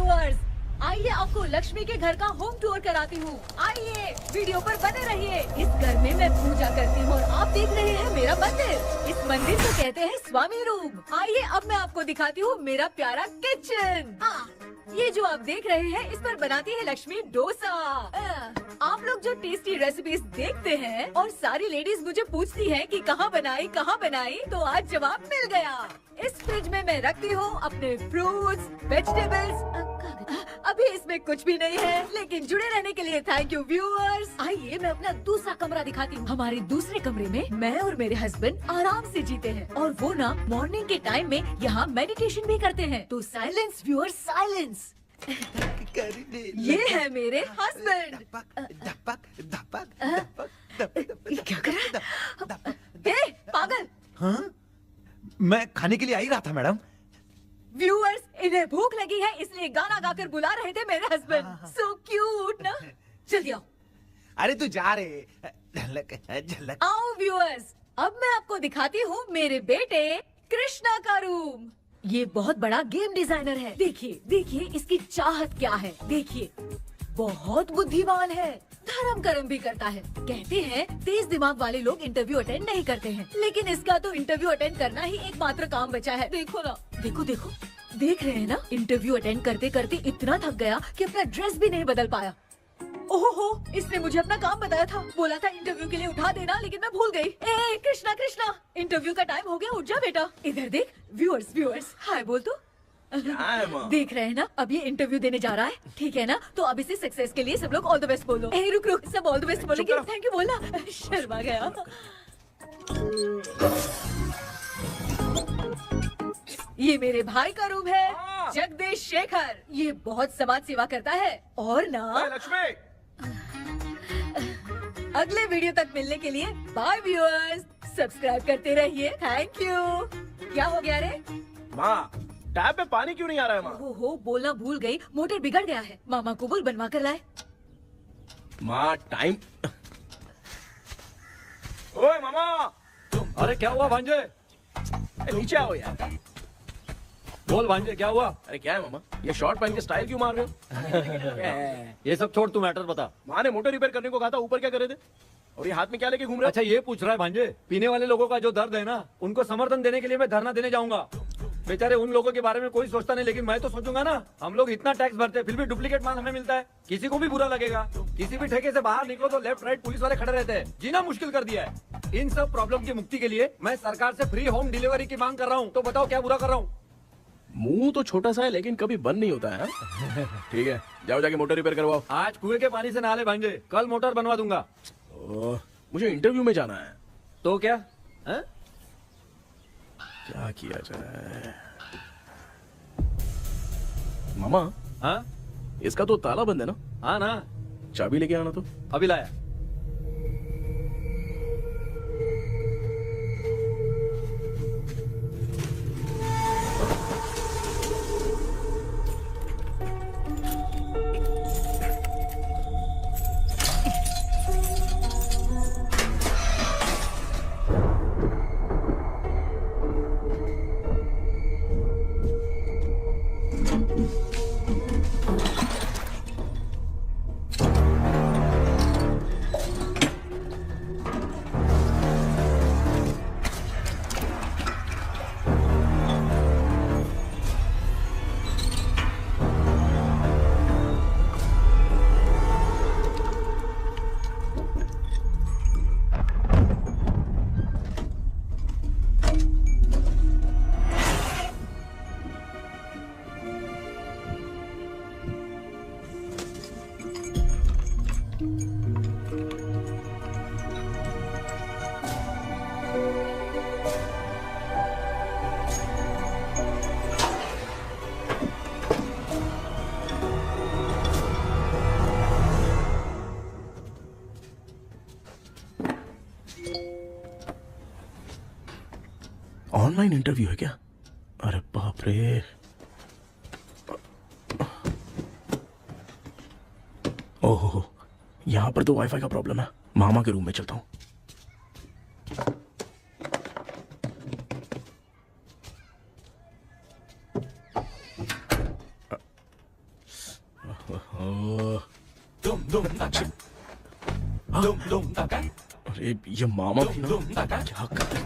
Viewers, आइए आपको लक्ष्मी के घर का होम टूर कराती हूँ। आइए वीडियो पर बने रहिए। इस घर में मैं पूजा करती हूँ और आप देख रहे हैं मेरा मंदिर। इस मंदिर को कहते हैं स्वामी रूम। आइए अब मैं आपको दिखाती हूँ मेरा प्यारा किचन। ये जो आप देख रहे हैं इस पर बनाती है लक्ष्मी डोसा। आप लोग जो टेस्टी रेसिपीज देखते हैं और सारी लेडीज मुझे पूछती हैं कि कहाँ बनाई, तो आज जवाब मिल गया। इस फ्रिज में मैं रखती हूँ अपने फ्रूट्स, वेजिटेबल्स। अभी इसमें कुछ भी नहीं है, लेकिन जुड़े रहने के लिए थैंक यू व्यूअर्स। आइए मैं अपना दूसरा कमरा दिखाती हूँ। हमारे दूसरे कमरे में मैं और मेरे हस्बैंड आराम से जीते हैं और वो ना मॉर्निंग के टाइम में यहाँ मेडिटेशन भी करते हैं। तो साइलेंस व्यूअर्स, साइलेंस। ये है मेरे हस्बैंड। क्या कर रहा है? पागल। हाँ? मैं खाने के लिए आ ही रहा था मैडम। व्यूअर्स, इन्हें भूख लगी है इसलिए गाना गाकर बुला रहे थे मेरे हस्बैंड। सो क्यूट ना। जल्दी आओ। अरे तू जा रे। झलक। आओ व्यूअर्स, अब मैं आपको दिखाती हूँ मेरे बेटे कृष्णा का रूम। ये बहुत बड़ा गेम डिजाइनर है। देखिए देखिए इसकी चाहत क्या है। देखिए बहुत बुद्धिमान है, धर्म कर्म भी करता है। कहते हैं तेज दिमाग वाले लोग इंटरव्यू अटेंड नहीं करते हैं, लेकिन इसका तो इंटरव्यू अटेंड करना ही एकमात्र काम बचा है। देखो ना, देखो देखो, देख रहे हैं ना। इंटरव्यू अटेंड करते करते इतना थक गया कि अपना ड्रेस भी नहीं बदल पाया। ओहो, इसने मुझे अपना काम बताया था। बोला था इंटरव्यू के लिए उठा देना, लेकिन मैं भूल गई। ए कृष्णा कृष्णा, इंटरव्यू का टाइम हो गया, उठ जा बेटा। इधर देख। व्यूअर्स व्यूअर्स, हाय बोल तो। देख रहे हैं ना, अब ये इंटरव्यू देने जा रहा है, ठीक है ना। तो अब इसे सक्सेस के लिए सब लोग ऑल द बेस्ट बोलो। ए रुक रुक, सब ऑल द बेस्ट बोलेंगे। थैंक यू बोलना। शर्मा गया। ये मेरे भाई का रूम है, जगदीश शेखर। ये बहुत समाज सेवा करता है और ना लक्ष्मी। अगले वीडियो तक मिलने के लिए बाय व्यूअर्स। सब्सक्राइब करते रहिए। Thank you. क्या हो गया रे? माँ, टैप में पानी क्यों नहीं आ रहा है माँ? हो बोलना भूल गई, मोटर बिगड़ गया है। मामा को बोल बनवा कर लाए। माँ टाइम। ओए मामा। अरे क्या हुआ भांजे? नीचे आओ यार। बोल भांजे क्या हुआ? अरे क्या है मामा, ये शॉर्ट पहन के स्टाइल क्यों मार रहे हो? ये सब छोड़, तू मैटर बता। माँ ने मोटर रिपेयर करने को कहा था, ऊपर क्या करे थे? और ये हाथ में क्या लेके घूम रहे हो? अच्छा ये पूछ रहा है भांजे, पीने वाले लोगों का जो दर्द है ना, उनको समर्थन देने के लिए मैं धरना देने जाऊंगा। बेचारे उन लोगों के बारे में कोई सोचता नहीं, लेकिन मैं तो सोचूंगा ना। हम लोग इतना टैक्स भरते हैं, फिर भी डुप्लीकेट माल हमें मिलता है। किसी को भी बुरा लगेगा। किसी भी ठेके से बाहर निकलो तो लेफ्ट राइट पुलिस वाले खड़े रहते हैं। जीना मुश्किल कर दिया है। इन सब प्रॉब्लम की मुक्ति के लिए मैं सरकार से फ्री होम डिलीवरी की मांग कर रहा हूँ। तो बताओ क्या बुरा कर रहा हूँ? मुंह तो छोटा सा है लेकिन कभी बंद नहीं होता है। ठीक है, जाओ जाके मोटर रिपेयर करवाओ। आज कुएं के पानी से नहा ले भांजे, कल मोटर बनवा दूंगा। मुझे इंटरव्यू में जाना है। तो क्या है? क्या किया जाए? मामा, हाँ इसका तो ताला बंद है ना? हाँ ना। चाबी लेके आना तो। अभी लाया। ऑनलाइन इंटरव्यू है क्या? अरे बाप रे। ओहो, यहाँ पर तो वाईफाई का प्रॉब्लम है। मामा के रूम में चलता हूँ। अरे ये मामा थी ना, क्या कर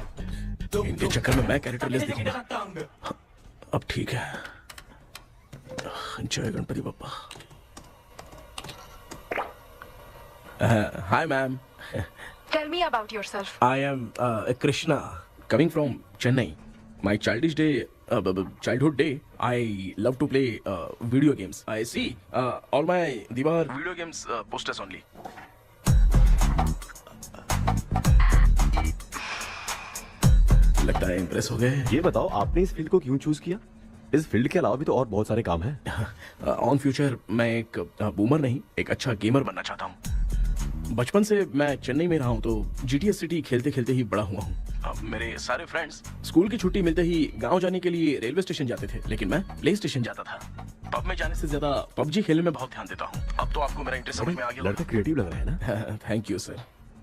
इनके चक्कर में मैं कैरेक्टरलेस दिखूंगा। अब ठीक है। जय Ganpati Bappa. Hi ma'am. Tell me about yourself. I am Krishna, coming from Chennai. My childhood day, I love to play video games. I see all my Diwar video games posters only. लगता है impress हो गए। ये बताओ आपने इस field को क्यों चूज किया? इस फील्ड के अलावा भी तो और बहुत सारे काम हैं। ऑन फ्यूचर मैं एक बूमर नहीं, एक अच्छा गेमर बनना चाहता हूँ। बचपन से मैं चेन्नई में रहा हूँ तो जीटीएस सिटी खेलते खेलते ही बड़ा हुआ हूँ। मेरे सारे फ्रेंड्स स्कूल की छुट्टी मिलते ही गांव जाने के लिए रेलवे स्टेशन जाते थे, लेकिन मैं प्ले स्टेशन जाता था। पब में जाने से ज्यादा पबजी खेलने में बहुत ध्यान देता हूँ। अब तो आपको मेरा इंटरेस्ट समझ में आ गया। लड़का क्रिएटिव लग रहा है ना। Thank you sir.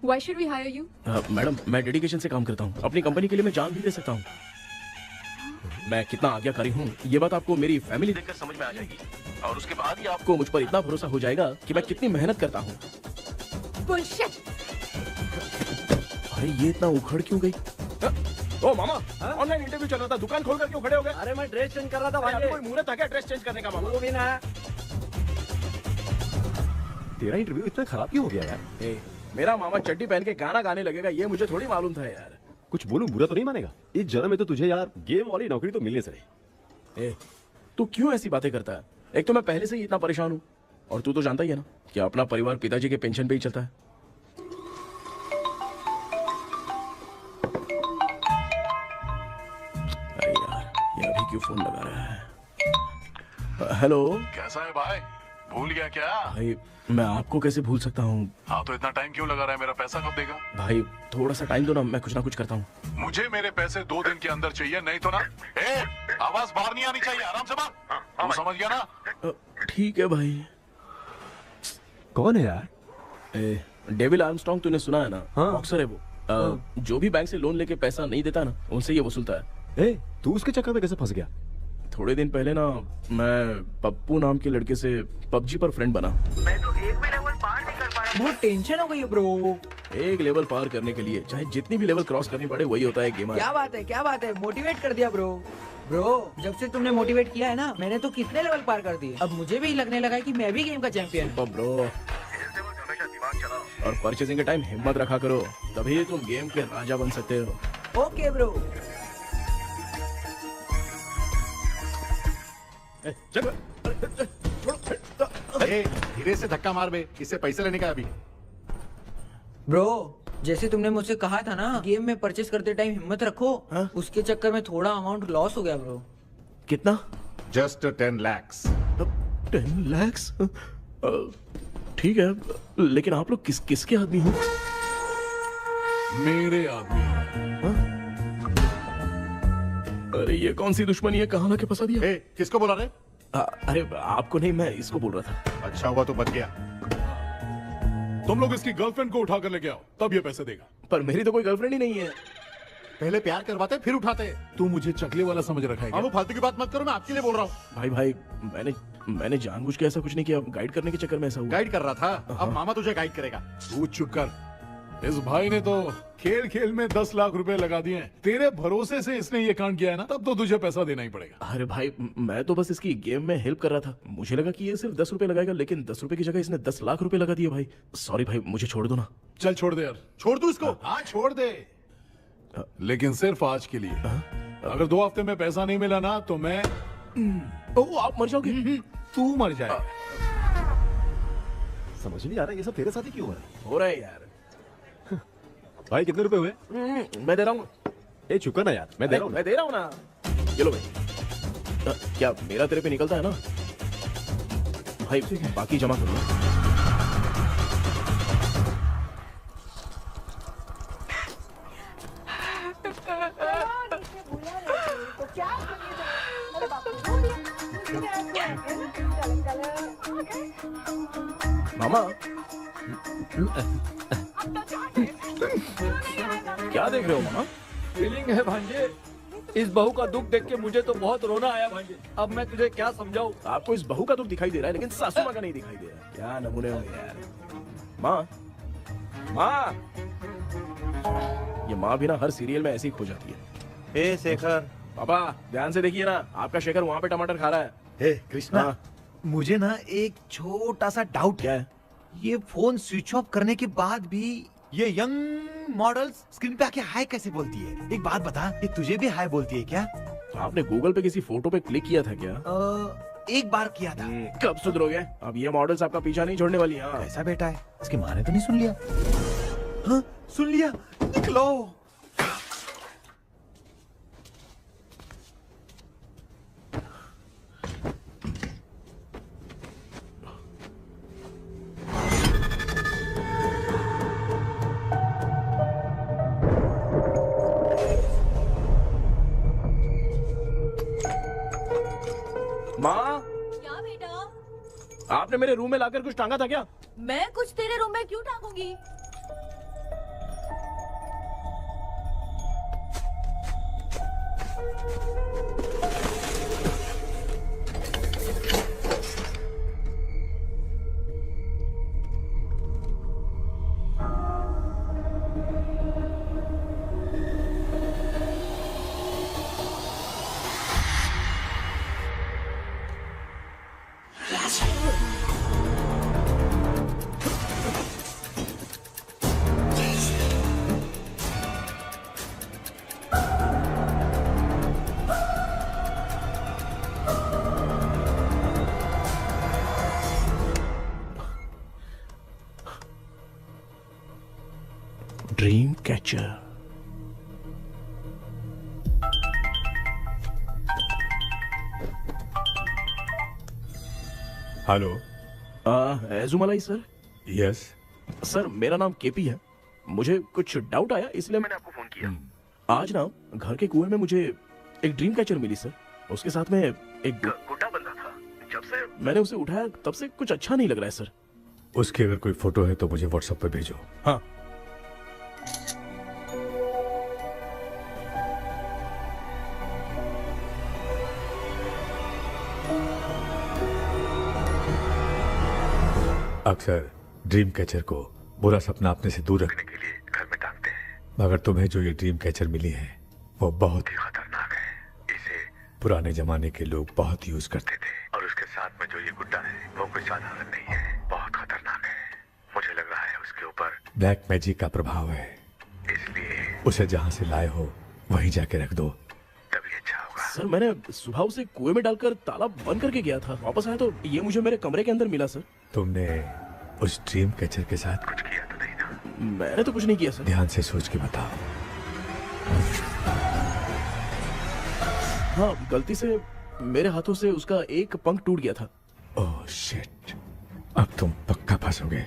Why should we hire you? Madam मैं डेडिकेशन से काम करता हूँ, अपनी कंपनी के लिए मैं जान भी दे सकता हूँ। मैं कितना आज्ञाकारी हूँ ये बात आपको मेरी फैमिली देखकर समझ में आ जाएगी, और उसके बाद ही आपको मुझ पर इतना भरोसा हो जाएगा कि मैं कितनी मेहनत करता हूँ। Bullshit! अरे ये इतना उखड़ क्यों गई? ओ मामा, ऑनलाइन इंटरव्यू चल रहा था, दुकान खोलकर क्यों खड़े हो गए? अरे मैं ड्रेस चेंज कर रहा था भाई भाई। कोई मुहूर्त था क्या ड्रेस चेंज करने का मामा? वो भी ना। तेरा इंटरव्यू इतना खराब क्यों हो गया यार? ए, मेरा मामा चड्डी पहन के गाना गाने लगेगा ये मुझे थोड़ी मालूम था यार। कुछ बोलूं बुरा तो नहीं मानेगा? इस जन्म में तो तुझे यार गेम वाली नौकरी तो मिलने से रही। ए, तू क्यों ऐसी बातें करता है? एक तो मैं पहले से ही इतना परेशान हूँ, और तू तो जानता ही है ना कि अपना परिवार पिताजी के पेंशन पे ही चलता है। अरे यार ये अभी क्यों फोन लगा रहा है? हेलो कैसा है भाई? भूल गया क्या? भाई, मैं आपको कैसे भूल सकता हूँ? हाँ तो इतना टाइम क्यों लगा रहा है? मेरा पैसा कब देगा? भाई थोड़ा सा टाइम दो ना, मैं कुछ ना कुछ करता हूँ। मुझे मेरे पैसे 2 दिन के अंदर चाहिए, नहीं तो ना आवाज बाहर नहीं आनी चाहिए। आराम से बात, तू समझ गया ना? ठीक है भाई। कौन है यार? डेविल आर्मस्ट्रॉन्ग तूने सुना है ना? हाँ। बॉक्सर है वो। जो भी बैंक से लोन लेके पैसा नहीं देता ना, उनसे ये वसूलता है। तू उसके चक्कर में कैसे फंस गया? थोड़े दिन पहले ना मैं पप्पू नाम के लड़के से पबजी पर फ्रेंड बना। बहुत टेंशन हो गई है ब्रो। एक लेवल पार करने के लिए चाहे जितनी भी लेवल क्रॉस करनी पड़े, वही होता है गेमर। क्या बात है, मोटिवेट कर दिया ब्रो। ब्रो जब से तुमने मोटिवेट किया है ना, मैंने तो कितने लेवल पार कर दिए। अब मुझे भी लगने लगा है कि मैं भी गेम का चैंपियन हूँ। ब्रो, और परचेसिंग के टाइम हिम्मत रखा करो, तभी तुम गेम के राजा बन सकते हो। Okay bro. धीरे से धक्का मार बे, इससे पैसे लेने का अभी। ब्रो जैसे तुमने मुझसे कहा था ना, गेम में परचेस करते टाइम हिम्मत रखो। हाँ? उसके चक्कर में थोड़ा अमाउंट लॉस हो गया ब्रो। कितना? Just 10 lakhs। 10 lakhs? ठीक है, लेकिन आप लोग किसके आदमी हो? मेरे आदमी। अरे ये कौन सी दुश्मनी है, कहाँ लाके फंसा दिया? किसको बोला रे? अरे आपको नहीं, मैं इसको बोल रहा था। अच्छा हुआ तो बच गया। तुम लोग इसकी गर्लफ्रेंड को उठा कर लेके आओ, तब ये पैसे देगा। पर मेरी तो कोई गर्लफ्रेंड ही नहीं है। पहले प्यार करवाते फिर उठाते। तू मुझे चकले वाला समझ रखा है क्या? वो फालतू की बात मत करो, मैं आपके लिए बोल रहा हूँ। भाई मैंने जानबूझ के ऐसा कुछ नहीं किया, गाइड करने के चक्कर में ऐसा हुआ। गाइड कर रहा था, अब मामा तुझे गाइड करेगा। तू चुप कर। इस भाई ने तो खेल खेल में 10 लाख रुपए लगा दिए हैं। तेरे भरोसे से इसने ये कांड किया है ना, तब तो तुझे पैसा देना ही पड़ेगा। अरे भाई मैं तो बस इसकी गेम में हेल्प कर रहा था, मुझे लगा कि ये सिर्फ 10 रुपए लगाएगा, लेकिन 10 रुपए की जगह इसने 10 लाख रुपए लगा दिए। भाई सॉरी भाई, मुझे छोड़ दो ना। चल छोड़ दे यार। छोड़ दू इसको। हाँ छोड़ दे, लेकिन सिर्फ आज के लिए। अगर 2 हफ्ते में पैसा नहीं मिला ना तो मैं ओ आप मर जाओगे। तू मर जाए। समझ नहीं आ रहा ये सब तेरे साथ ही क्यों हो रहा है? हो रहा है यार। भाई कितने रुपए हुए? मैं दे रहा हूँ। चुका ना यार, मैं दे रहा हूँ। मैं दे रहा हूँ ना। ये लो भाई। क्या मेरा तेरे पे निकलता है ना भाई? बाकी जमा कर लो। मामा क्या देख रहे हो मामा? फीलिंग है भांजे। इस बहू का दुख देख के मुझे तो बहुत रोना आया भाई। अब मैं तुझे क्या समझाऊं? आपको इस बहू का दुख दिखाई दे रहा है लेकिन सासू माँ का नहीं दिखाई दे रहा है। क्या नमूने हो यार। माँ, माँ, ये माँ भी ना हर सीरियल में ऐसी ही खो जाती है। ए शेखर, पापा ध्यान से देखिए ना, आपका शेखर वहाँ पे टमाटर खा रहा है। हे कृष्णा, हाँ। मुझे ना एक छोटा सा डाउट क्या है। है? ये फोन स्विच ऑफ करने के बाद भी ये यंग मॉडल्स स्क्रीन पे आके हाय कैसे बोलती है? एक बात बता, ये तुझे भी हाय बोलती है क्या? आपने गूगल पे किसी फोटो पे क्लिक किया था क्या? एक बार किया था। कब सुधरोगे? अब ये मॉडल्स आपका पीछा नहीं छोड़ने वाली। हाँ। कैसा बेटा है? इसकी माँ ने तो नहीं सुन लिया? हाँ, सुन लिया। निकलो। माँ, क्या बेटा? आपने मेरे रूम में लाकर कुछ टांगा था क्या? मैं कुछ तेरे रूम में क्यों टांगूंगी? Dream catcher. Hello. Ezhumalai sir. Yes. Sir मेरा नाम केपी है। मुझे कुछ डाउट आया इसलिए मैंने आपको फोन किया। आज ना घर के कुएं में मुझे एक ड्रीम कैचर मिली सर। उसके साथ में एक गुड्डा बंधा था। जब से मैंने उसे उठाया तब से कुछ अच्छा नहीं लग रहा है सर। उसकी अगर कोई फोटो है तो मुझे व्हाट्सएप पे भेजो। हाँ। अक्सर ड्रीम कैचर को बुरा सपना अपने से दूर रखने के लिए घर में टांगते हैं, मगर तुम्हें जो ये ड्रीम कैचर मिली है वो बहुत ही खतरनाक है। इसे पुराने जमाने के लोग बहुत यूज करते थे और उसके साथ में जो ये गुड्डा है वो कोई साधारण नहीं है, बहुत खतरनाक है। मुझे लग रहा है उसके ऊपर ब्लैक मैजिक का प्रभाव है, इसलिए उसे जहाँ से लाए हो वहीं जाके रख दो, तभी अच्छा होगा। सर मैंने सुबह उसे कुएं में डालकर ताला बंद करके गया था। वापस आया तो ये मुझे मेरे कमरे के अंदर मिला सर। तुमने उस ड्रीम कैचर के साथ कुछ किया तो नहीं ना? मैंने तो कुछ नहीं किया सर। ध्यान से सोच के बताओ। हाँ, गलती से मेरे हाथों से उसका एक पंख टूट गया था। ओह शिट, अब तुम पक्का फंसोगे।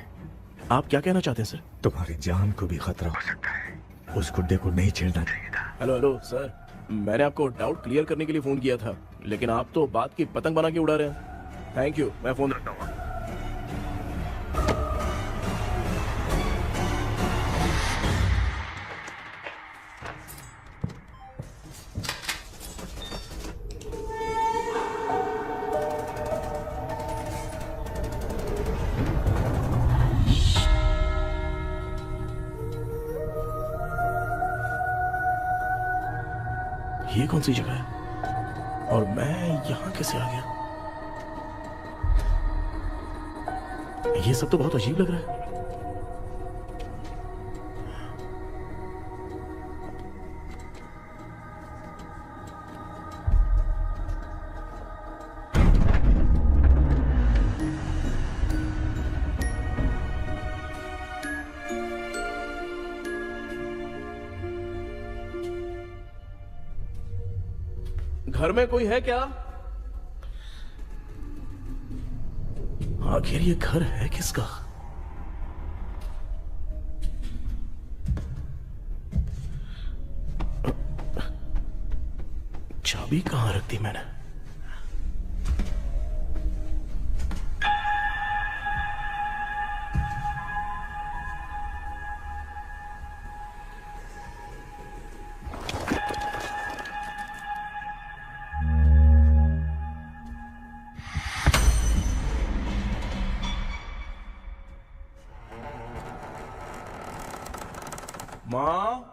आप क्या कहना चाहते हैं सर? तुम्हारी जान को भी खतरा हो सकता है। उस गुड्डे को नहीं छेड़ना चाहिए था। हेलो हेलो सर, मैंने आपको डाउट क्लियर करने के लिए फोन किया था, लेकिन आप तो बात की पतंग बना के उड़ा रहे हैं। थैंक यू, मैं फोन रखता हूँ। ये कौन सी जगह है और मैं यहाँ कैसे आ गया? ये सब तो बहुत अजीब लग रहा है। घर में कोई है क्या? आखिर ये घर है किसका? चाबी कहां रख दी मैंने? माँ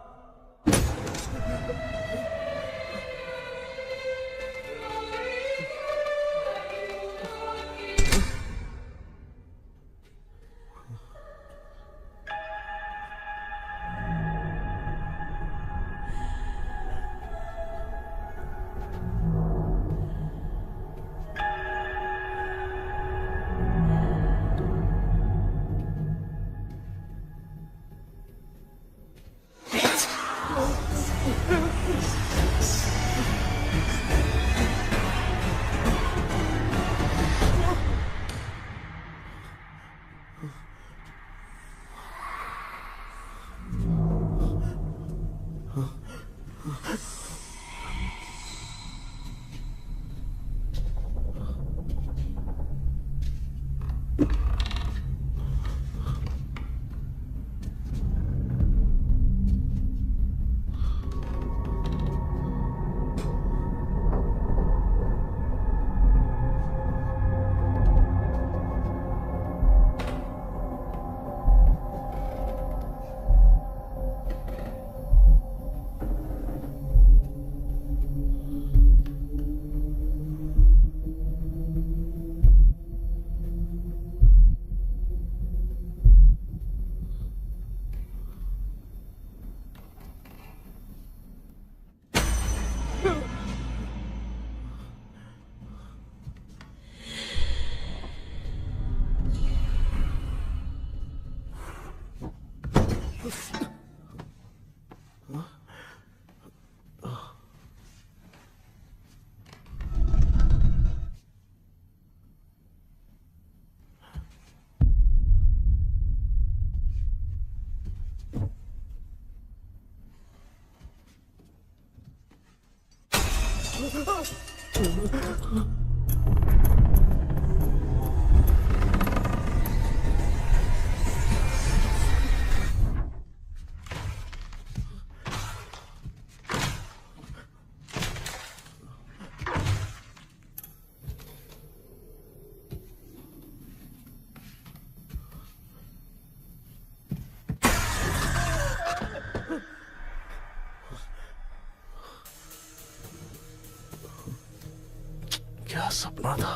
क्या सपना था।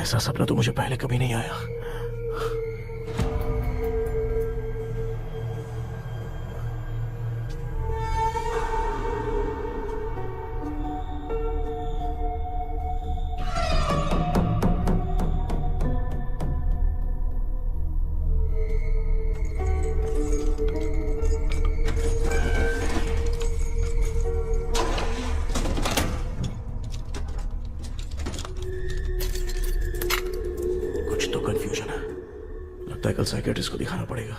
ऐसा सपना तो मुझे पहले कभी नहीं आया। कंफ्यूजन है, लगता है कल साइकियाट्रिस्ट को दिखाना पड़ेगा।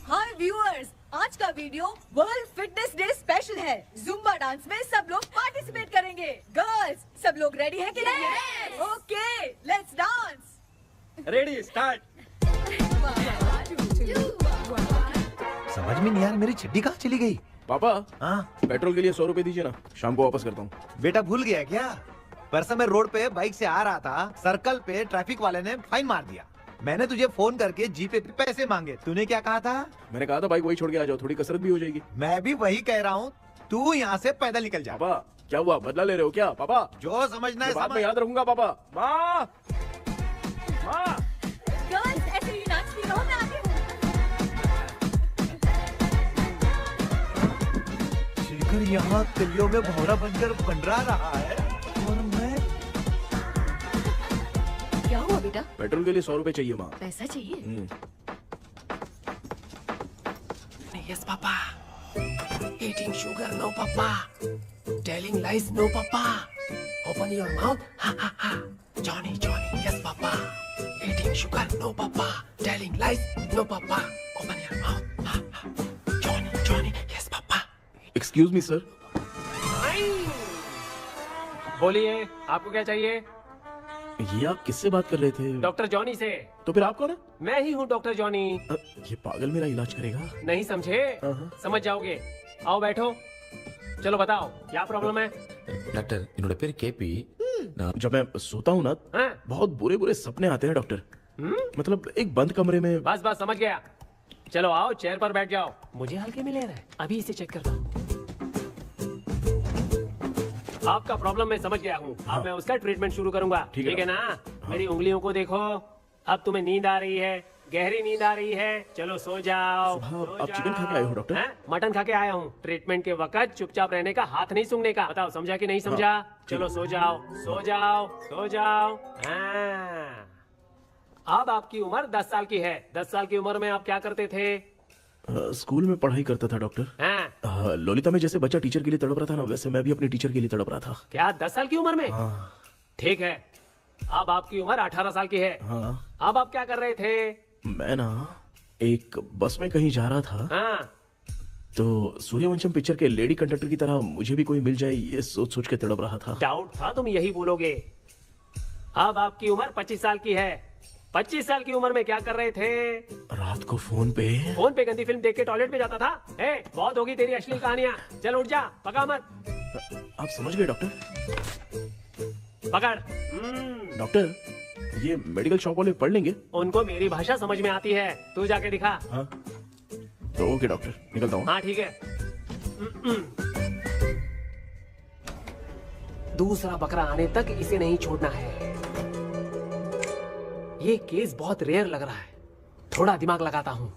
हाय व्यूअर्स, आज का video world fitness day special है। जुम्बा डांस में सब लोग पार्टिसिपेट करेंगे। गर्ल्स, सब लोग रेडी हैं कि नहीं? Okay, let's dance. Ready, start. समझ में नहीं यार, मेरी चड्डी कहाँ चली गई? पापा, हाँ पेट्रोल के लिए 100 रुपए दीजिए ना, शाम को वापस करता हूँ। बेटा भूल गया क्या? परसों मैं रोड पे बाइक से आ रहा था, सर्कल पे ट्रैफिक वाले ने फाइन मार दिया। मैंने तुझे फोन करके जीपे पे पैसे मांगे, तूने क्या कहा था? मैंने कहा था बाइक वही छोड़ के आ जाओ, थोड़ी कसरत भी हो जाएगी। मैं भी वही कह रहा हूँ, तू यहाँ से पैदल निकल जा। पापा क्या हुआ, बदला ले रहे हो क्या? पापा जो समझना है बाद में समझ। याद रखूंगा। पापा, माँ माँ गर्ल्स, ऐसे ही नाचती रहो, मैं आती हूँ। शेखर यहाँ कलियों में भौरा बनकर बंडरा रहा है और मैं। क्या हुआ बेटा? पेट्रोल के लिए 100 रुपए चाहिए माँ। पैसा चाहिए? Yes, Papa. Eating sugar, no, Papa. Telling lies, no, Papa. Open your mouth, ha ha ha. Johnny, Johnny, yes, Papa. Eating sugar, no, Papa. Telling lies, no, Papa. Open your mouth, ha ha. Johnny, Johnny, yes, Papa. Excuse me sir. बोलिए, आपको क्या चाहिए? ये आप किससे बात कर रहे थे? डॉक्टर जॉनी से। तो फिर आप कौन है? मैं ही हूँ डॉक्टर जॉनी। ये पागल मेरा इलाज करेगा? नहीं समझे? समझ जाओगे। आओ बैठो। चलो बताओ क्या प्रॉब्लम है? डॉक्टर इन्होंने पेर केपी जब मैं सोता हूँ ना, हाँ? बहुत बुरे बुरे सपने आते हैं डॉक्टर। मतलब एक बंद कमरे में। बस बस समझ गया। चलो आओ, चेयर पर बैठ जाओ। मुझे हल्के में ले रहा है, अभी इसे चेक करता हूँ। आपका प्रॉब्लम मैं समझ गया हूँ। अब मैं उसका ट्रीटमेंट शुरू करूंगा, ठीक है ना? मेरी उंगलियों को देखो, अब तुम्हें नींद आ रही है, गहरी नींद आ रही है। चलो सो जाओ। सुबह आप चिकन खा के आए हो डॉक्टर? हैं? मटन खा के आया हूँ। ट्रीटमेंट के वक्त चुपचाप रहने का, हाथ नहीं सूंघने का। बताओ समझा कि नहीं समझा? चलो सो जाओ, सो जाओ, सो जाओ। हाँ। अब आपकी उम्र 10 साल की है। 10 साल की उम्र में आप क्या करते थे? स्कूल में पढ़ाई करता था डॉक्टर। हाँ। लोलिता में जैसे बच्चा टीचर के लिए तड़प रहा था ना, वैसे मैं भी अपने टीचर के लिए तड़प रहा था। क्या 10 साल की उम्र में? ठीक है, अब आपकी उम्र 18 साल की है। अब आप क्या कर रहे थे? मैं ना एक बस में कहीं जा रहा था, हाँ। तो सूर्यवंशम पिक्चर के लेडी कंडक्टर की तरह मुझे भी कोई मिल जाए, ये सोच सोच के तड़प रहा था। डाउट था तुम यही बोलोगे। अब आपकी उम्र 25 साल की है। 25 साल की उम्र में क्या कर रहे थे? रात को फोन पे गंदी फिल्म देख के टॉयलेट में जाता था। बहुत होगी तेरी अश्लील कहानियां। चल उठ जा, पका मत। आप समझ गए डॉक्टर? पकड़। डॉक्टर, ये मेडिकल शॉप वाले पढ़ लेंगे? उनको मेरी भाषा समझ में आती है, तू जाके दिखा। हाँ तो ओके डॉक्टर, निकलता हूँ। हाँ ठीक है। दूसरा बकरा आने तक इसे नहीं छोड़ना है। ये केस बहुत रेयर लग रहा है, थोड़ा दिमाग लगाता हूँ।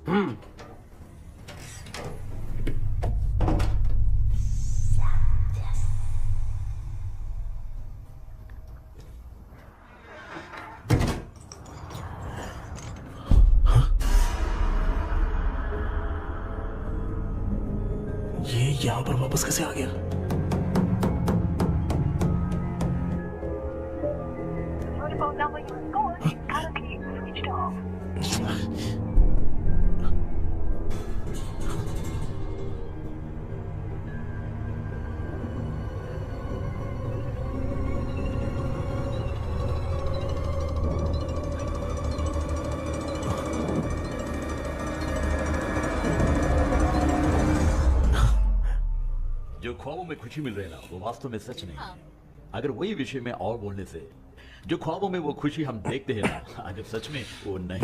ये यहाँ पर वापस कैसे आ गया? जो ख्वाबों में खुशी मिल रही है ना, वो वास्तव में सच नहीं है। अगर वही विषय में और बोलने से, जो ख्वाबों में वो खुशी हम देखते हैं ना, अगर सच में वो नहीं।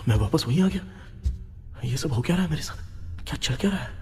मैं वापस वहीं आ गया। ये सब हो क्या रहा है मेरे साथ? क्या चल क्या रहा है?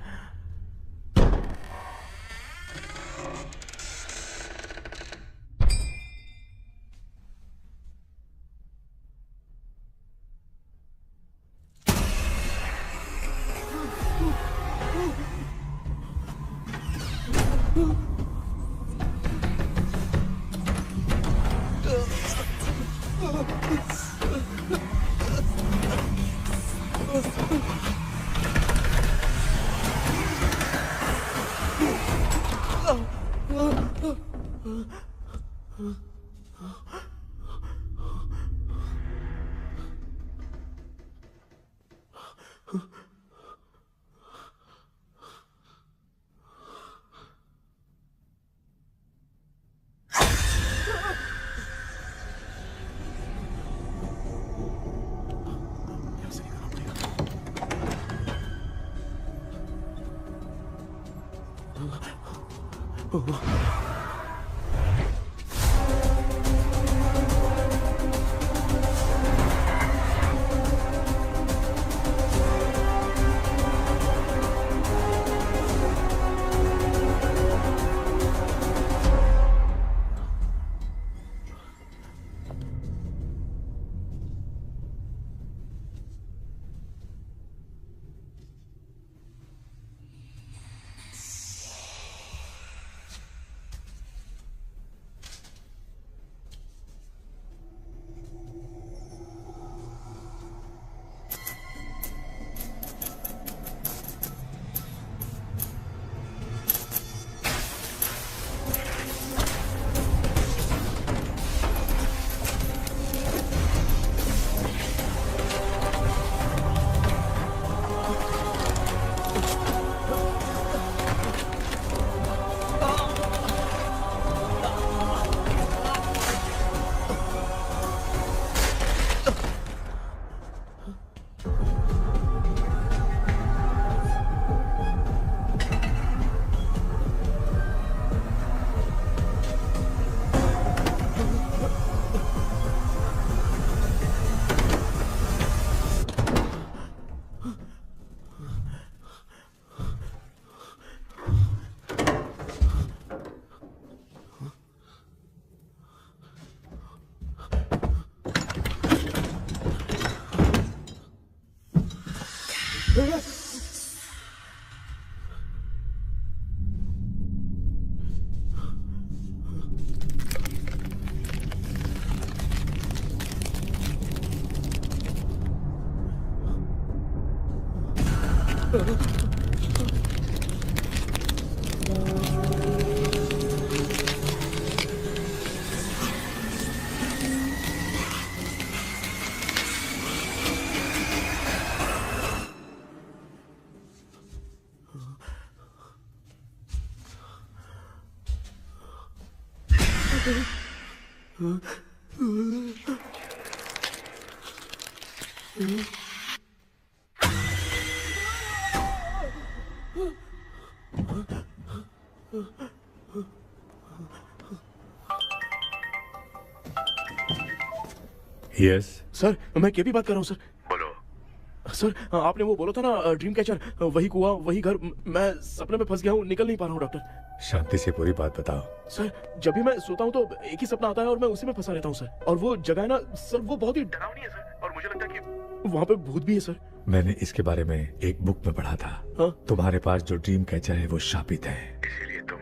यस सर मैं केपी बात कर रहा हूँ सर। बोलो सर, आपने वो बोला था ना ड्रीम कैचर, वही कुआं वही घर, मैं सपने में फंस गया हूँ, निकल नहीं पा रहा हूँ डॉक्टर। शांति से पूरी बात बताओ। सर जब भी मैं सोता हूँ तो एक ही सपना आता है और मैं उसी में फंसा रहता हूँ सर। और वो जगह है ना सर, वो बहुत ही डरावनी है सर, और मुझे लगता है कि वहाँ पे भूत भी है सर। मैंने इसके बारे में एक बुक में पढ़ा था। हाँ? तुम्हारे पास जो ड्रीम कैचर है वो शापित है, इसीलिए तुम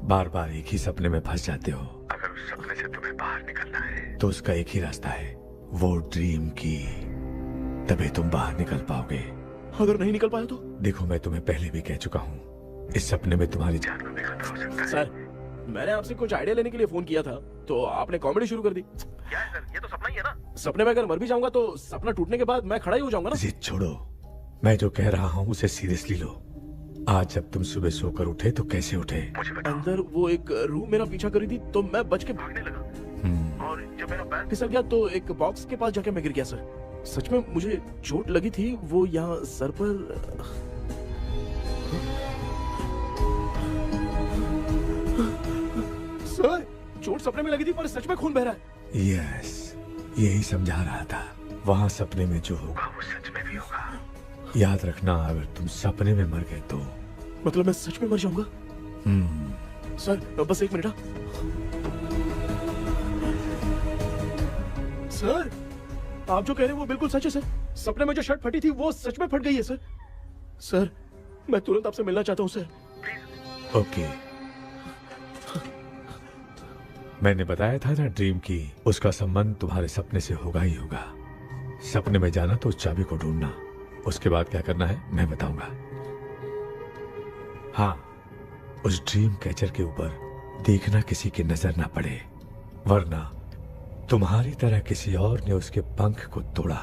बार बार एक ही सपने में फंस जाते हो। अगर उस सपने से तुम्हें बाहर निकलना है तो उसका एक ही रास्ता है, वो ड्रीम की, तभी तुम बाहर निकल पाओगे। अगर नहीं निकल पाया तो? देखो मैं तुम्हें पहले भी कह चुका हूँ, इस सपने में तुम्हारी जान को भी खतरा हो सकता है। सर मैंने आपसे कुछ आइडिया लेने के लिए फोन किया था तो आपने कॉमेडी शुरू कर दी। क्या है सर, ये तो सपना ही है ना। सपने में अगर मर भी जाऊंगा तो सपना टूटने के बाद मैं खड़ा ही हो जाऊंगा ना। जिद छोड़ो, मैं जो कह रहा हूँ उसे सीरियसली लो। आज जब तुम सुबह सोकर उठे तो कैसे उठे? अंदर वो एक रूह मेरा पीछा करी थी तो मैं बच के भागने लगा, और जब मेरा पैर फिसल गया तो एक बॉक्स के पास जाके मैं गिर गया सर। सच में मुझे चोट लगी थी, वो यहाँ सर पर। सर चोट सपने में लगी थी पर सच में खून बह रहा है। यस, यही समझा रहा था, वहाँ सपने में जो होगा वो सच में भी होगा। याद रखना, अगर तुम सपने में मर गए तो मतलब मैं सच में मर जाऊंगा? सर बस एक मिनट। सर आप जो कह रहे हैं वो बिल्कुल सच है सर। सपने में जो शर्ट फटी थी वो सच में फट गई है सर। सर मैं तुरंत आपसे मिलना चाहता हूँ सर। ओके, मैंने बताया था ना ड्रीम की, उसका संबंध तुम्हारे सपने से होगा ही होगा। सपने में जाना तो उस चाबी को ढूंढना, उसके बाद क्या करना है मैं बताऊंगा। हाँ, उस ड्रीम कैचर के ऊपर देखना किसी की नजर ना पड़े, वरना तुम्हारी तरह किसी और ने उसके पंख को तोड़ा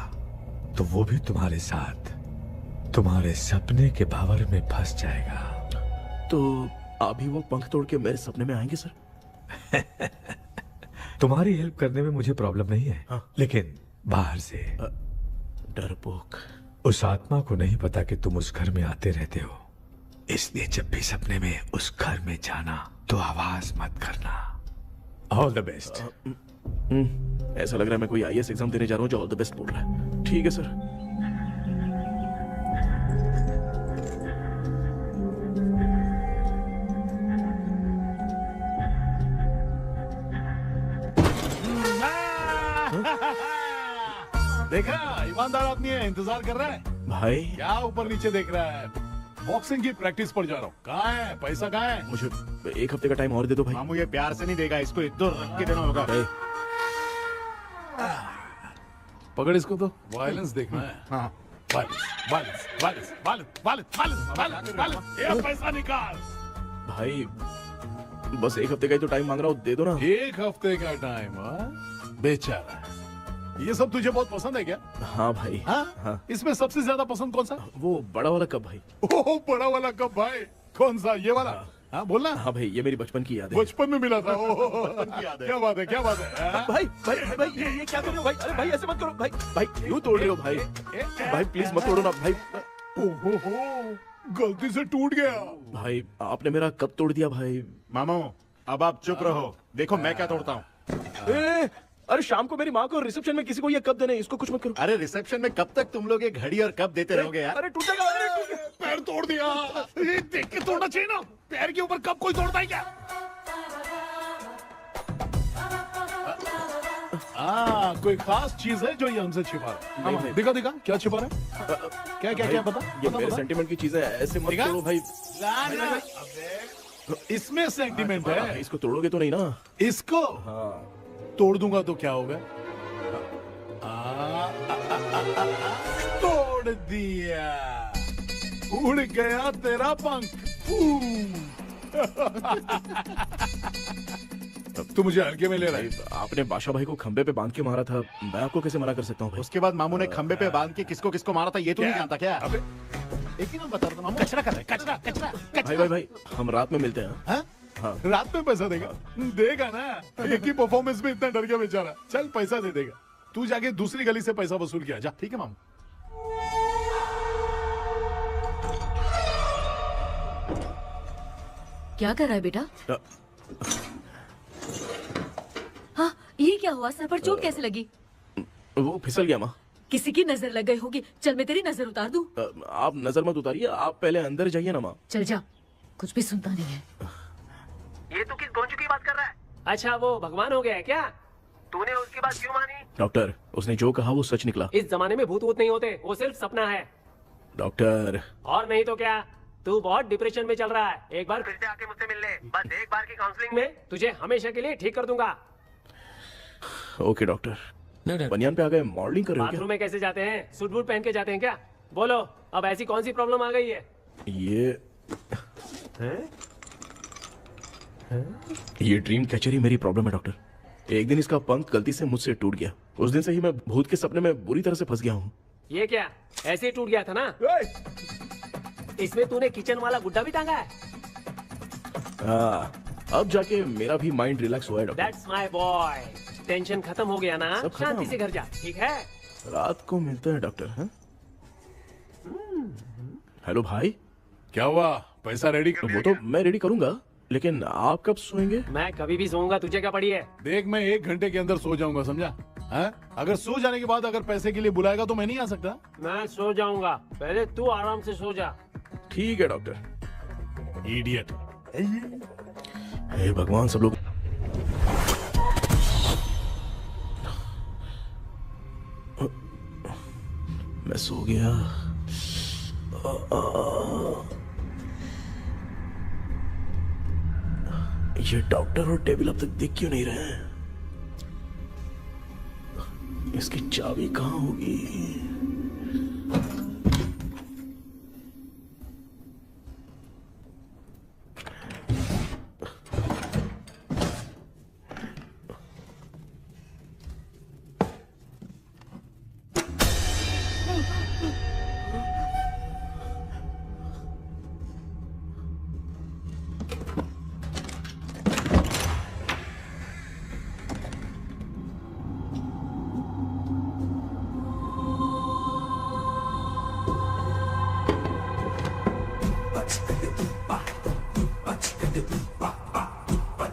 तो वो भी तुम्हारे साथ तुम्हारे सपने के भावर में फंस जाएगा। तो अभी वो पंख तोड़ के मेरे सपने में आएंगे सर? तुम्हारी हेल्प करने में मुझे प्रॉब्लम नहीं है, हाँ। लेकिन बाहर से डरपोक। उस आत्मा को नहीं पता कि तुम उस घर में आते रहते हो, इसलिए जब भी सपने में उस घर में जाना तो आवाज मत करना। All the best. ऐसा लग रहा है मैं कोई आईएएस एग्जाम देने जा रहा हूँ जो ऑल द बेस्ट बोल रहा है। ठीक है सर। देखा, ईमानदार आदमी है, इंतजार कर रहा है। भाई क्या ऊपर नीचे देख रहा है? बॉक्सिंग की प्रैक्टिस पर जा रहा हूँ। कहाँ है पैसा, कहाँ है? मुझे एक हफ्ते का टाइम और दे दो भाई। मामू ये प्यार से नहीं देगा, इसको एक दो रख के देना होगा। पकड़ इसको तो। वायलेंस देखना है। हाँ, violence violence violence violence violence violence violence violence. ये पैसा निकाल। भाई बस एक हफ्ते का ही तो टाइम मांग रहा हूँ, दे दो ना। एक हफ्ते का टाइम? बेचारा, ये सब तुझे बहुत पसंद है क्या? हाँ भाई। हाँ? इसमें सबसे ज्यादा पसंद कौन सा? वो बड़ा वाला कप भाई। ओह, बड़ा वाला कप भाई। कौन सा, ये वाला? हाँ बोलना। हाँ भाई, ये मेरी बचपन की याद है। बचपन में मिला था। क्या बात है, क्या बात है। भाई भाई भाई ये क्या कर रहे हो भाई? अरे भाई ऐसे मत करो भाई। भाई क्यों तोड़ रहे हो भाई? भाई प्लीज मत तोड़ो ना भाई। ओहो, गलती से टूट गया। भाई आपने मेरा कप तोड़ दिया भाई। मामू अब आप चुप रहो, देखो मैं क्या तोड़ता हूँ। अरे शाम को मेरी माँ को रिसेप्शन में किसी को ये कप देने, इसको कुछ मत करो। अरे रिसेप्शन में कब तक तुम लोग ये घड़ी और कप देते रहोगे यार? अरे टूटेगा, अरे टूट गया। पैर तोड़ दिया। ये देख के तोड़ना चाहिए ना, पैर के ऊपर कब कोई तोड़ता है क्या? कोई खास चीज है जो ये हमसे छिपा रहा है? दिखा दिखा, क्या छिपा रहा है? क्या क्या क्या बता? ये मेरे सेंटिमेंट की चीजें ऐसे मत करो भाई। इसमें सेंटिमेंट है। इसको तोड़ोगे तो नहीं ना? इसको तोड़ दूंगा तो क्या होगा? तोड़ दिया। उड़ गया तेरा पंख। तू मुझे हल्के में ले रहा है। आपने बादशाह भाई को खंबे पे बांध के मारा था, मैं आपको कैसे मना कर सकता हूँ भाई? उसके बाद मामू ने खंबे पे बांध के किसको किसको मारा था ये तो नहीं जानता क्या? अबे एक ही नाम बता रहा था मामू। कचरा कर रहा है, कचरा कचरा भाई भाई भाई, हम रात में मिलते हैं। हाँ? हाँ। रात में पैसा देगा? देगा ना, एक ही परफॉर्मेंस में इतना डर गया बेचारा। चल पैसा दे देगा, तू जाके दूसरी गली से पैसा वसूल किया जा। ठीक है मामू। क्या कर रहा है बेटा? हाँ, ये क्या हुआ? सर पर चोट कैसे लगी? वो फिसल गया माँ। किसी की नजर लग गई होगी। चल मैं तेरी नजर उतार दूं। आप नजर मत उतारिए, आप पहले अंदर जाइए ना माँ। चल जा, कुछ भी सुनता नहीं है। ये तू किस गोंचू की बात कर रहा है? अच्छा वो भगवान हो गया है क्या? तूने उसकी बात क्यों मानी? डॉक्टर, उसने जो कहा वो सच निकला। इस जमाने में भूत वूत नहीं होते, वो सिर्फ सपना है। डॉक्टर, और नहीं तो क्या, तू बहुत डिप्रेशन में चल रहा है। एक बार फिर से आके मुझसे मिल ले, बस एक बार की काउंसलिंग में तुझे हमेशा के लिए ठीक कर दूंगा। Okay doctor. बनियान पे आ गए, मॉडलिंग कर रहे हो बाथरूम में कैसे जाते हैं? सूट बूट पहन के जाते हैं क्या? बोलो, अब ऐसी कौन सी प्रॉब्लम आ गई है? ये ड्रीम कैचर ही मेरी प्रॉब्लम है डॉक्टर। एक दिन इसका पंख गलती से मुझसे टूट गया। उस दिन से ही मैं भूत के सपने में बुरी तरह से फंस गया हूँ। ये क्या ऐसे ही टूट गया था ना? इसमें तूने किचन वाला गुड्डा भी टांगा है? अब जाके मेरा भी माइंड रिलैक्स हुआ है doctor. That's my boy. Tension खत्म हो गया ना? सब खत्म। शांति से घर जा, ठीक है? रात को मिलते हैं डॉक्टर। हाँ? हेलो भाई, क्या हुआ? पैसा रेडी कर वो तो मैं रेडी करूंगा, लेकिन आप कब सोएंगे? मैं कभी भी सोऊंगा, तुझे क्या पड़ी है? देख, मैं 1 घंटे के अंदर सो जाऊंगा, समझा? हाँ? अगर सो जाने के बाद अगर पैसे के लिए बुलाएगा तो मैं नहीं आ सकता। मैं सो जाऊंगा, पहले तू आराम से सो जा। ठीक है डॉक्टर। इडियट। हे भगवान, सब लोग मैं सो गया। ये डॉक्टर और टेबल अब तक दिख क्यों नहीं रहे हैं? इसकी चाबी कहाँ होगी?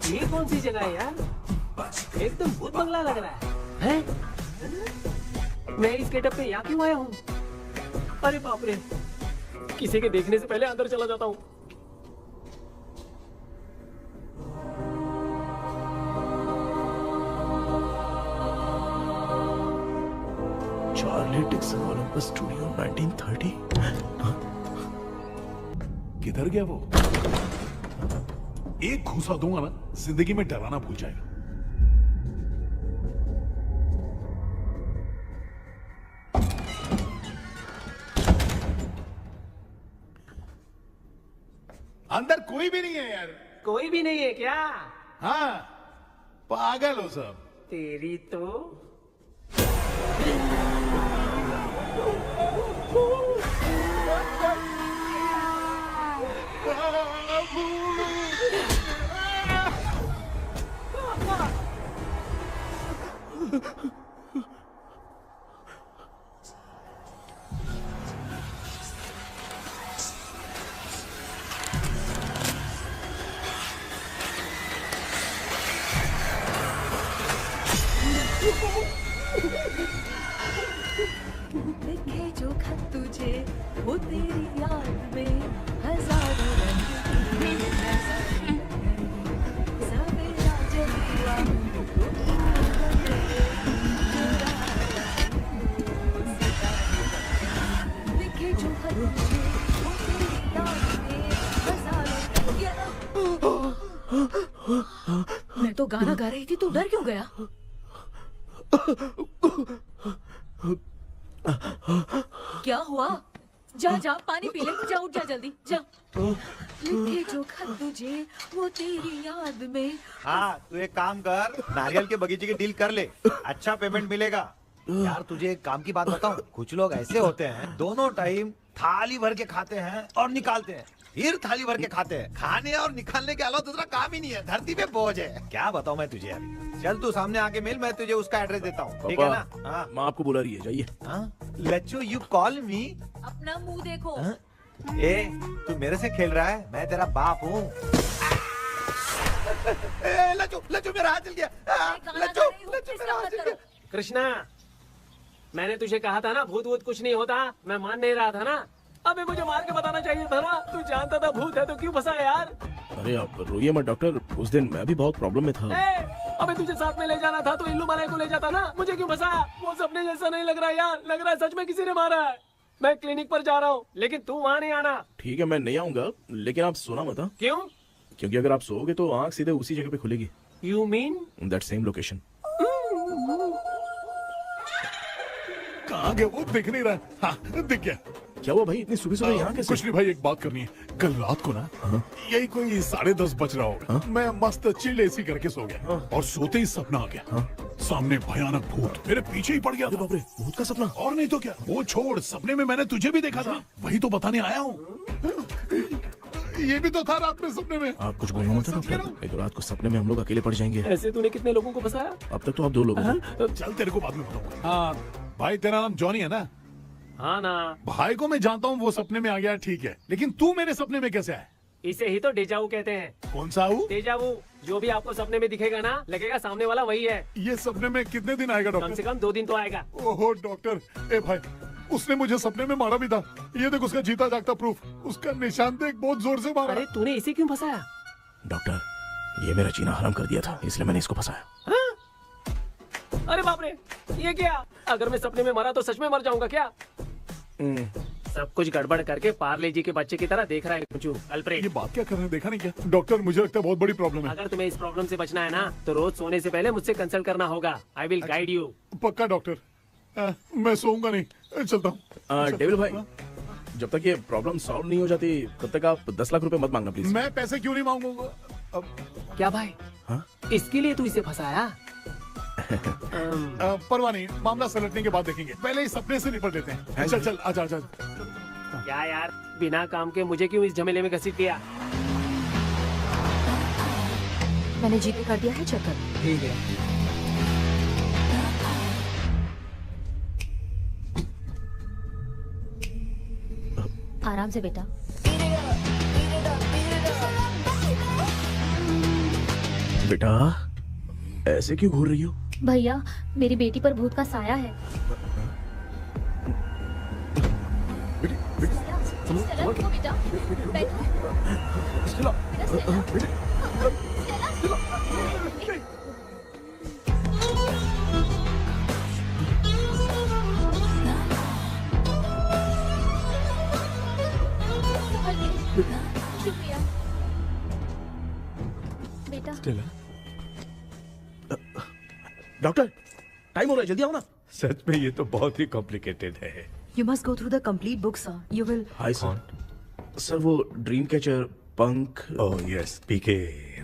ये कौन सी जगह है यार? एकदम भूत बंगला लग रहा है। हैं? मैं इस गेटअप पे यहाँ क्यों आया हूँ? अरे बाप रे, किसी के देखने से पहले अंदर चला जाता हूँ। Charlie Dixon Olympus studio 1930। किधर गया वो? एक घूसा दूंगा ना, जिंदगी में डराना भूल जाएगा। अंदर कोई भी नहीं है यार। कोई भी नहीं है क्या? हाँ, पागल हो सब। तेरी तो लिखे जो खत तुझे वो तेरी याद में हजारों रंग की सवेरा जब हुआ लिखे जो खत तुझे वो तेरी याद में हजारों मैं तो गाना गा रही थी, तू डर क्यों गया? क्या हुआ? जा जा पानी पी ले, जा उठ जा जल्दी जा। लिखे जो खत तुझे वो तेरी याद में। हाँ तू एक काम कर, नारियल के बगीचे की डील कर ले, अच्छा पेमेंट मिलेगा। यार तुझे एक काम की बात बताऊं, कुछ लोग ऐसे होते हैं दोनों टाइम थाली भर के खाते हैं और निकालते हैं, फिर थाली भर के खाते हैं। खाने और निकालने के अलावा दूसरा काम ही नहीं है, धरती पे बोझ है। क्या बताऊं मैं तुझे अभी। चल तू सामने आके मिल, मैं तुझे उसका एड्रेस देता हूँ, ठीक है ना? हाँ माँ आपको बुला रही है, जाइए। लच्चू यू कॉल मी। अपना मुंह देखो। ए तू मेरे से खेल रहा है, मैं तेरा बाप हूँ। लच्चू लच्चू मेरा हाथ जल गया। लच्चू लच्चू मेरा हाथ जल गया। कृष्णा, मैंने तुझे कहा था ना भूत वूत कुछ नहीं होता, मैं मान नहीं रहा था ना। अबे मुझे मार के बताना चाहिए था ना, तू जानता था भूत है तो क्यों फंसा यार। अरे आप रोइए मत डॉक्टर, उस दिन मैं भी बहुत प्रॉब्लम में था। अबे तुझे साथ में ले जाना था तो इल्लू मलाई को ले जाता ना, मुझे क्यों फंसाया? वो सपने जैसा नहीं लग रहा यार, लग रहा है सच में किसी ने मारा है। मैं क्लिनिक पर जा रहा हूँ, लेकिन तू वहाँ नहीं आना। ठीक है मैं नहीं आऊंगा, लेकिन आप सोना मत। क्यों? क्योंकि अगर आप सोओगे तो आंख सीधे उसी जगह पे खुलेगी। You mean that same location. कहाँ गया वो, दिख नहीं रहा। हाँ दिख गया। क्या हुआ भाई, इतनी सुबह सुबह यहाँ कैसे? कुछ नहीं भाई, एक बात करनी है। कल रात को ना यही कोई 10:30 बज रहा होगा, मैं मस्त चिल एसी करके सो गया और सोते ही सपना आ गया। सामने भयानक भूत मेरे पीछे ही पड़ गया। बाप रे, भूत का सपना? और नहीं तो क्या, वो छोड़, सपने में मैंने तुझे भी देखा था, वही तो बताने आया हूँ। ये भी तो था रात में सपने में। आप कुछ बोलना मत डॉक्टर, एक रात को सपने में हम लोग अकेले पड़ जाएंगे। ऐसे तूने कितने लोगों को फंसाया? अब तक तो आप 2 लोग हो। चल तेरे को बाद में बताऊंगा। हाँ भाई, तेरा नाम जॉनी है ना? हाँ ना। भाई को मैं जानता हूँ, वो सपने में आ गया, ठीक है, लेकिन तू मेरे सपने में कैसे आया? इसे ही तो डेजावू कहते हैं। कौन सा हूँ? डेजावू, जो भी आपको सपने में दिखेगा ना, लगेगा सामने वाला वही है। ये सपने में कितने दिन आएगा डॉक्टर? कम से कम 2 दिन तो आएगा। ओहो डॉक्टर, ए भाई, उसने मुझे सपने में मारा भी था। ये देख उसका जीता जागता प्रूफ, उसका निशान देख, बहुत जोर से मारा। अरे तूने इसे क्यों फंसाया? डॉक्टर, ये मेरा जीना हराम कर दिया था, इसलिए मैंने इसको फंसाया। अरे बाप रे, ये क्या? अगर मैं सपने में मरा तो सच में मर जाऊंगा क्या? सब कुछ गड़बड़ करके पार्ले जी के बच्चे की तरह देख रहा है कुचू अल्फ्रेड। ये बात क्या कर रहे हैं, देखा नहीं क्या? डॉक्टर मुझे लगता है बहुत बड़ी प्रॉब्लम है। अगर तुम्हें इस प्रॉब्लम से बचना है ना, तो रोज सोने से पहले मुझसे कंसल्ट करना होगा। I will guide you. पक्का डॉक्टर, मैं सोऊंगा नहीं, चलता हूँ। डेविल भाई, जब तक ये प्रॉब्लम सॉल्व नहीं हो जाती तब तक आप 10 लाख रुपए मत मांगना प्लीज। मैं पैसे क्यों नहीं मांगूंगा? क्या भाई? हाँ? इसके लिए तू इसे फंसाया? परवाह नहीं, मामला सलटने के बाद देखेंगे, पहले इस सपने से निपट लेते हैं। चल चल, आजा आजा। क्या यार, बिना काम के मुझे क्यों इस झमेले में घसीट दिया? मैंने जीपे कर दिया है, चेक कर। ठीक है। आराम से बेटा। बेटा ऐसे क्यों घूर रही हो? भैया, मेरी बेटी पर भूत का साया है। स्टेला, रुको बेटा, बैठो। स्टेला। शुक्रिया बेटा। डॉक्टर, टाइम हो रहा है, जल्दी आओ ना। सच में ये तो बहुत ही कॉम्प्लिकेटेड है। You must go through the complete book, sir. You will. Hi sir. Sir वो ड्रीम कैचर, पंख। ओह यस, पीके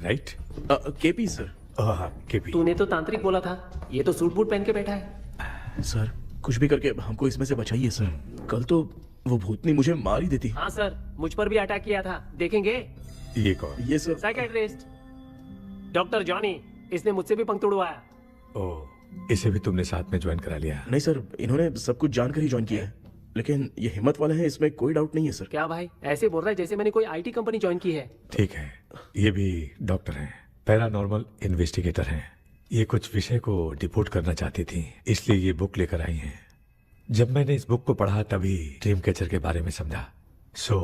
राइट? KP sir. हाँ केपी। तूने तो तांत्रिक बोला था, ये तो सूट बूट पहन के बैठा है। सर कुछ भी करके हमको इसमें से बचाइए सर, कल तो वो भूतनी मुझे मार ही देती। हाँ सर, मुझ पर भी अटैक किया था, देखेंगे? ये कौन? ये सर साइकियाट्रिस्ट डॉक्टर जॉनी, इसने मुझसे भी पंख तोड़वाया। ओह, इसे भी तुमने साथ में ज्वाइन करा लिया? नहीं सर, इन्होंने सब कुछ जानकर ही ज्वाइन किया है, लेकिन ये हिम्मत वाले हैं, इसमें कोई डाउट नहीं है सर। क्या भाई, ऐसे बोल रहा है जैसे मैंने कोई आईटी कंपनी ज्वाइन की है। ठीक है, ये भी डॉक्टर हैं, पैरानॉर्मल इन्वेस्टिगेटर हैं। ये कुछ विषय को डिपोर्ट करना चाहती थी, इसलिए ये बुक लेकर आई हैं। जब मैंने इस बुक को पढ़ा तभी ड्रीम कैचर के बारे में समझा। सो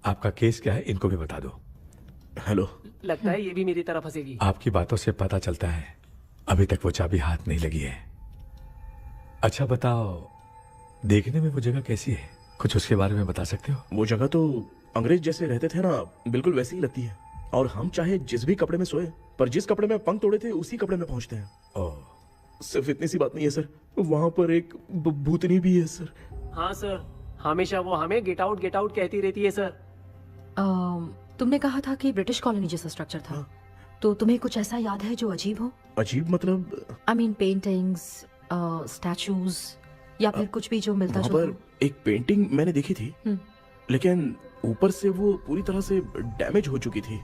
आपका केस क्या है, इनको भी बता दो। हेलो। लगता है ये भी मेरी तरह फंसेगी। आपकी बातों से पता चलता है अभी तक वो चाबी हाथ नहीं लगी है। अच्छा बताओ, देखने में वो जगह कैसी है, कुछ उसके बारे में बता सकते हो? वो जगह तो अंग्रेज जैसे रहते थे ना, बिल्कुल वैसी ही लगती है। और हम चाहे जिस भी कपड़े में सोए, पर जिस कपड़े में पंख तोड़े थे उसी कपड़े में पहुंचते हैं। ओह, सिर्फ इतनी सी बात नहीं है सर, वहां पर एक भूतनी भी है सर। हाँ सर, हमेशा वो हमें गेट आउट कहती रहती है सर। तुमने कहा था कि ब्रिटिश कॉलोनी जैसा स्ट्रक्चर था, तो तुम्हें कुछ ऐसा याद है जो अजीब हो? अजीब मतलब? आई मीन पेंटिंग्स, स्टैचूज या फिर कुछ भी जो मिलता वहाँ जुलता पर एक पेंटिंग मैंने देखी थी, लेकिन ऊपर से वो पूरी तरह से डैमेज हो चुकी थी।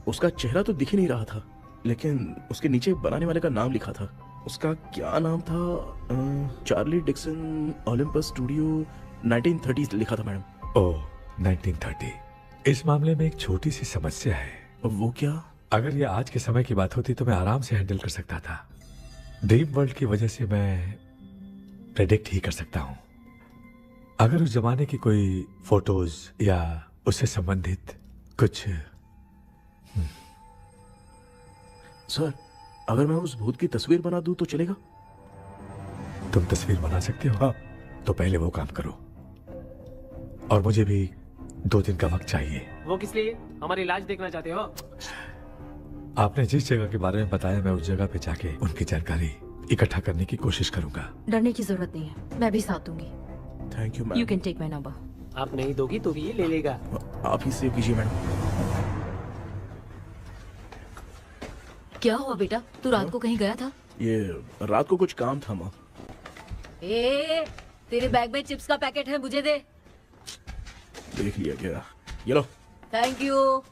उसका चेहरा तो दिख ही नहीं रहा था, लेकिन उसके नीचे बनाने वाले का नाम लिखा था। उसका क्या नाम था? चार्ली डिक्सन ओलंपस स्टूडियो 1930 लिखा था मैडम। ओह 1930। इस मामले में एक छोटी सी समस्या है। वो क्या? अगर ये आज के समय की बात होती तो मैं आराम से हैंडल कर सकता था। ड्रीम वर्ल्ड की वजह से मैं प्रेडिक्ट ही कर सकता हूँ। अगर उस जमाने की कोई फोटोज या उससे संबंधित कुछ। सर, अगर मैं उस भूत की तस्वीर बना दूं तो चलेगा? तुम तस्वीर बना सकते हो? हाँ। तो पहले वो काम करो, और मुझे भी 2 दिन का वक्त चाहिए। वो किस लिए? हमारी इलाज देखना चाहते हो? आपने जिस जगह के बारे में बताया, मैं उस जगह पे जाके उनकी जानकारी इकट्ठा करने की कोशिश करूंगा। डरने की जरूरत नहीं है, मैं भी साथ दूंगी। Thank you ma'am. You can take my number. आप नहीं दोगी तो भी ये ले लेगा। आप ही सेव कीजिए मैडम। क्या हुआ बेटा, तू रात को कहीं गया था? ये रात को कुछ काम था माँ। ए, तेरे बैग में चिप्स का पैकेट है, मुझे दे। देख लिया क्या? ये लो। Thank you.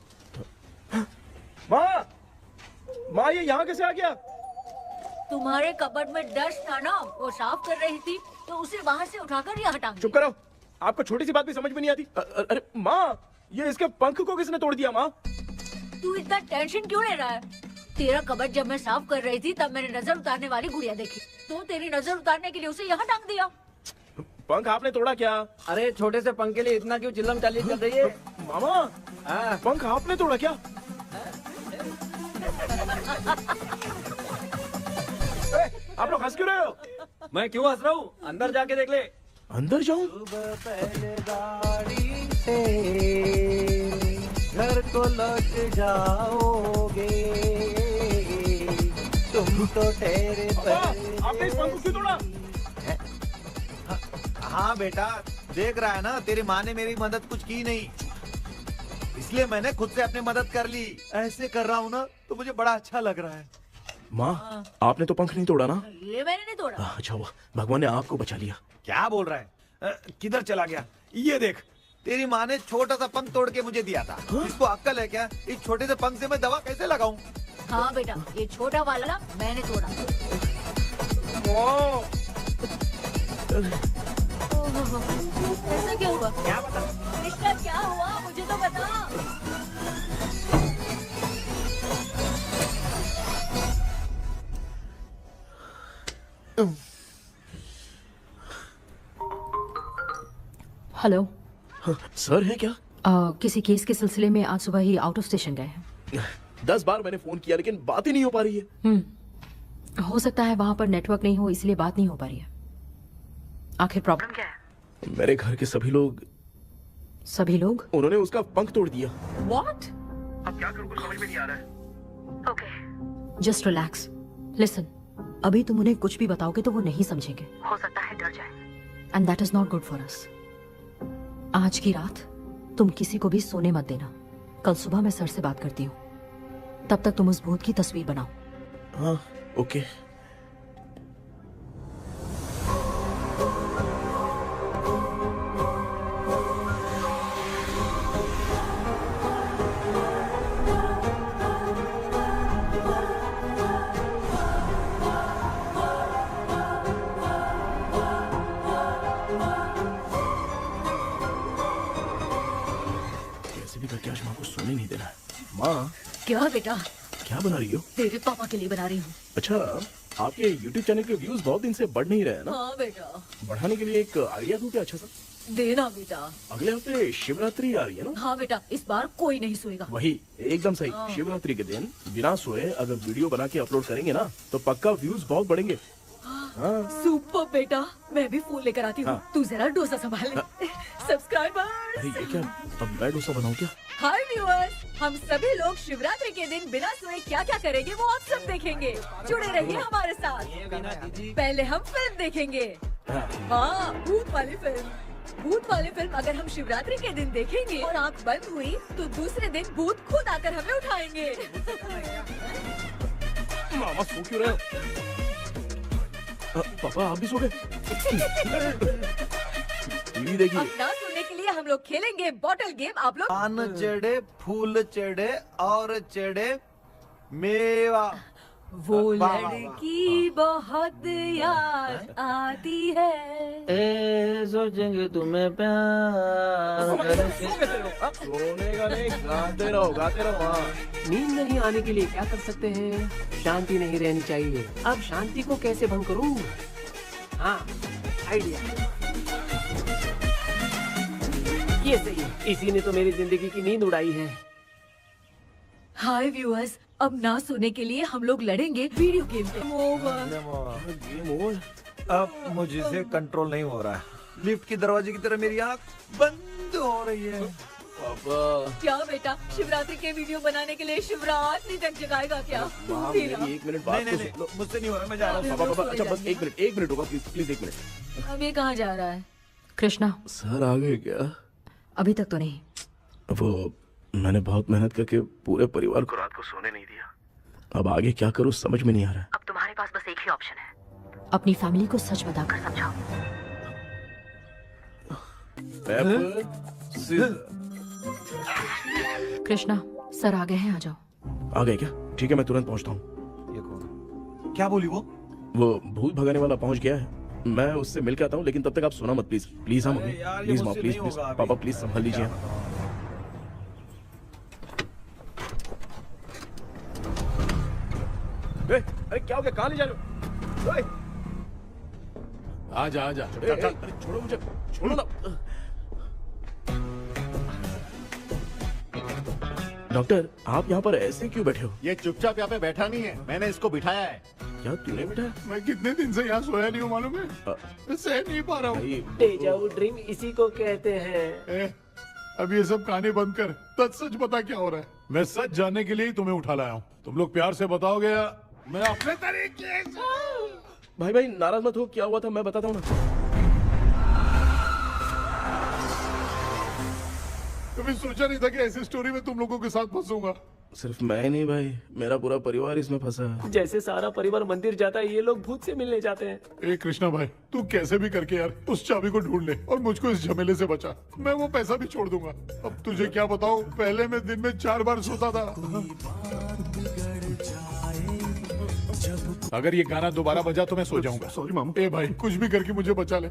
माँ, माँ ये यहाँ कैसे आ गया? तुम्हारे कबर्ड में डस्ट था ना, वो साफ कर रही थी तो उसे वहाँ से उठाकर यहाँ टांग चुप करो, आपको छोटी सी बात भी समझ में नहीं आती। अरे माँ, ये इसके पंख को किसने तोड़ दिया? माँ तू इतना टेंशन क्यों ले रहा है? तेरा कबर्ड जब मैं साफ कर रही थी तब मैंने नजर उतारने वाली गुड़िया देखी, तो तेरी नजर उतारने के लिए उसे यहाँ टांग दिया। पंख आपने तोड़ा क्या? अरे छोटे से पंख के लिए इतना क्यों चिल्लम चाली कर रही है? मामा, पंख आपने तोड़ा क्या? आप लोग हंस क्यों रहे हो? मैं क्यों हंस रहा हूँ? अंदर जाके देख ले। अंदर जाऊं? घर को लौट जाओगे तुम तो ठहरे। आपने इस पंख को क्यों तोड़ा? हाँ बेटा, देख रहा है ना, तेरी माँ ने मेरी मदद कुछ की नहीं, इसलिए मैंने खुद से अपनी मदद कर ली। ऐसे कर रहा हूँ ना तो मुझे बड़ा अच्छा लग रहा है। माँ, आपने तो पंख नहीं तोड़ा ना? ये मैंने नहीं तोड़ा। अच्छा हुआ, भगवान ने आपको बचा लिया। क्या बोल रहा है? किधर चला गया? ये देख, तेरी माँ ने छोटा सा पंख तोड़ के मुझे दिया था। इसको अक्ल है क्या? इस छोटे से पंख से मैं दवा कैसे लगाऊं? हाँ बेटा, ये छोटा वाला मैंने तोड़ा। ऐसा क्या हुआ? क्या बता? रिश्ता क्या हुआ, मुझे तो बता। हेलो। सर है क्या? किसी केस के सिलसिले में आज सुबह ही आउट ऑफ स्टेशन गए हैं। 10 बार मैंने फोन किया लेकिन बात ही नहीं हो पा रही है। हो सकता है वहाँ पर नेटवर्क नहीं हो, इसलिए बात नहीं हो पा रही है। आखिर प्रॉब्लम क्या है? मेरे घर के सभी लोग उन्होंने उसका पंख तोड़ दिया। What? अब क्या करूँ, कुछ समझ में नहीं आ रहा है। Okay. Just relax. Listen. अभी तुम उन्हें कुछ भी बताओगे तो वो नहीं समझेंगे। हो सकता है डर जाए। And that is not good for us. आज की रात तुम किसी को भी सोने मत देना। कल सुबह मैं सर से बात करती हूँ। तब तक तुम उस भूत की तस्वीर बनाओ। हाँ, ओके। करके आज माँ को सोने नहीं देना है। माँ, क्या बेटा? क्या बना रही हो? तेरे पापा के लिए बना रही हूँ। अच्छा, आपके YouTube चैनल के व्यूज बहुत दिन से बढ़ नहीं रहे हैं ना? हाँ बेटा। बढ़ाने के लिए एक आइडिया दूं क्या अच्छा सा? देना बेटा। अगले हफ्ते शिवरात्रि आ रही है ना? हाँ बेटा, इस बार कोई नहीं सोएगा। वही, एकदम सही। शिवरात्रि के दिन बिना सोए अगर वीडियो बना के अपलोड करेंगे ना तो पक्का व्यूज बहुत बढ़ेंगे। हाँ। सुपर बेटा, मैं भी फोन लेकर आती हूँ। हाँ। तू जरा डोसा संभाल ले। सब्सक्राइबर्स। अरे ये क्या, अब मैं डोसा बनाऊं क्या? हाय व्यूअर्स, हम सभी लोग शिवरात्रि के दिन बिना सोए क्या क्या करेंगे वो आप सब देखेंगे। जुड़े रहिए हमारे साथ। पहले हम फिल्म देखेंगे। हाँ, भूत वाली फिल्म। भूत वाली फिल्म अगर हम शिवरात्रि के दिन देखेंगे और आँख बंद हुई तो दूसरे दिन भूत खुद आकर हमें उठाएंगे। मामा सो क्यों रहे हो? पापा आप भी सो गए? टीवी देखिए। अब ना सुनने के लिए हम लोग खेलेंगे बॉटल गेम। आप लोग पान चढ़े, फूल चढ़े और चढ़े मेवा। वो वाह, वाह, वाह। लड़की बहुत याद आती है। ए सोचेंगे तुम्हें प्यार सोने का नहीं, गाते रहो हाँ। नींद नहीं आने के लिए क्या कर सकते हैं? शांति नहीं रहनी चाहिए। अब शांति को कैसे भंग करूं? हाँ, आइडिया। ये सही है। इसी ने तो मेरी जिंदगी की नींद उड़ाई है। हाय व्यूअर्स, अब ना सोने के लिए हम लोग लड़ेंगे वीडियो गेम पे। अब मुझसे कंट्रोल नहीं हो रहा है। लिफ्ट की दरवाजे की तरह मेरी आँख बंद हो रही है। पापा क्या बेटा, शिवरात्रि के वीडियो बनाने के लिए शिवरात्रि तक जगाएगा क्या? माँ, तेरा। मेरी 1 मिनट बात नहीं, तो नहीं, सुन लो। मुझसे नहीं हो रहा, मैं जा रहा हूँ। पापा अच्छा बस 1 मिनट होगा प्लीज 1 मिनट। अब ये कहाँ जा रहा है? कृष्णा, सर आ गए क्या? अभी तक तो नहीं। वो मैंने बहुत मेहनत करके पूरे परिवार को रात को सोने नहीं दिया। अब आगे क्या करूँ समझ में नहीं आ रहा है। अब तुम्हारे पास बस एक ही ऑप्शन है, अपनी फैमिली को सच बताकर समझाओ। कृष्णा, सर आ गए हैं, आ जाओ। आ गए क्या? ठीक है मैं तुरंत पहुंचता हूँ। ये कौन? क्या बोली वो? वो भूत भगाने वाला पहुंच गया है, मैं उससे मिल के आता हूँ, लेकिन तब तक आप सोना मत प्लीज। प्लीज हाँ मम्मी, यार, ये प्लीज माँ, मुझसे प्लीज नहीं प्लीज होगा अभी। पापा प्लीज संभाल लीजिए। अरे क्या हो गया, कहाँ ले जा रहे हो? ओए, आजा आजा ए, ए, अरे छोड़ो मुझे, छोड़ो ना। डॉक्टर आप यहाँ पर ऐसे क्यों बैठे हो? ये चुपचाप यहाँ पे बैठा नहीं है, मैंने इसको बिठाया है। क्या तूने बैठा? मैं कितने दिन से यहाँ सोया नहीं हूँ मालूम है, मैं सह नहीं पा रहा हूँ। भाई, डेजाऊ ड्रीम इसी को कहते हैं। ए, अब ये सब कहानी बंद कर, सच बता क्या हो रहा है। मैं सच जानने के लिए ही तुम्हें उठा लाया हूँ। तुम लोग प्यार से बताओगे या मैं अपने तरीके से। भाई नाराज मत हो, क्या हुआ था मैं बताता हूँ ना। कभी सोचा नहीं था कि ऐसी स्टोरी में तुम लोगों के साथ फंसूंगा। सिर्फ मैं नहीं भाई, मेरा पूरा परिवार इसमें फंसा है। जैसे सारा परिवार मंदिर जाता है, ये लोग भूत से मिलने जाते हैं। ए कृष्णा भाई, तू कैसे भी करके यार उस चाबी को ढूंढ ले और मुझको इस झमेले से बचा। मैं वो पैसा भी छोड़ दूंगा। अब तुझे क्या बताऊं, पहले मैं दिन में 4 बार सोता था। अगर ये गाना दोबारा बजा तो मैं सो जाऊंगा। सॉरी मामू। ए भाई कुछ भी करके मुझे बचा ले।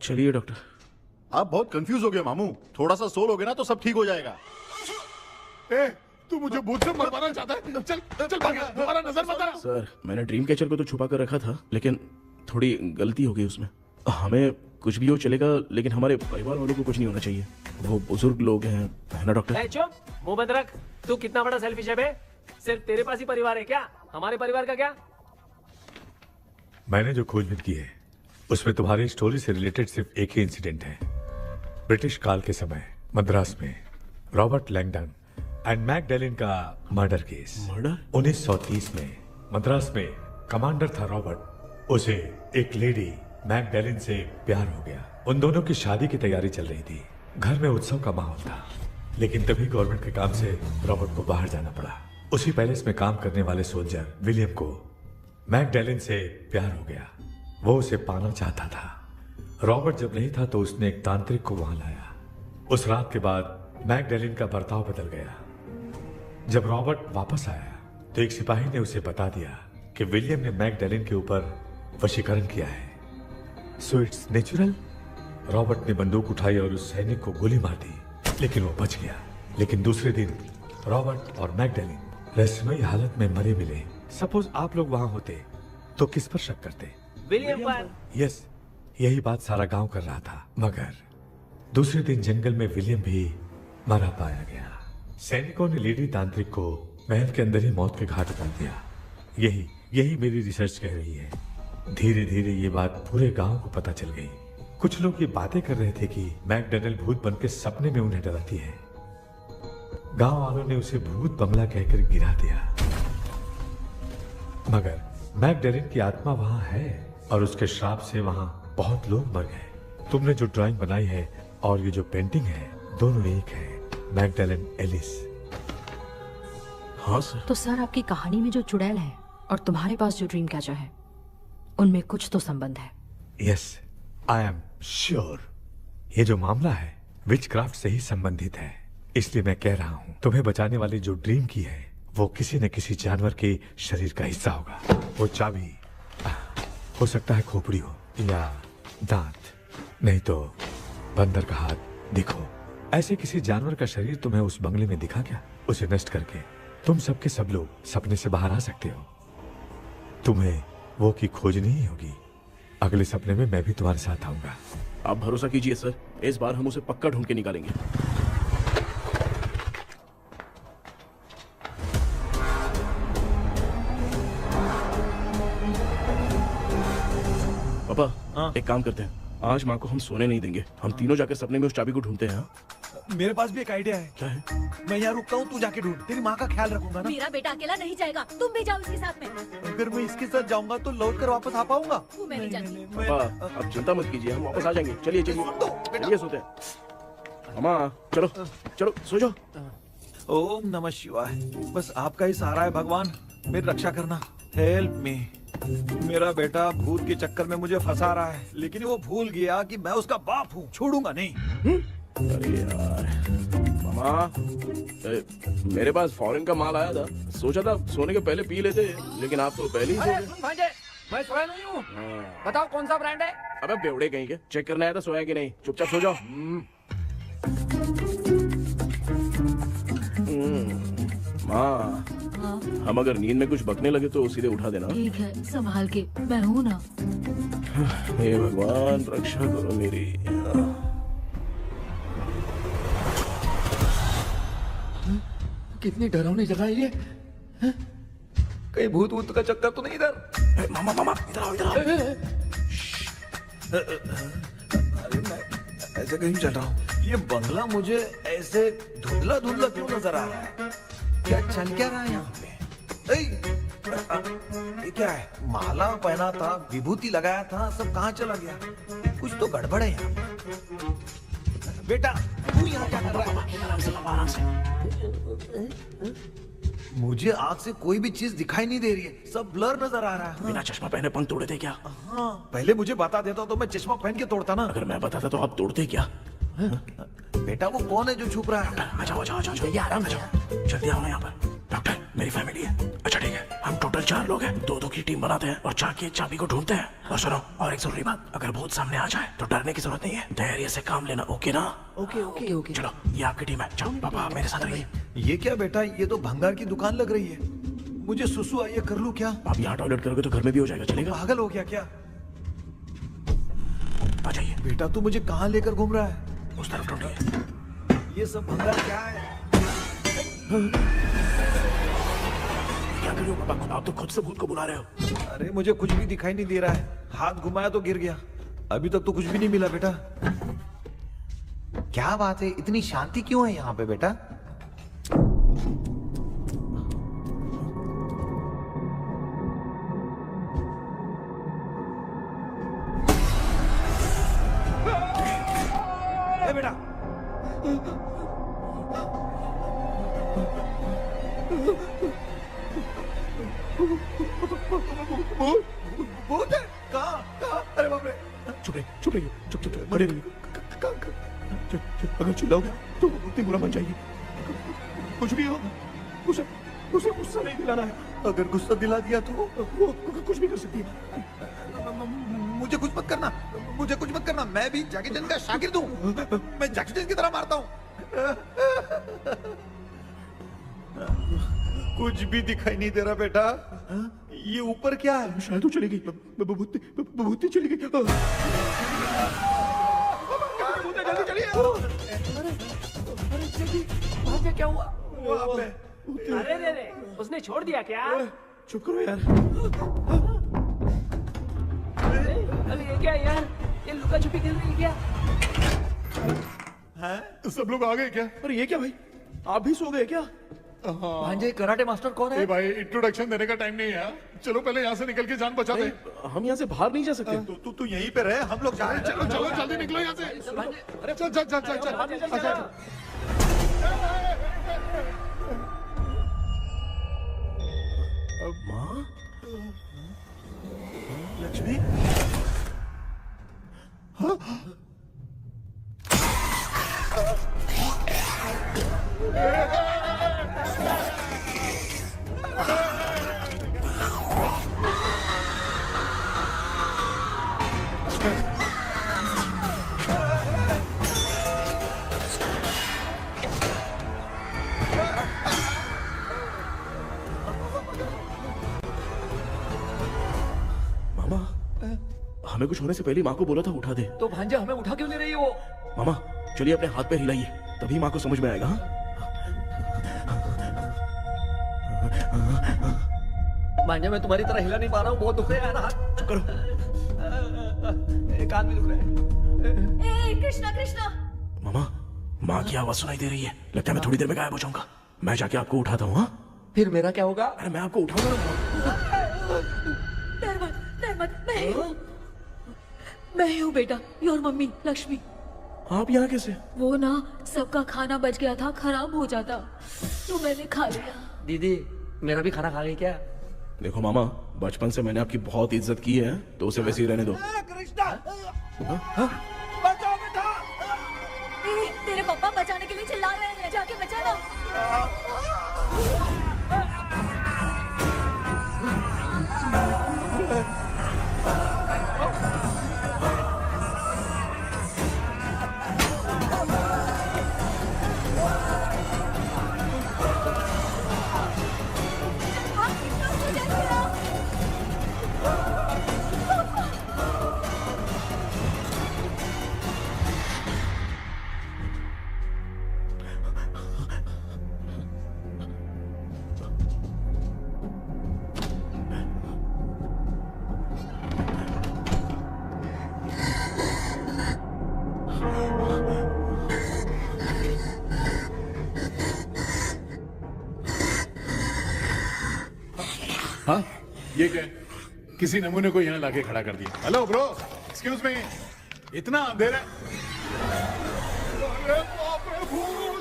चलिए डॉक्टर। आप बहुत कंफ्यूज हो गए मामू, थोड़ा सा सो लोगे ना तो सब ठीक हो जाएगा। ए तू मुझे भूत से मरवाना चाहता है? चल चल भाग, दोबारा नजर मत आना। सर मैंने ड्रीम कैचर को तो छुपा कर रखा था, लेकिन थोड़ी गलती हो गई उसमें। हमें कुछ भी हो चलेगा, लेकिन हमारे परिवार वालों को कुछ नहीं होना चाहिए। वो बुजुर्ग लोग हैं, है ना डॉक्टर? ए, चुप, मुंह बंद रख। तू कितना बड़ा सेल्फिश है बे? सिर्फ तेरे पास ही परिवार है क्या? हमारे परिवार का क्या? मैंने जो खोजबीन की है उसमें तुम्हारी स्टोरी से रिलेटेड सिर्फ एक ही इंसिडेंट है। ब्रिटिश काल के समय मद्रास में रॉबर्ट लैंगडन एंड मैकडैलिन का मर्डर केस। मर्डर? 1930 में मद्रास में कमांडर था रॉबर्ट, उसे एक लेडी मैकडैलिन से प्यार हो गया। उन दोनों की शादी की तैयारी चल रही थी, घर में उत्सव का माहौल था, लेकिन तभी गवर्नमेंट के काम से रॉबर्ट को बाहर जाना पड़ा। उसी पैलेस में काम करने वाले सोल्जर विलियम को मैकडैलिन से प्यार हो गया, वो उसे पाना चाहता था। रॉबर्ट जब नहीं था तो उसने एक तांत्रिक को वहां लाया। उस रात के बाद मैकडैलिन का बर्ताव बदल गया। जब रॉबर्ट वापस आया तो एक सिपाही ने उसे बता दिया कि विलियम ने मैकडैलिन के ऊपर वशीकरण किया है। So it's natural. रॉबर्ट ने बंदूक उठाई और उस सैनिक को गोली मार दी, लेकिन वो बच गया। लेकिन दूसरे दिन रॉबर्ट और मैकडैलिन रहस्यमयी हालत में मरे मिले। सपोज आप लोग वहां होते तो किस पर शक करते? विलियम पर। यस, यही बात सारा गांव कर रहा था। मगर दूसरे दिन जंगल में विलियम भी मरा पाया गया। सैनिकों ने लेडी तांत्रिक को महल के अंदर ही मौत के घाट उतार दिया। यही मेरी रिसर्च कह रही है। धीरे धीरे ये बात पूरे गांव को पता चल गई। कुछ लोग ये बातें कर रहे थे कि मैकडैलिन भूत बनकर सपने में उन्हें डराती है। गांव वालों ने उसे भूत बंगला कहकर गिरा दिया। मगर मैकडैलिन की आत्मा वहां है और उसके श्राप से वहां बहुत लोग मर गए। तुमने जो ड्राइंग बनाई है और ये जो पेंटिंग है दोनों एक है, मैगडेलन एलिस। हाँ सर। तो सर आपकी कहानी में जो चुड़ैल है और तुम्हारे पास जो ड्रीम कैचर है उनमें कुछ तो संबंध है। यस, आई एम श्योर ये जो मामला है विचक्राफ्ट से ही संबंधित है। इसलिए मैं कह रहा हूँ तुम्हें बचाने वाली जो ड्रीम की है वो किसी न किसी जानवर के शरीर का हिस्सा होगा। वो चाबी हो सकता है खोपड़ी हो या दांत, नहीं तो बंदर का हाथ। देखो, ऐसे किसी जानवर का शरीर तुम्हें उस बंगले में दिखा क्या? उसे नष्ट करके तुम सबके सब लोग सपने से बाहर आ सकते हो। तुम्हें वो की खोजनी ही होगी। अगले सपने में मैं भी तुम्हारे साथ आऊंगा। आप भरोसा कीजिए सर, इस बार हम उसे पक्का ढूंढ के निकालेंगे। पापा, एक काम करते हैं, आज माँ को हम सोने नहीं देंगे। हम तीनों जाकर सपने में उस चाबी को ढूंढते हैं। मेरे पास भी एक आइडिया है। क्या है? मैं यहाँ रुकता हूँ, तू जाके ढूंढ। तेरी माँ का ख्याल रखूंगा ना। मेरा बेटा अकेला नहीं जाएगा, तुम भी जाओ इसके साथ में। अगर मैं इसके साथ जाऊंगा तो लौट कर वापस आ पाऊंगा? वो मैं नहीं जानती। पापा, अब चिंता मत कीजिए, हम वापस आ जाएंगे। चलिए चलिए चलिए, सोते हैं। अम्मा चलो चलो सो जाओ। ओम नमः शिवाय। बस आपका ही सहारा है भगवान, मेरी रक्षा करना। Help me. मेरा बेटा भूत के चक्कर में मुझे फंसा रहा है, लेकिन वो भूल गया कि मैं उसका बाप हूँ। छोड़ूंगा नहीं। अरे यार मामा, मेरे पास फॉरेन का माल आया था, सोचा था सोने के पहले पी लेते, लेकिन आप तो पहले ही सो अरे गए। सुन भांजे, मैं सोया नहीं हूँ। बताओ कौन सा ब्रांड है? अबे बेवड़े कहीं के, चेक करना है तो सोया कि नहीं। चुपचाप सो जाओ। माँ, हम अगर नींद में कुछ बकने लगे तो सीधे उठा देना। ठीक है, संभाल के, मैं हूँ ना। हे भगवान रक्षा करो मेरी। कितनी डरावनी जगह है ये। कहीं भूत भूत का चक्कर तो नहीं इधर? मामा मामा इधर आओ, इधर आओ। अरे मैं ऐसे कहीं चल रहा हूँ। ये बंगला मुझे ऐसे धुंधला धुंधला क्यों नजर आ रहा है? क्या चल क्या रहा है यहाँ पे? ये क्या है? माला पहना था, विभूति लगाया था, सब कहाँ चला गया? कुछ तो गड़बड़ है यहाँ पे। बेटा तू यहाँ क्या कर रहा है? मुझे आँख से कोई भी चीज दिखाई नहीं दे रही है, सब ब्लर नजर आ रहा है। बिना चश्मा पहने पंख तोड़े थे क्या? हाँ, पहले मुझे बता देता तो मैं चश्मा पहन के तोड़ता ना। अगर मैं बताता तो आप तोड़ते क्या? बेटा वो कौन है जो छुप रहा है? आ जाओ आ जाओ आ जाओ, ये आराम से जाओ। जल्दी आओ ना यहाँ पर। डॉक्टर, मेरी फैमिली है। अच्छा ठीक है, हम टोटल 4 लोग हैं। 2-2 की टीम बनाते हैं और जाके चाबी को ढूंढते हैं। और सुनो, और एक जरूरी बात, अगर भूत सामने आ जाए तो डरने की जरूरत नहीं है, धैर्य से काम लेना। ओके ना? Okay okay okay. चलो, ये आपकी टीम है। जाओ पापा, मेरे साथ रहिए। ये क्या बेटा, ये तो भंगार की दुकान लग रही है। मुझे सुसु आई है, कर लूं क्या? आप यहाँ टॉयलेट करोगे तो घर में भी हो जाएगा, चलेगा? पागल हो गया क्या? आ जाइए। बेटा तू मुझे कहाँ लेकर घूम रहा है? उस तरफ ढूंढिए। ये सब भंगार क्या है? क्या कर रहे हो पापा? आप तो खुद से भूत को बुला रहे हो। अरे मुझे कुछ भी दिखाई नहीं दे रहा है, हाथ घुमाया तो गिर गया। अभी तक तो कुछ भी नहीं मिला बेटा। क्या बात है, इतनी शांति क्यों है यहाँ पे बेटा? बेटा भूत है? कहाँ? अरे बाप रे! चुप रहिए, चुप रहिए, चुप चुप चुप, खड़े रहिए। अगर चिल्लाओगे तो वो इतनी बुरा बन जाएगी। कुछ भी हो, उसे उसे गुस्सा नहीं दिलाना है। अगर गुस्सा दिला दिया तो वो कुछ भी कर सकती है। मुझे कुछ मत करना, मुझे कुछ मत करना। मैं भी जैकी चैन का शागिर्द हूँ। मैं जैकी चैन की तरह मारता हूँ। कुछ भी दिखाई नहीं दे रहा बेटा। ये ऊपर क्या है? शायद वो चली गई। भूती चली गई। जल्दी चलिए। भांजे क्या हुआ? वहाँ पे अरे रे रे, उसने छोड़ दिया क्या? चुप करो यार। अरे ये क्या यार, ये लुका छुपी खेल रही है क्या? हैं? सब लोग आ गए क्या? अरे ये क्या भाई, आप भी सो गए क्या? भांजे कराटे मास्टर कौन ए है? भाई इंट्रोडक्शन देने का टाइम नहीं है यार। चलो पहले यहाँ से निकल के जान बचा दे। हम यहाँ से बाहर नहीं जा सकते। तू यहीं पे रहे, हम लोग जा रहे हैं। चलो चलो जल्दी निकलो यहाँ से। चल चल चल चल चल। अच्छा माँ, लक्ष्मी, मामा, हमें कुछ होने से पहले माँ को बोला था उठा दे। तो भांजे हमें उठा क्यों ले रही हो? मामा चलिए अपने हाथ पैर हिलाइए, तभी माँ को समझ में आएगा। हाँ? भांजे मैं तुम्हारी तरह हिला नहीं पा रहा हूँ, बहुत दुख रहा है ना हाथ। चुप करो। कान भी दुख रहे हैं। ए कृष्णा कृष्णा, मामा, माँ की आवाज सुनाई दे रही है, लगता है मैं थोड़ी देर में गायब हो जाऊंगा। मैं जाके आपको उठाता हूँ। हाँ, फिर मेरा क्या होगा? अरे मैं आपको उठाऊंगा। डर मत, मैं हूँ बेटा, योर मम्मी लक्ष्मी। आप यहाँ कैसे? वो ना सबका खाना बच गया था, खराब हो जाता तो मैंने खा लिया। दीदी मेरा भी खाना खा गई क्या? देखो मामा, बचपन से मैंने आपकी बहुत इज्जत की है, तो उसे वैसे ही रहने दो। तेरे पापा बचाने के लिए चिल्ला रहे हैं, जाके बचा ना। हाँ ये क्या? किसी नमूने को यहाँ लाके खड़ा कर दिया। हेलो ब्रो, एक्सक्यूज मी, इतना अंधेरा है? अरे बाप रे, भूत!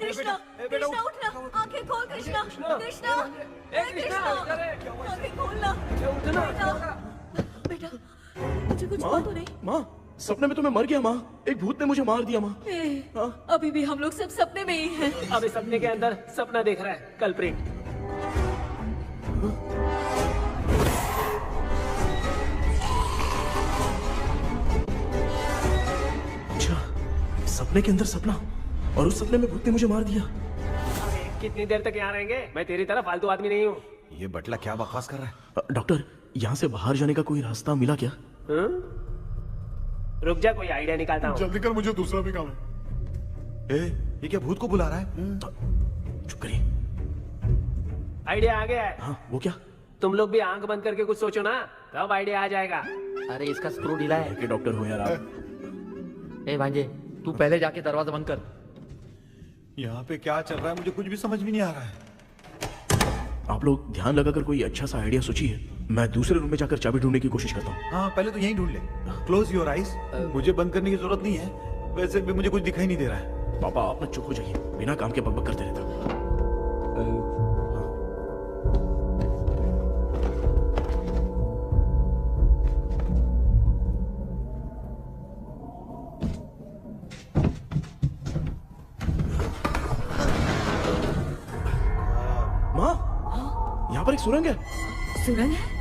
कृष्णा कृष्णा उठना, आंखें खोल कृष्णा कृष्णा कृष्णा, आंखें खोलना बेटा, मुझे कुछ हुआ तो नहीं? माँ, सपने में तो मैं मर गया माँ, एक भूत ने मुझे मार दिया माँ। अभी भी हम लोग सब सपने में ही हैं। अबे सपने के अंदर सपना देख रहा है कल्प्रिट। अच्छा, सपने के अंदर सपना, और उस सपने में भूत ने मुझे मार दिया। कितनी देर तक यहाँ रहेंगे? मैं तेरी तरह फालतू आदमी नहीं हूँ। ये बटला क्या बकवास कर रहा है? डॉक्टर, यहाँ से बाहर जाने का कोई रास्ता मिला क्या? रुक जा, कोई आइडिया निकालता हूँ। जल्दी कर, मुझे दूसरा भी काम है। ये क्या भूत को बुला रहा है? चुप करिए। आइडिया आ गया है। हाँ, वो क्या? तुम लोग भी आंख बंद करके कुछ सोचो ना, तब आइडिया आ जाएगा। अरे इसका स्क्रू ढीला है। के डॉक्टर हो यार आप। ए भांजे, तू पहले जाके दरवाजा बंद कर। यहाँ पे क्या चल रहा है मुझे कुछ भी समझ में नहीं आ रहा है। आप लोग ध्यान लगाकर कोई अच्छा सा आइडिया सोचिए, मैं दूसरे रूम में जाकर चाबी ढूंढने की कोशिश करता हूँ। हाँ, पहले तो यहीं ढूंढ ले। Close your eyes. मुझे बंद करने की जरूरत नहीं है, वैसे भी मुझे कुछ दिखाई नहीं दे रहा है। पापा आप ना चुप हो जाइए, बिना काम के बकबक करते रहते हो। पर एक सुरंग है। सुरंग है?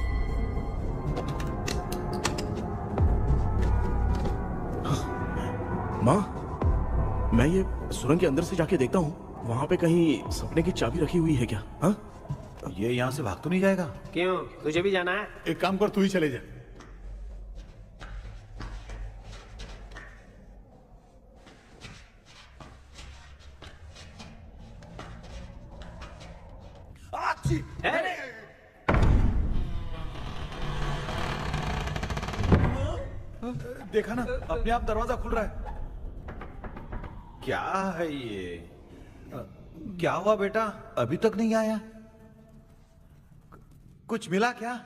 माँ, मैं ये सुरंग के अंदर से जाके देखता हूँ, वहाँ पे कहीं सपने की चाबी रखी हुई है क्या? हाँ? ये यहाँ से भाग तो नहीं जाएगा? क्यों, तुझे भी जाना है? एक काम कर, तू ही चले जा। देखा ना, अपने आप दरवाजा खुल रहा है। क्या है ये? क्या हुआ बेटा, अभी तक नहीं आया? कुछ मिला क्या?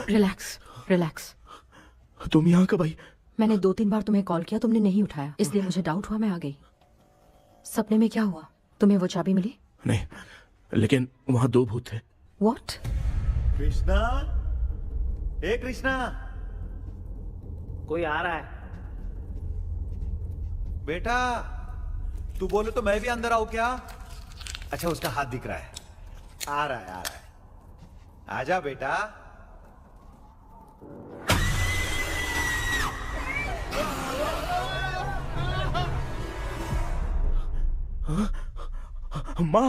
Relax relax. तुम यहाँ कब आई? मैंने 2-3 बार तुम्हें कॉल किया, तुमने नहीं उठाया, इसलिए मुझे डाउट हुआ, मैं आ गई। सपने में क्या हुआ? तुम्हें वो चाबी मिली? नहीं, लेकिन वहाँ 2 भूत थे। व्हाट? कृष्णा, ए कृष्णा, कोई आ रहा है। बेटा तू बोले तो मैं भी अंदर आऊं क्या? अच्छा, उसका हाथ दिख रहा है, आ रहा है, आ रहा है। आजा बेटा। माँ,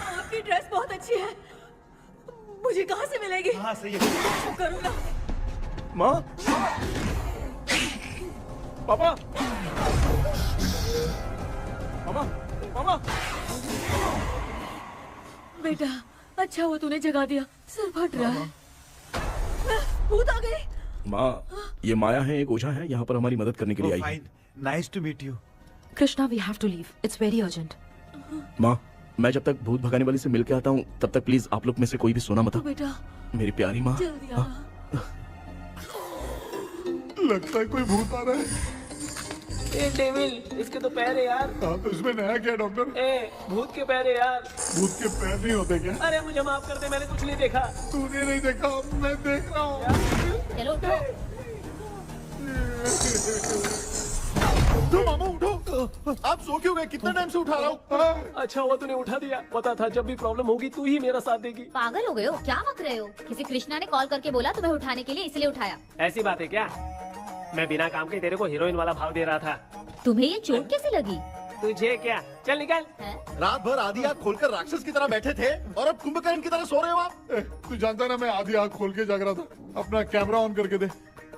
आपकी ड्रेस बहुत अच्छी है, मुझे कहाँ से मिलेगी? हाँ सही है। करूँगा। माँ, पापा, मामा, मामा। बेटा अच्छा हुआ तूने जगा दिया, सर फट रहा है। भूत आ गई। माँ, ये माया है, एक ओझा है, यहाँ पर हमारी मदद करने के लिए आई है। Fine, nice to meet you. Krishna, we have to leave, it's very urgent. माँ, मैं जब तक भूत भगाने वाली से मिल के आता हूँ, तब तक प्लीज आप लोग में से कोई भी सोना मत। तो बेटा मेरी प्यारी माँ। जल्दी आना। लगता है कोई भूत आ रहा है। ए डेविल, इसके तो पैर है यार। हाँ, तो इसमें नया क्या डॉक्टर? ए, भूत के पैर है यार। भूत के पैर नहीं होते क्या? अरे मुझे माफ कर दे, मैंने कुछ नहीं देखा। तूने नहीं देखा, मैं देख रहा हूँ। चलो उठो। उठो मामा, उठो। आप सो क्यों गए? कितना टाइम से उठा रहा हूँ। अच्छा हुआ तूने उठा दिया, पता था जब भी प्रॉब्लम होगी तू ही मेरा साथ देगी। पागल हो गए हो क्या? बक रहे हो? किसी कृष्णा ने कॉल करके बोला तुम्हें उठाने के लिए, इसलिए उठाया। ऐसी बात है क्या? मैं बिना काम के तेरे को हीरोइन वाला भाव दे रहा था। तुम्हें ये चोट कैसे लगी? तुझे क्या? चल निकल। रात भर आधी आंख खोलकर राक्षस की तरह बैठे थे और अब कुंभकर्ण की तरह सो रहे हो आप। तू जानता है ना, मैं आधी आंख खोल के जाग रहा था। अपना कैमरा ऑन करके दे।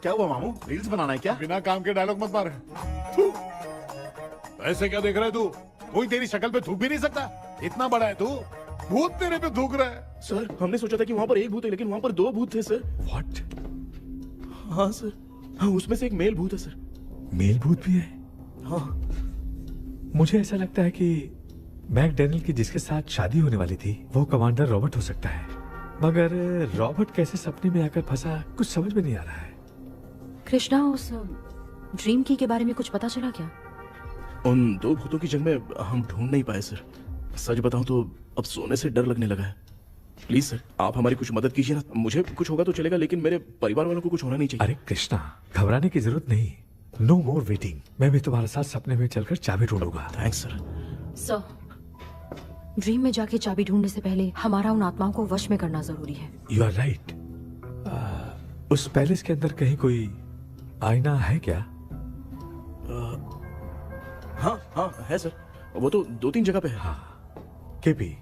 क्या हुआ मामू, रील्स बनाना है क्या? बिना काम के डायलॉग मत मार। थू। ऐसे क्या देख रहा है तू? कोई तेरी शक्ल पे थूक भी नहीं सकता, इतना बड़ा है तू। भूत तेरे पे थूक रहा है। सर, हमने सोचा था कि वहाँ पर एक भूत है, लेकिन वहाँ पर 2 भूत थे सर। व्हाट? हाँ सर, हाँ, उसमें से एक मेल भूत है सर। मेल भूत भी है? हाँ। मुझे ऐसा लगता है कि मैकडैनियल की जिसके साथ शादी होने वाली थी वो कमांडर रॉबर्ट हो सकता है, मगर रॉबर्ट कैसे सपने में आकर फंसा, कुछ समझ में नहीं आ रहा है। कृष्णा, उस ड्रीम की के बारे में कुछ पता चला क्या? उन 2 भूतों की जंग में हम ढूंढ नहीं पाए सर। सच बताऊं तो अब सोने से डर लगने लगा है। प्लीज सर, आप हमारी कुछ मदद कीजिए ना। मुझे कुछ होगा तो चलेगा, लेकिन मेरे परिवार वालों को कुछ होना नहीं चाहिए। अरे कृष्णा, घबराने की जरूरत नहीं, नो मोर वेटिंग। मैं भी तुम्हारे साथ सपने में चलकर चाबी ढूंढूंगा। Thanks sir. सर, ड्रीम में जाके चाबी ढूंढने से पहले हमारा उन आत्माओं को वश में करना जरूरी है। You are right. उस पैलेस के अंदर कहीं कोई आईना है क्या? हाँ हाँ है सर, वो तो 2-3 जगह पे है। हाँ केपी,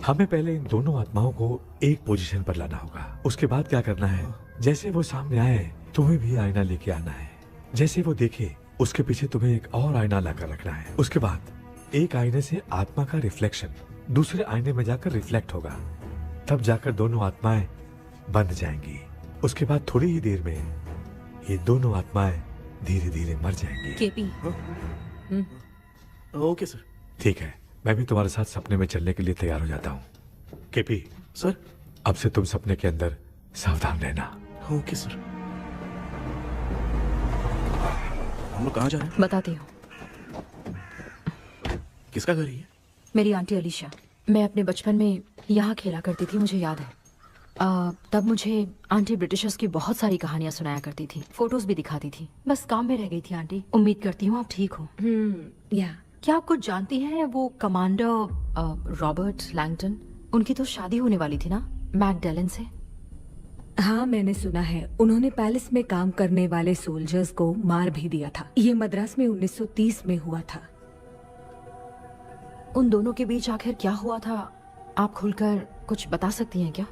हमें पहले इन दोनों आत्माओं को एक पोजीशन पर लाना होगा। उसके बाद क्या करना है, जैसे वो सामने आए तुम्हें भी आईना लेके आना है। जैसे वो देखे उसके पीछे तुम्हें एक और आईना लाकर रखना है। उसके बाद एक आईने से आत्मा का रिफ्लेक्शन दूसरे आईने में जाकर रिफ्लेक्ट होगा, तब जाकर दोनों आत्माएं बंध जाएंगी। उसके बाद थोड़ी ही देर में ये दोनों आत्माएं धीरे धीरे मर जाएंगी। KP, okay sir. ठीक है, मैं भी तुम्हारे साथ सपने में चलने के लिए तैयार हो जाता हूँ। केपी सर, अब से तुम सपने के अंदर सावधान रहना। Okay sir. हम लोग कहाँ जा रहे हैं? बताती हूँ। किसका घर है ये? मेरी आंटी अलीशा। मैं अपने बचपन में यहाँ खेला करती थी, मुझे याद है। तब मुझे आंटी ब्रिटिशर्स की बहुत सारी कहानियां सुनाया करती थी, फोटोज भी दिखाती थी। बस काम में रह गई थी आंटी। उम्मीद करती हूँ आप ठीक हो। या क्या आप कुछ जानती हैं वो कमांडर रॉबर्ट लैंगटन? उनकी तो शादी होने वाली थी ना मैकडेलन से। हाँ, मैंने सुना है उन्होंने पैलेस में काम करने वाले सोल्जर्स को मार भी दिया था। ये मद्रास में 1930 में हुआ था। उन दोनों के बीच आखिर क्या हुआ था, आप खुलकर कुछ बता सकती हैं क्या?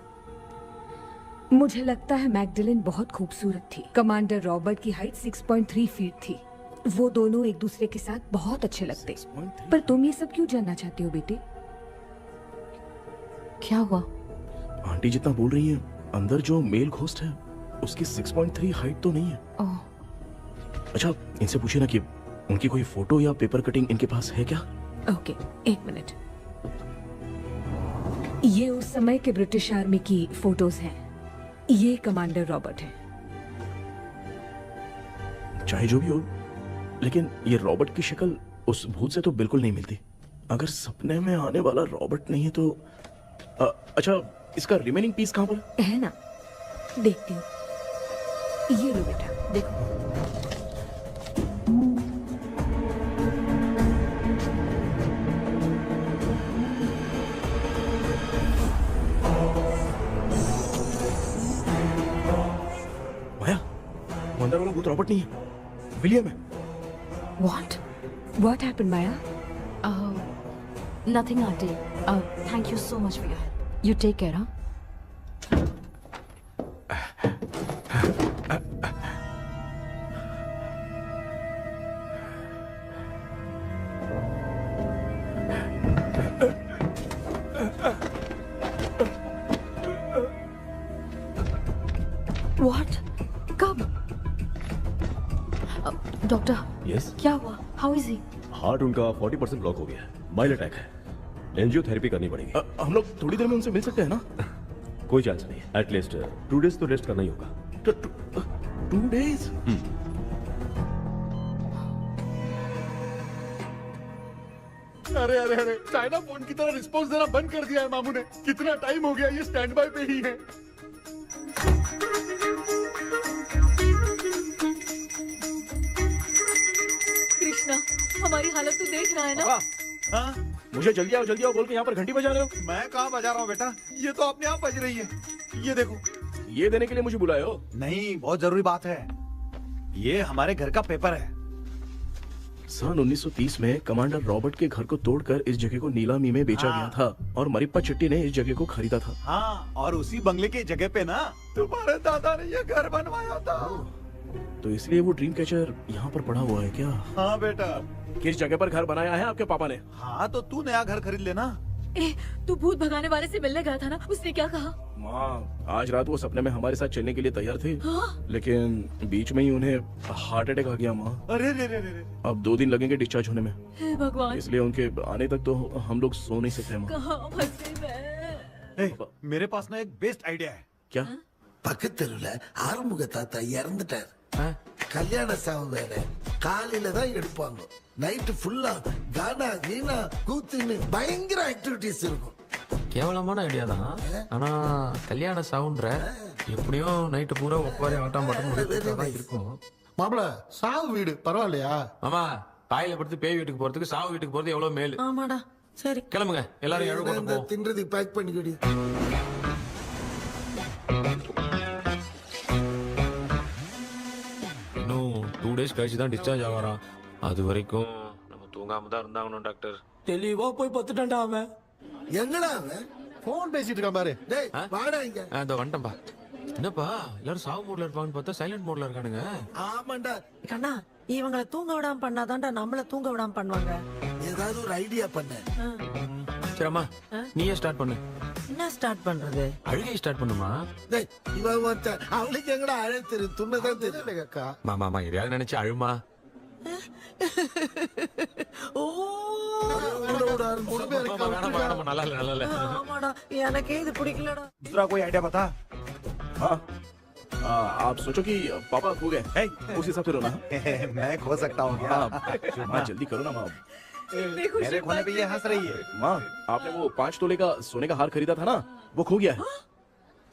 मुझे लगता है मैकडेलन बहुत खूबसूरत थी। कमांडर रॉबर्ट की हाइट 6.3 फीट थी। वो दोनों एक दूसरे के साथ बहुत अच्छे लगते। पर तुम ये सब क्यों जानना चाहती हो बेटे? क्या हुआ? आंटी जितना बोल रही है, अंदर जो मेल घोस्ट है उसकी 6.3 हाइट तो नहीं है। ओह, अच्छा, इनसे पूछिए ना कि उनकी कोई फोटो या पेपर कटिंग इनके पास है क्या? ओके, एक मिनट। ये उस समय के ब्रिटिश आर्मी की फोटोज हैं। ये कमांडर रॉबर्ट है। चाहे जो भी हो, लेकिन ये रॉबर्ट की शक्ल उस भूत से तो बिल्कुल नहीं मिलती। अगर सपने में आने वाला रॉबर्ट नहीं है तो अच्छा, इसका रिमेनिंग पीस कहाँ पर है ना? देखती हूँ। ये लो बेटा, देखो। माया, वो अंदर वाला भूत रॉबर्ट नहीं है, विलियम है। What happened, Maya? Nothing, auntie. Thank you so much for your help. You take care, huh? What? कब? डॉक्टर, यस, क्या हुआ? How is he? हार्ट उनका 40% ब्लॉक हो गया है। माइल्ड अटैक है। एंजियोथेरेपी करनी पड़ेगी। हम लोग थोड़ी देर में उनसे मिल सकते हैं ना? कोई चांस नहीं। एटलीस्ट 2 डेज तो रेस्ट करना ही होगा। 2 days? अरे अरे अरे, चाइना फोन की तरह रिस्पॉन्स देना बंद कर दिया है मामू ने। कितना टाइम हो गया, ये स्टैंड बाय पे ही है। कृष्णा, हमारी हालत तो देख रहा है ना? हाँ? मुझे जल्दी आओ बोल के यहाँ पर घंटी बजा रहे हो। मैं कहाँ बजा रहा हूँ बेटा, ये तो अपने आप बज रही है। ये देखो। ये देने के लिए मुझे बुलाए हो? नहीं, बहुत जरूरी बात है। ये हमारे घर का पेपर है। सन 1930 में कमांडर रॉबर्ट के घर को तोड़कर इस जगह को नीलामी में बेचा गया था और मरिप्पा चिट्टी ने इस जगह को खरीदा था। हाँ, और उसी बंगले की जगह पे ना तुम्हारे दादा ने ये घर बनवाया था। तो इसलिए वो ड्रीम कैचर यहाँ पर पड़ा हुआ है क्या? हाँ बेटा। किस जगह पर घर बनाया है आपके पापा ने? हाँ, तो तू नया घर खरीद लेना। तू भूत भगाने वाले से मिलने गया था ना? उसने क्या कहा? माँ, आज रात वो सपने में हमारे साथ चलने के लिए तैयार थे। हाँ? लेकिन बीच में ही उन्हें हार्ट अटैक आ गया माँ। अरे रे रे रे रे। अब 2 दिन लगेंगे डिस्चार्ज होने में। हे भगवान, इसलिए उनके आने तक तो हम लोग सो नहीं सकते माँ। कहाँ फंसे मैं? मेरे पास ना एक बेस्ट आइडिया है। क्या? பக்கத்தெருவுல ஆறுமுக தாத்தா இறந்துட்டார். கல்யாண சாவு வேற. காலையில தான் எடுப்பாங்க. நைட்டு ஃபுல்லா கானா கீனா கூத்துன்னு பயங்கர ஆக்டிவிட்டிஸ் இருக்கும். கேவலமான ஐடியா தான். ஆனா கல்யாண சவுண்ட்ற எப்படியும் நைட்டு பூரா ஒப்பாரி ஆட்டம் பாட்டம் இருக்கும். மாப்பிள, சாவு வீடு பரவாயில்லையா? மாமா, பாயில படுத்து பேய் வீட்டுக்கு போறதுக்கு சாவு வீட்டுக்கு போறது எவ்வளவு மேல். ஆமாடா, சரி கிளம்புங்க, எல்லாரும் எழு கொண்டு போ. தின்றதுக்கு பேக் பண்ணிக்கடி. இன்னும் 2 டேஸ் கழிச்சு தான் டிஸ்சார்ஜ் ஆவாராம். அது வரைக்கும் நம்ம தூங்காம தான் இருந்தாகணும் டாக்டர். தெளிவா போய் பத்துட்டான்டா அவன். எங்கடா அவன்? फोन பேசிட்டு இருக்கான் பாரு. டேய், வாடா இங்க. இதோ வந்துட்டேன்பா. என்னப்பா எல்லாரும் சாவு மோட்ல இருப்பாங்கன்னு பார்த்தா சைலண்ட் மோட்ல இருக்கானுங்க. ஆமாண்டா. கண்ணா, இவங்களை தூங்க விடாம பண்ணாதான்டா நம்மள தூங்க விடாம பண்ணுவாங்க. ஏதாவது ஒரு ஐடியா பண்ண. சரிம்மா, நீயே ஸ்டார்ட் பண்ணு. என்ன ஸ்டார்ட் பண்றது? அழுகை ஸ்டார்ட் பண்ணுமா? டேய், இவன் ஒருத்தன். அவளுக்கு எங்கடா அழ தெரியும்? துண்ணதான் தெரியல அக்கா. மாமா எதையாவது நினைச்சு அழுமா. ஓ, வேணாம், நல்லா இல்ல. ஆமாடா, எனக்கே இது பிடிக்கலடா. दूसरा कोई आइडिया बता। हाँ, आप सोचो कि पापा खो गए, उस हिसाब से रोना। मैं खो सकता हूँ क्या? माँ, जल्दी करो ना माँ। इतनी खुशी मेरे खोने पे ये हंस रही है। माँ, आपने वो 5 तोले का सोने का हार खरीदा था ना, वो खो गया है।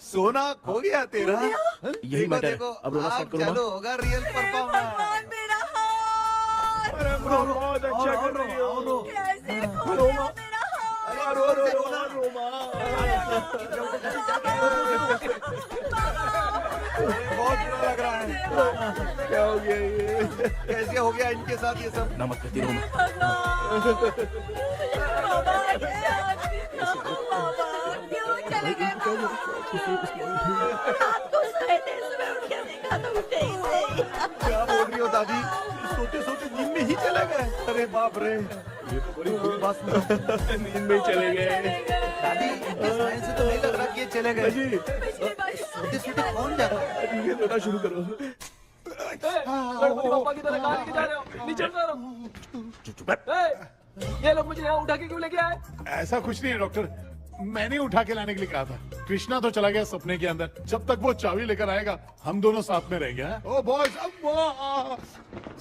सोना खो गया तेरा? यही मैटर है। अब रोना स्टार्ट करो चालू माँ। होगा रियल परफॉर्मेंस। भगवान मेरा हाथ बहुत अच्छा कर रही हो। कैसे खो गया मेरा हाथ? बहुत बुरा लग रहा है। क्या हो गया ये? कैसे हो गया इनके साथ ये सब? ना मत करती रो माँ। बाबा क्यों चले गए? रात को सोए थे, सुबह उठ के देखा तो उठे ही नहीं। क्या बोल रही हो दादी? सोते सोते नींद में ही चले गए? अरे बाप रे, ये तो बड़ी बुरी बात सुना। नींद में ही चले गए। दादी, इस लाइन से तो नहीं लग रहा कि ये चले गए। सोते सोते कौन जाता है? ठीक है, रोना शुरू करो। गणपति बापा की तरह कहाँ लेके जा रहे हो? नीचे उतारो। ये लोग मुझे यहाँ उठा के क्यों लेके आए? ऐसा कुछ नहीं है डॉक्टर, मैंने उठा के लाने के लिए कहा था। कृष्णा तो चला गया सपने के अंदर, जब तक वो चाबी लेकर आएगा हम दोनों साथ में रहेंगे। ओ बॉयज,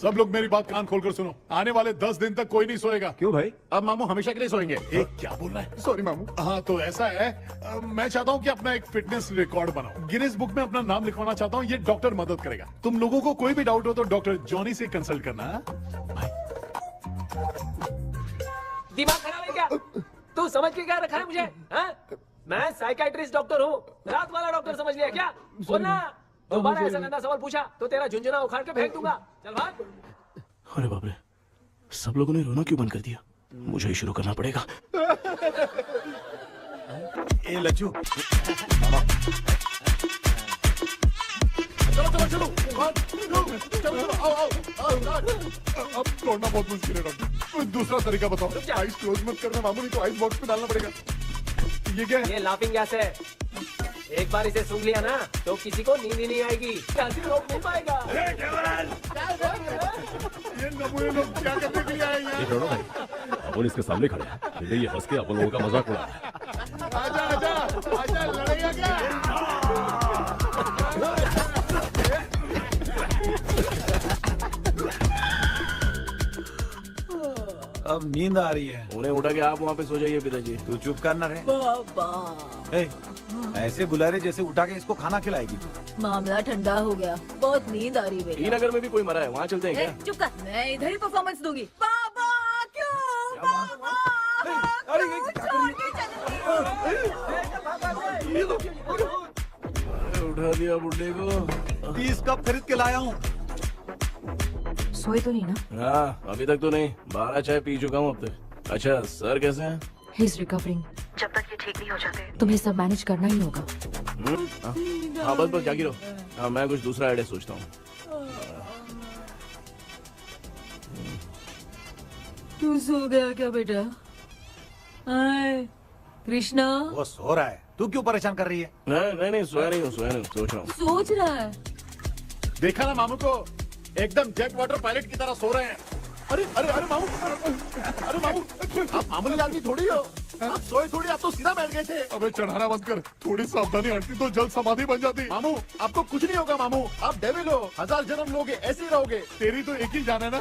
सब लोग मेरी बात कान खोलकर सुनो, आने वाले 10 दिन तक कोई नहीं सोएगा। क्यों भाई? अब मामू हमेशा के लिए सोएंगे। एक क्या बोल रहा है? सॉरी मामू। हाँ तो ऐसा है, मैं चाहता हूँ कि अपना एक फिटनेस रिकॉर्ड बनाओ, गिनीज बुक में अपना नाम लिखवाना चाहता हूँ। ये डॉक्टर मदद करेगा। तुम लोगों को कोई भी डाउट हो तो डॉक्टर जॉनी से कंसल्ट करना। दिमाग खराब है क्या? तू समझ के क्या रखा है मुझे? हाँ? मैं साइकाइट्रिस्ट डॉक्टर हूँ, रात वाला डॉक्टर समझ लिया क्या? बोलना, दोबारा ऐसा गंदा सवाल पूछा तो तेरा झुंझुना उखाड़ के फेंक दूंगा। चल भाग। अरे बाप रे, सब लोगों ने रोना क्यों बंद कर दिया? मुझे ही शुरू करना पड़ेगा। ए लज्जू, चलो अब तोड़ना बहुत मुश्किल है डॉक्टर, कोई दूसरा तरीका बताओ। आइस क्लोज मत करना मामू, नहीं तो आइस बॉक्स में डालना पड़ेगा। ये क्या है? ये लाफिंग गैस है, एक बार इसे सूंघ लिया ना तो किसी को नींद ही नहीं आएगी, हंसी रोक नहीं पाएगा। ये नमूने लोग क्या करने के लिए आए हैं? ये छोड़ो भाई, अपन इसके सामने खड़े हैं, फिर ये हंस के अपन लोगों का मजाक उड़ा रहा है। आजा आजा आजा, लड़ेगा क्या? अब नींद आ रही है। उन्हें उठा के आप वहाँ पे सो जाइए पिताजी। तू चुप करना रे। बाबा ए, ऐसे बुला रहे जैसे उठा के इसको खाना खिलाएगी। मामला ठंडा हो गया, बहुत नींद आ रही है। श्रीनगर में भी कोई मरा है, वहाँ चलते हैं क्या? चुप कर, मैं इधर ही परफॉर्मेंस दूंगी। बाबा क्यों? बाबा अरे ये क्या कर रही है? उठा दिया बुड्ढे को। 20 कप खरीद के लाया हूँ। सोए तो नहीं ना? हाँ, अभी तक तो नहीं, 12 चाय पी चुका हूँ अब तक। अच्छा, सर कैसे हैं? He is recovering. जब तक ये ठीक नहीं हो जाते तुम्हें सब मैनेज करना ही होगा। हाँ बस बस जागी रहो। हाँ, मैं कुछ दूसरा आइडिया सोचता हूँ। तू सो गया क्या बेटा? आए, कृष्णा वो सो रहा है, तू क्यों परेशान कर रही है? नहीं नहीं, सोया नहीं हूँ, सोच रहा हूँ। सोच रहा है। देखा ना मामू को, एकदम जेट वाटर पायलट की तरह सो रहे हैं। अरे अरे अरे मामू, अरे मामू, आप मामूली आदमी थोड़ी हो, आप सोए थोड़ी, आप तो सीधा बैठ गए थे। अबे चढ़ाना बंद कर, थोड़ी सावधानी हटती तो जल्द समाधि बन जाती। मामू आपको कुछ नहीं होगा मामू, आप डेविल हो, 1000 जन्म लोगे ऐसे ही रहोगे। तेरी तो एक ही जान है ना,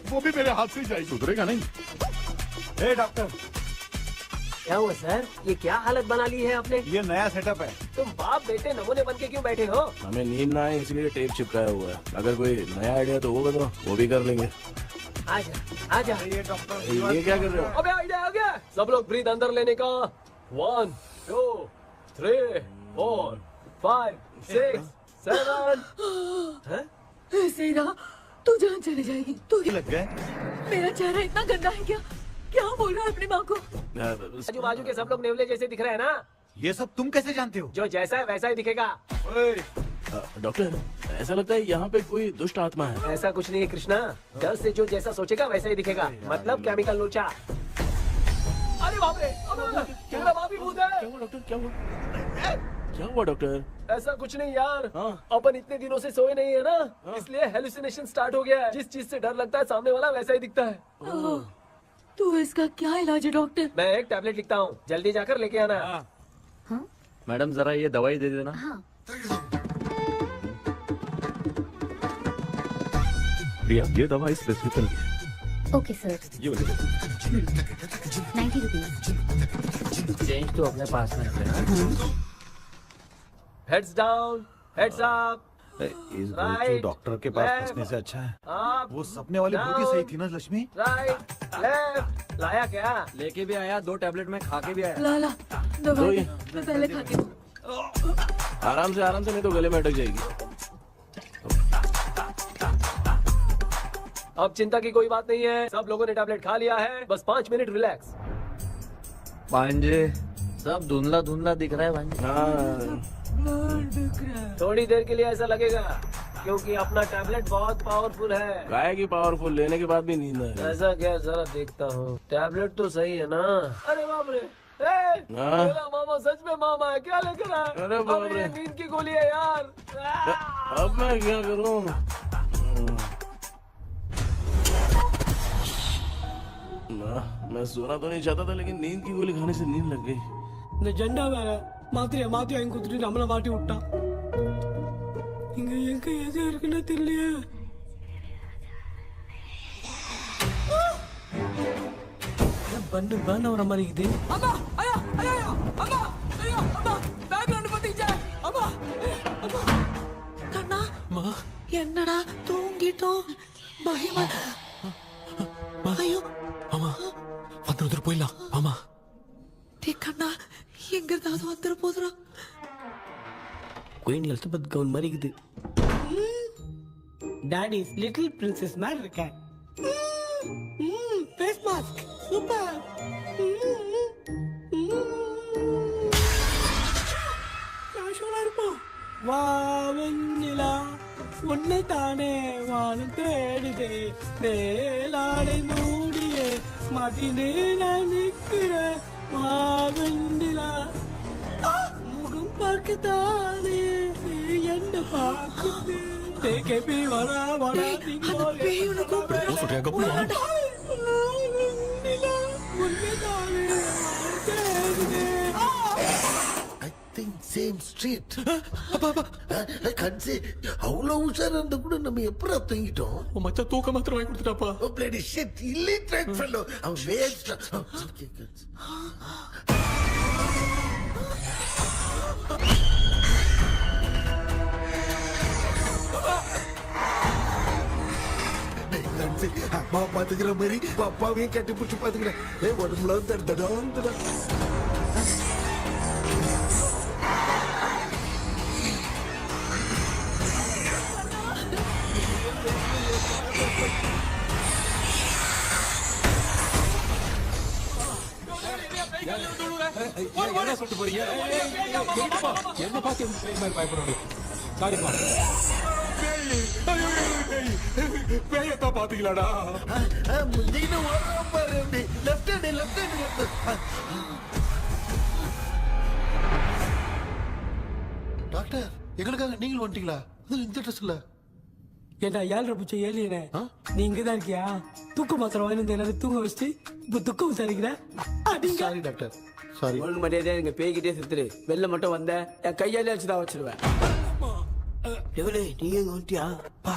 वो भी मेरे हाथ से ही जाएगी। सुधरेगा नहीं। ए डॉक्टर, क्या हुआ सर? ये क्या हालत बना ली है आपने? ये नया सेटअप है। तुम बाप बेटे नमूने बन के क्यों बैठे हो? हमें नींद ना आए इसलिए टेप चिपकाया हुआ है। अगर कोई नया आइडिया तो वो बताओ, वो भी कर लेंगे। आजा आजा। ये डॉक्टर ये क्या कर रहे हो? अबे आइडिया आ गया। सब लोग ब्रीथ अंदर लेने का। 1 2 3 4 5 6 7। ऐसे ना तू जान चली जाएगी। तू लग गए। मेरा चेहरा इतना गंदा है क्या? क्या बोल रहा है अपनी माँ को? आजू बाजू के सब लोग नेवले जैसे दिख रहे हैं ना? ये सब तुम कैसे जानते हो? जो जैसा है वैसा ही दिखेगा। डॉक्टर, ऐसा लगता है यहाँ पे कोई दुष्ट आत्मा है। ऐसा कुछ नहीं है कृष्णा, डर से जो जैसा सोचेगा वैसा ही दिखेगा, मतलब केमिकल लोचा। अरे बाप रे, मेरा बाप ही भूत है। क्या हुआ डॉक्टर, क्या हुआ? क्या हुआ डॉक्टर? ऐसा कुछ नहीं यार, हाँ। अपन इतने दिनों से सोए नहीं है ना, इसलिए हेलुसिनेशन स्टार्ट हो गया है। जिस चीज से डर लगता है सामने वाला वैसा ही दिखता है। तो इसका क्या इलाज है डॉक्टर? मैं एक टैबलेट लिखता हूँ, जल्दी जाकर लेके आना। मैडम जरा ये दवाई दे देना। प्रिया, ये दवा इस प्रिस्क्रिप्शन की है, ओके सर, ये वाली 90 रुपीज। चेंज तो अपने पास में रखना। Heads down, heads up. इस Right, डॉक्टर के पास left, फंसने से अच्छा है अप, वो सपने वाली बूटी सही थी ना लक्ष्मी। Right, left. लाया क्या? लेके भी आया, 2 टैबलेट में खा के भी आया। लाला दवाई मैं पहले खाती हूँ। आराम से नहीं तो गले में अटक जाएगी। अब चिंता की कोई बात नहीं है, सब लोगों ने टैबलेट खा लिया है, बस 5 मिनट रिलैक्स। भांजे सब धुंधला धुंधला दिख रहा है भांजे। थोड़ी देर के लिए ऐसा लगेगा क्योंकि अपना टैबलेट बहुत पावरफुल है। गाय की पावरफुल लेने के बाद भी नींद है। ऐसा क्या, जरा देखता हूँ। टैबलेट तो सही है ना? अरे बाप रे, हाँ। मेरा मामा सच में मामा है, क्या लेकर आया? अरे बाप रे। ये नींद की गोली है यार। अब मैं क्या करूं? मैं सोना तो नहीं चाहता था लेकिन नींद की गोली खाने से नींद लग गई। நிஜண்டா வேற மாத்திரையா மாத்தி வாங்கி கொடுத்துட்டு நம்மள மாட்டி விட்டான். இங்க எங்க எது இருக்குன்னு தெரியலையே. பண்ண வர மாதிரி இருக்குது. அம்மா ஐயா ஐயா அம்மா ஐயா அம்மா பேக்ரவுண்ட் பத்திச்சே அம்மா அம்மா கண்ணா அம்மா என்னடா தூங்கிட்டோம் பயமா ஐயோ ஆமா வந்துட்டு போயிடலாம் ஆமா கண்ணா எங்க இருந்தாவது வந்துட போதுரா குயின் எலிசபெத் கவுன் மாதிரி இருக்குது டாடி லிட்டில் பிரின்சஸ் மாதிரி இருக்கேன் ஃபேஸ் மாஸ்க் சூப்பர் காஷோலா இருப்போம் வா வெண்ணிலா உன்னை தானே வானம் தேடுதே மேலாடை மூடியே மாட்டினே நான் நிற்கிறேன் மாவெண்டிலா முகம் பார்க்கத்தானே என்ன பார்க்குது தேக்கபி வரா வரா பேயுன கூப்பிடுறா சொல்றியா cup I think same street. I can't say அவ்வளவு உஷாரா இருந்தா கூட நம்ம எப்படா தூங்கிட்டோம் மச்சான் தூக்க மாத்திரம் வாங்கி கொடுத்துட்டாப்பா Oh bloody shit, illiterate fellow. அவன் waste. அம்மா பாத்துக்கிற மாதிரி அப்பாவையும் கட்டி பிடிச்சி பாத்துக்கிறேன் உடம்புல தடா என்ன சொல்லிட்டு போறீங்க என்ன பார்த்து பயப்படுறோம் சாரிப்பா பேயத்தான் பாத்தீங்களாடா முந்தின ஓடுறோம் பாரு லெஃப்ட் ஹேண்ட் டாக்டர் எங்களுக்காக நீங்களும் வந்துட்டீங்களா அது இந்த ட்ரெஸ்ல ஏண்டா 7:30 பூச்ச ஏலியனே நீ இங்கதான் இருக்கியா தூக்க மாத்திரம் வாங்கி எல்லாரும் தூங்க வச்சுட்டு இப்ப துக்கம் விசாரிக்கிற சாரி டாக்டர் சாரி ஒழுங்கு மரியாதையா எங்க பேய்கிட்டே செத்துரு வெளில மட்டும் வந்த என் கையாலே வச்சுதான் வச்சிருவேன் எவ்வளவு நீ எங்க வந்துட்டியா பா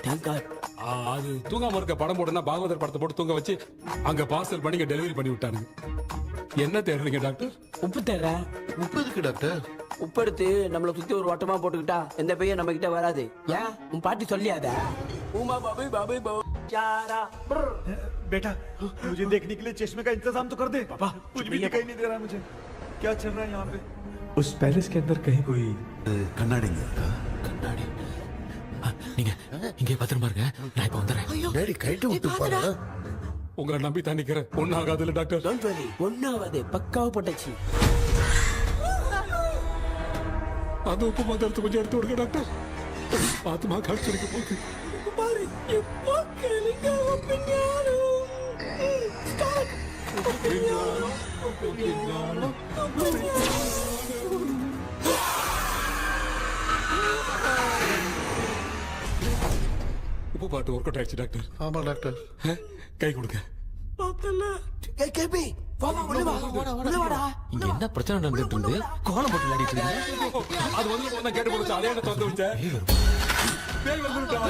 தேங்க் காட் அது தூங்காம இருக்க படம் போடுனா பாகவதர் படத்தை போட்டு தூங்க வச்சு அங்க பார்சல் பண்ணி டெலிவரி பண்ணி விட்டானுங்க என்ன தேடுறீங்க டாக்டர் உப்பு தேடுற உப்பு இருக்கு டாக்டர் உப்பு எடுத்து நம்மள சுத்தி ஒரு வட்டமா போட்டுக்கிட்டா எந்த பையன் நம்ம கிட்ட வராது ஏன் உன் பாட்டி சொல்லியாத உமா பாபு பாபு பாபு चारा बेटा मुझे देखने के लिए चश्मे का इंतजाम तो कर दे पापा कुछ भी दिखाई नहीं दे रहा है मुझे क्या चल रहा है यहाँ पे उस पैलेस के अंदर कहीं कोई கண்ணாடி கண்ணாடி நீங்க இங்கே பத்திரமா இருங்க நான் இப்ப வந்துடுறேன் டேடி கைட்டு விட்டு போறா உங்களை நம்பி தான் நிக்கிறேன் ஒன்னும் ஆகாதுல்ல டாக்டர் டோன்ட் வரி ஒண்ணாவது பக்காவா போட்டாச்சு அது உப்பு மாத்திரத்தை கொஞ்சம் எடுத்து விடுங்க டாக்டர் பாத்துமா கடிச்சிருக்க போகுது பாரு இப்போ கேளுங்க ஒப்பினியானோ ஸ்டார்ட் உப்பு பாட்டு ஒர்க் அவுட் ஆயிடுச்சு டாக்டர் ஆமா டாக்டர் கை கொடுங்க கேபி வாமா உள்ள வா உள்ள வாடா இங்க என்ன பிரச்சனை நடந்துட்டு இருந்து கோலம் போட்டு விளையாடிட்டு இருக்கீங்க அது வந்து போனா கேட்டு போச்சு அதே என்ன தந்து வச்சேன் பேய் வந்துட்டா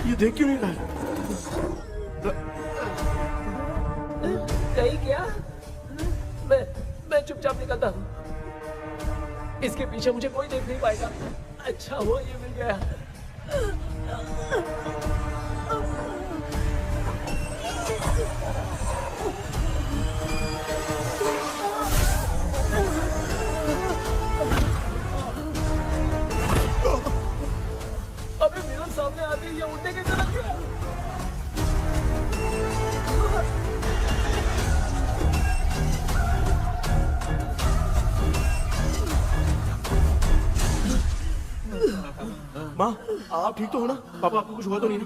ये देख क्यों नहीं रहा है? कहीं क्या? मैं चुपचाप निकलता हूँ। इसके पीछे मुझे कोई देख नहीं पाएगा। अच्छा हुआ ये मिल गया। अबे मेरे सामने आते ही ये उड़ने की तरफ गया। माँ, आप ठीक तो हो ना? पापा आपको कुछ हुआ तो नहीं ना?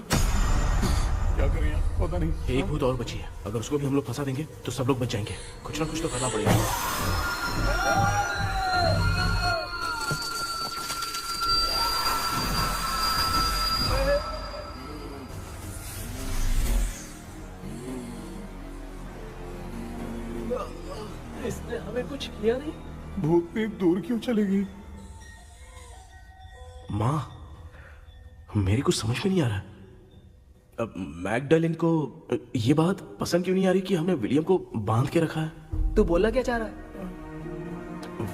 क्या करें पता नहीं। एक भूत और बची है, अगर उसको भी हम लोग फंसा देंगे तो सब लोग बच जाएंगे। कुछ ना कुछ तो करना पड़ेगा। इसने हमें कुछ किया नहीं। भूतनी दूर क्यों चली गई? माँ, मेरी कुछ समझ में नहीं आ रहा। अब मैगडालिन को ये बात पसंद क्यों नहीं आ रही कि हमने विलियम को बांध के रखा है? तू बोलना क्या चाह रहा है?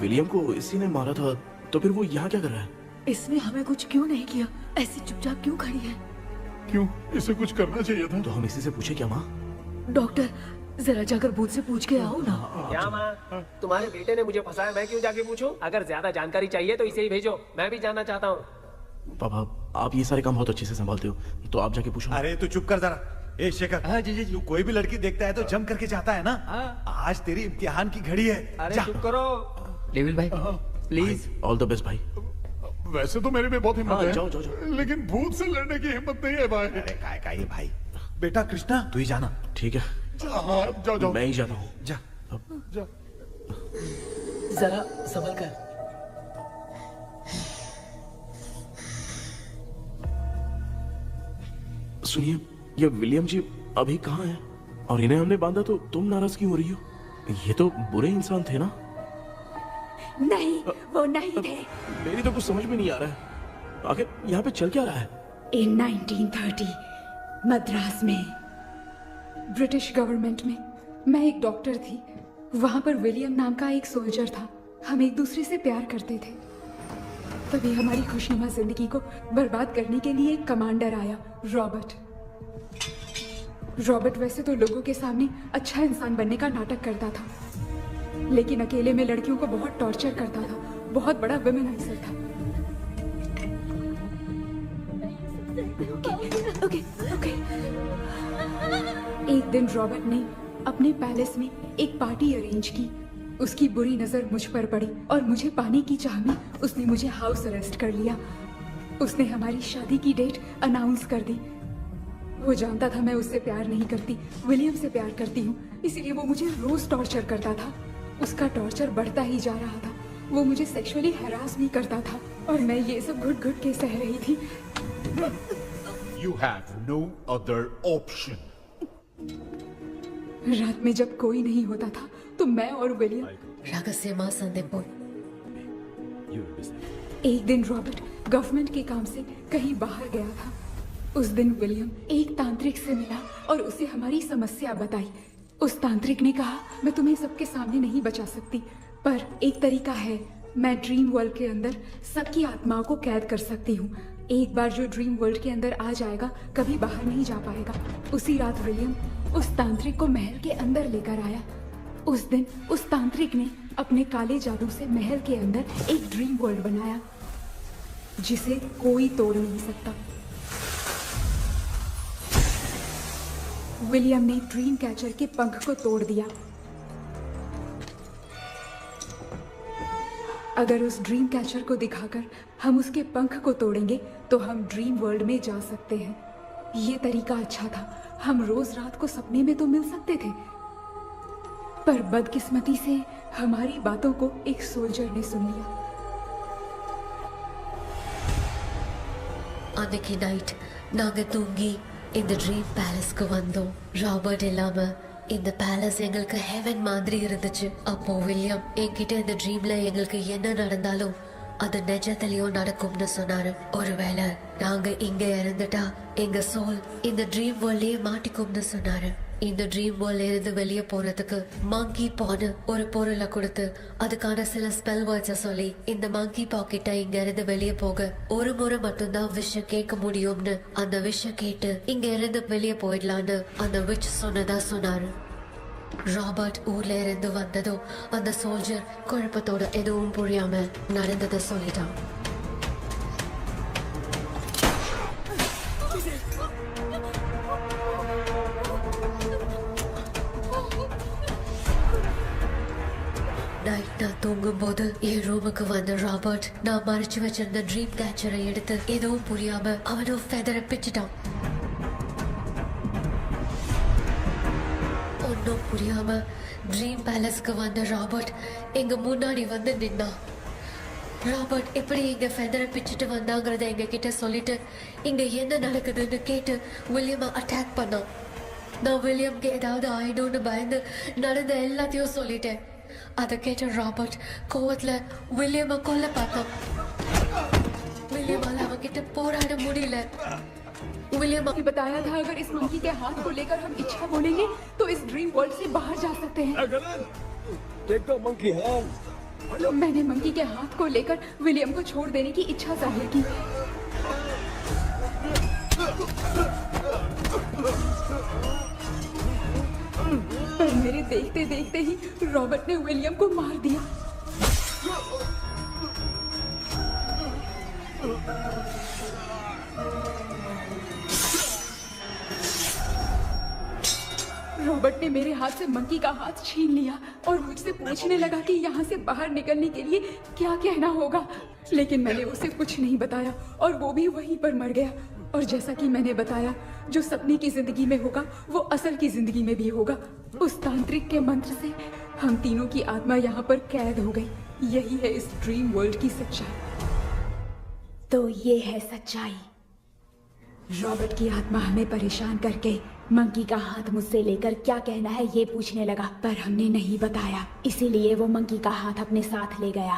विलियम को इसी ने मारा था, तो फिर वो यहाँ क्या कर रहा है? इसने हमें कुछ क्यों नहीं किया? ऐसी चुपचाप क्यों खड़ी है? क्यों? इसे कुछ करना चाहिए था। तो हम इसी से पूछे क्या माँ? डॉक्टर, जरा जाकर भूत से पूछ के आओ ना। क्या माँ? तुम्हारे बेटे ने मुझे फंसाया, मैं क्यों जाके पूछूं? अगर ज्यादा जानकारी चाहिए तो इसे ही भेजो, मैं भी जानना चाहता हूँ। पापा, आप ये सारे काम बहुत अच्छे से संभालते हो, तो आप जाके पूछो। अरे तू चुप कर जरा। ए शेखर, हाँ जी जी जी। तू कोई भी लड़की देखता है तो जम करके जाता है ना? आज तेरी इम्तिहान की घड़ी है। अरे जा। चुप करो। लेविल भाई प्लीज। ऑल द बेस्ट भाई। वैसे तो मेरे में बहुत हिम्मत हाँ, है, जाओ, जाओ, जाओ। लेकिन भूत से लड़ने की हिम्मत नहीं है भाई। अरे काय का ये भाई। बेटा कृष्णा, तू ही जाना। ठीक है, हाँ, जाओ जाओ। मैं ही जाता हूँ। जा। जा। जरा संभल कर। सुनिए, ये विलियम जी अभी कहाँ हैं? और इन्हें हमने बांधा तो तुम नाराज क्यों हो रही हो? ये तो बुरे इंसान थे ना? नहीं, वो नहीं थे। मेरी तो कुछ समझ में नहीं आ रहा है। आखिर यहाँ पे चल क्या रहा है? इन 1930 मद्रास में ब्रिटिश गवर्नमेंट में मैं एक डॉक्टर थी। वहां पर विलियम नाम का एक सोल्जर था। हम एक दूसरे से प्यार करते थे। तभी हमारी खुशनुमा जिंदगी को बर्बाद करने के लिए एक कमांडर आया, रॉबर्ट। रॉबर्ट वैसे तो लोगों के सामने अच्छा इंसान बनने का नाटक करता था, लेकिन अकेले में लड़कियों को बहुत टॉर्चर करता था। बहुत बड़ा वुमेनाइजर था। Okay, okay. एक दिन रॉबर्ट ने अपने पैलेस में एक पार्टी अरेंज की। उसकी बुरी नजर मुझ पर पड़ी और मुझे पाने की चाह में उसने मुझे हाउस अरेस्ट कर लिया। उसने हमारी शादी की डेट अनाउंस कर दी। वो जानता था मैं उससे प्यार नहीं करती, विलियम से प्यार करती हूँ, इसीलिए वो मुझे रोज टॉर्चर करता था। उसका टॉर्चर बढ़ता ही जा रहा था। वो मुझे सेक्सुअली हैरास भी करता था और मैं ये सब घुट घुट के सह रही थी। You have no other option. रात में जब कोई नहीं होता था तो मैं और विलियम रहस्यमा संदेपुर। एक दिन रॉबर्ट गवर्नमेंट के काम से कहीं बाहर गया था। उस दिन विलियम एक तांत्रिक से मिला और उसे हमारी समस्या बताई। उस तांत्रिक ने कहा, मैं तुम्हें सबके सामने नहीं बचा सकती, पर एक तरीका है। मैं ड्रीम वर्ल्ड के अंदर सबकी आत्माओं को कैद कर सकती हूँ। एक बार जो ड्रीम वर्ल्ड के अंदर आ जाएगा कभी बाहर नहीं जा पाएगा। उसी रात विलियम उस तांत्रिक को महल के अंदर लेकर आया। उस दिन उस तांत्रिक ने अपने काले जादू से महल के अंदर एक ड्रीम वर्ल्ड बनाया जिसे कोई तोड़ नहीं सकता। विलियम ने ड्रीम कैचर के पंख को तोड़ दिया। अगर उस ड्रीम कैचर को दिखाकर हम उसके पंख को तोड़ेंगे तो हम ड्रीम वर्ल्ड में जा सकते हैं। ये तरीका अच्छा था, हम रोज रात को सपने में तो मिल सकते थे, पर बदकिस्मती से हमारी बातों को एक सोल्जर ने सुन लिया। அன்னைக்கு நைட் நாங்க தூங்கி இந்த ட்ரீம் பேலஸ்க்கு வந்தோம். ராபர்ட் இல்லாம இந்த பேலஸ் எங்களுக்கு ஹெவன் மாதிரி இருந்துச்சு. அப்போ வில்லியம் என்கிட்ட இந்த ட்ரீம்ல எங்களுக்கு என்ன நடந்தாலும் அது நிஜத்திலயும் நடக்கும்னு சொன்னாரு. ஒருவேளை நாங்க இங்க இறந்துட்டா எங்க சோல் இந்த ட்ரீம் வேர்ல்ட்லயே மாட்டிக்கும்னு சொன்னாரு. இந்த ட்ரீம் வேர்ல்ட்ல இருந்து வெளியே போறதுக்கு மங்கி பான்னு ஒரு பொருளை கொடுத்து அதுக்கான சில ஸ்பெல் வேர்ட்ஸை சொல்லி இந்த மங்கி பாக்கெட்டை இங்க இருந்து வெளியே போக ஒரு முறை மட்டும்தான் விஷயம் கேட்க முடியும்னு அந்த விஷயம் கேட்டு இங்க இருந்து வெளியே போயிடலான்னு அந்த விச் சொன்னதா சொன்னாரு. ராபர்ட் ஊர்ல இருந்து வந்ததும் அந்த சோல்ஜர் குழப்பத்தோட எதுவும் புரியாம நடந்ததை சொல்லிட்டான். நைட் நான் தூங்கும் போது என் ரூமுக்கு வந்த ராபர்ட் நான் மறைச்சு வச்சிருந்த ட்ரீம் கேச்சரை எடுத்து எதுவும் புரியாம அவனும் ஃபெதரை பிச்சுட்டான். ஒன்னும் புரியாம ட்ரீம் பேலஸ்க்கு வந்த ராபர்ட் எங்க முன்னாடி வந்து நின்னான். ராபர்ட் எப்படி இங்க ஃபெதரை பிச்சுட்டு வந்தாங்கிறத எங்க கிட்ட சொல்லிட்டு இங்க என்ன நடக்குதுன்னு கேட்டு வில்லியமை அட்டாக் பண்ணான். நான் வில்லியம்க்கு ஏதாவது ஆயிடும்னு பயந்து நடந்த எல்லாத்தையும் சொல்லிட்டேன். அதை கேட்ட ராபர்ட் கோவத்துல வில்லியமை கொல்ல பார்த்தான். வில்லியமால அவன்கிட்ட போராட முடியல. विलियम ने बताया था अगर इस मंकी के हाथ को लेकर हम इच्छा बोलेंगे तो इस ड्रीम वर्ल्ड से बाहर जा सकते हैं। मैंने मंकी के हाथ को लेकर विलियम को छोड़ देने की इच्छा जाहिर की। पर मेरे देखते देखते ही रॉबर्ट ने विलियम को मार दिया। रॉबर्ट ने मेरे हाथ से मंकी का हाथ छीन लिया और मुझसे पूछने लगा कि यहाँ से बाहर निकलने के लिए क्या कहना होगा, लेकिन मैंने उसे कुछ नहीं बताया और वो भी वहीं पर मर गया। और जैसा कि मैंने बताया, जो सपने की जिंदगी में होगा वो असल की जिंदगी में भी होगा। उस तांत्रिक के मंत्र से हम तीनों की आत्मा यहाँ पर कैद हो गई। यही है इस ड्रीम वर्ल्ड की सच्चाई। तो ये है सच्चाई। रॉबर्ट की आत्मा हमें परेशान करके मंकी का हाथ मुझसे लेकर क्या कहना है ये पूछने लगा, पर हमने नहीं बताया, इसीलिए वो मंकी का हाथ अपने साथ ले गया।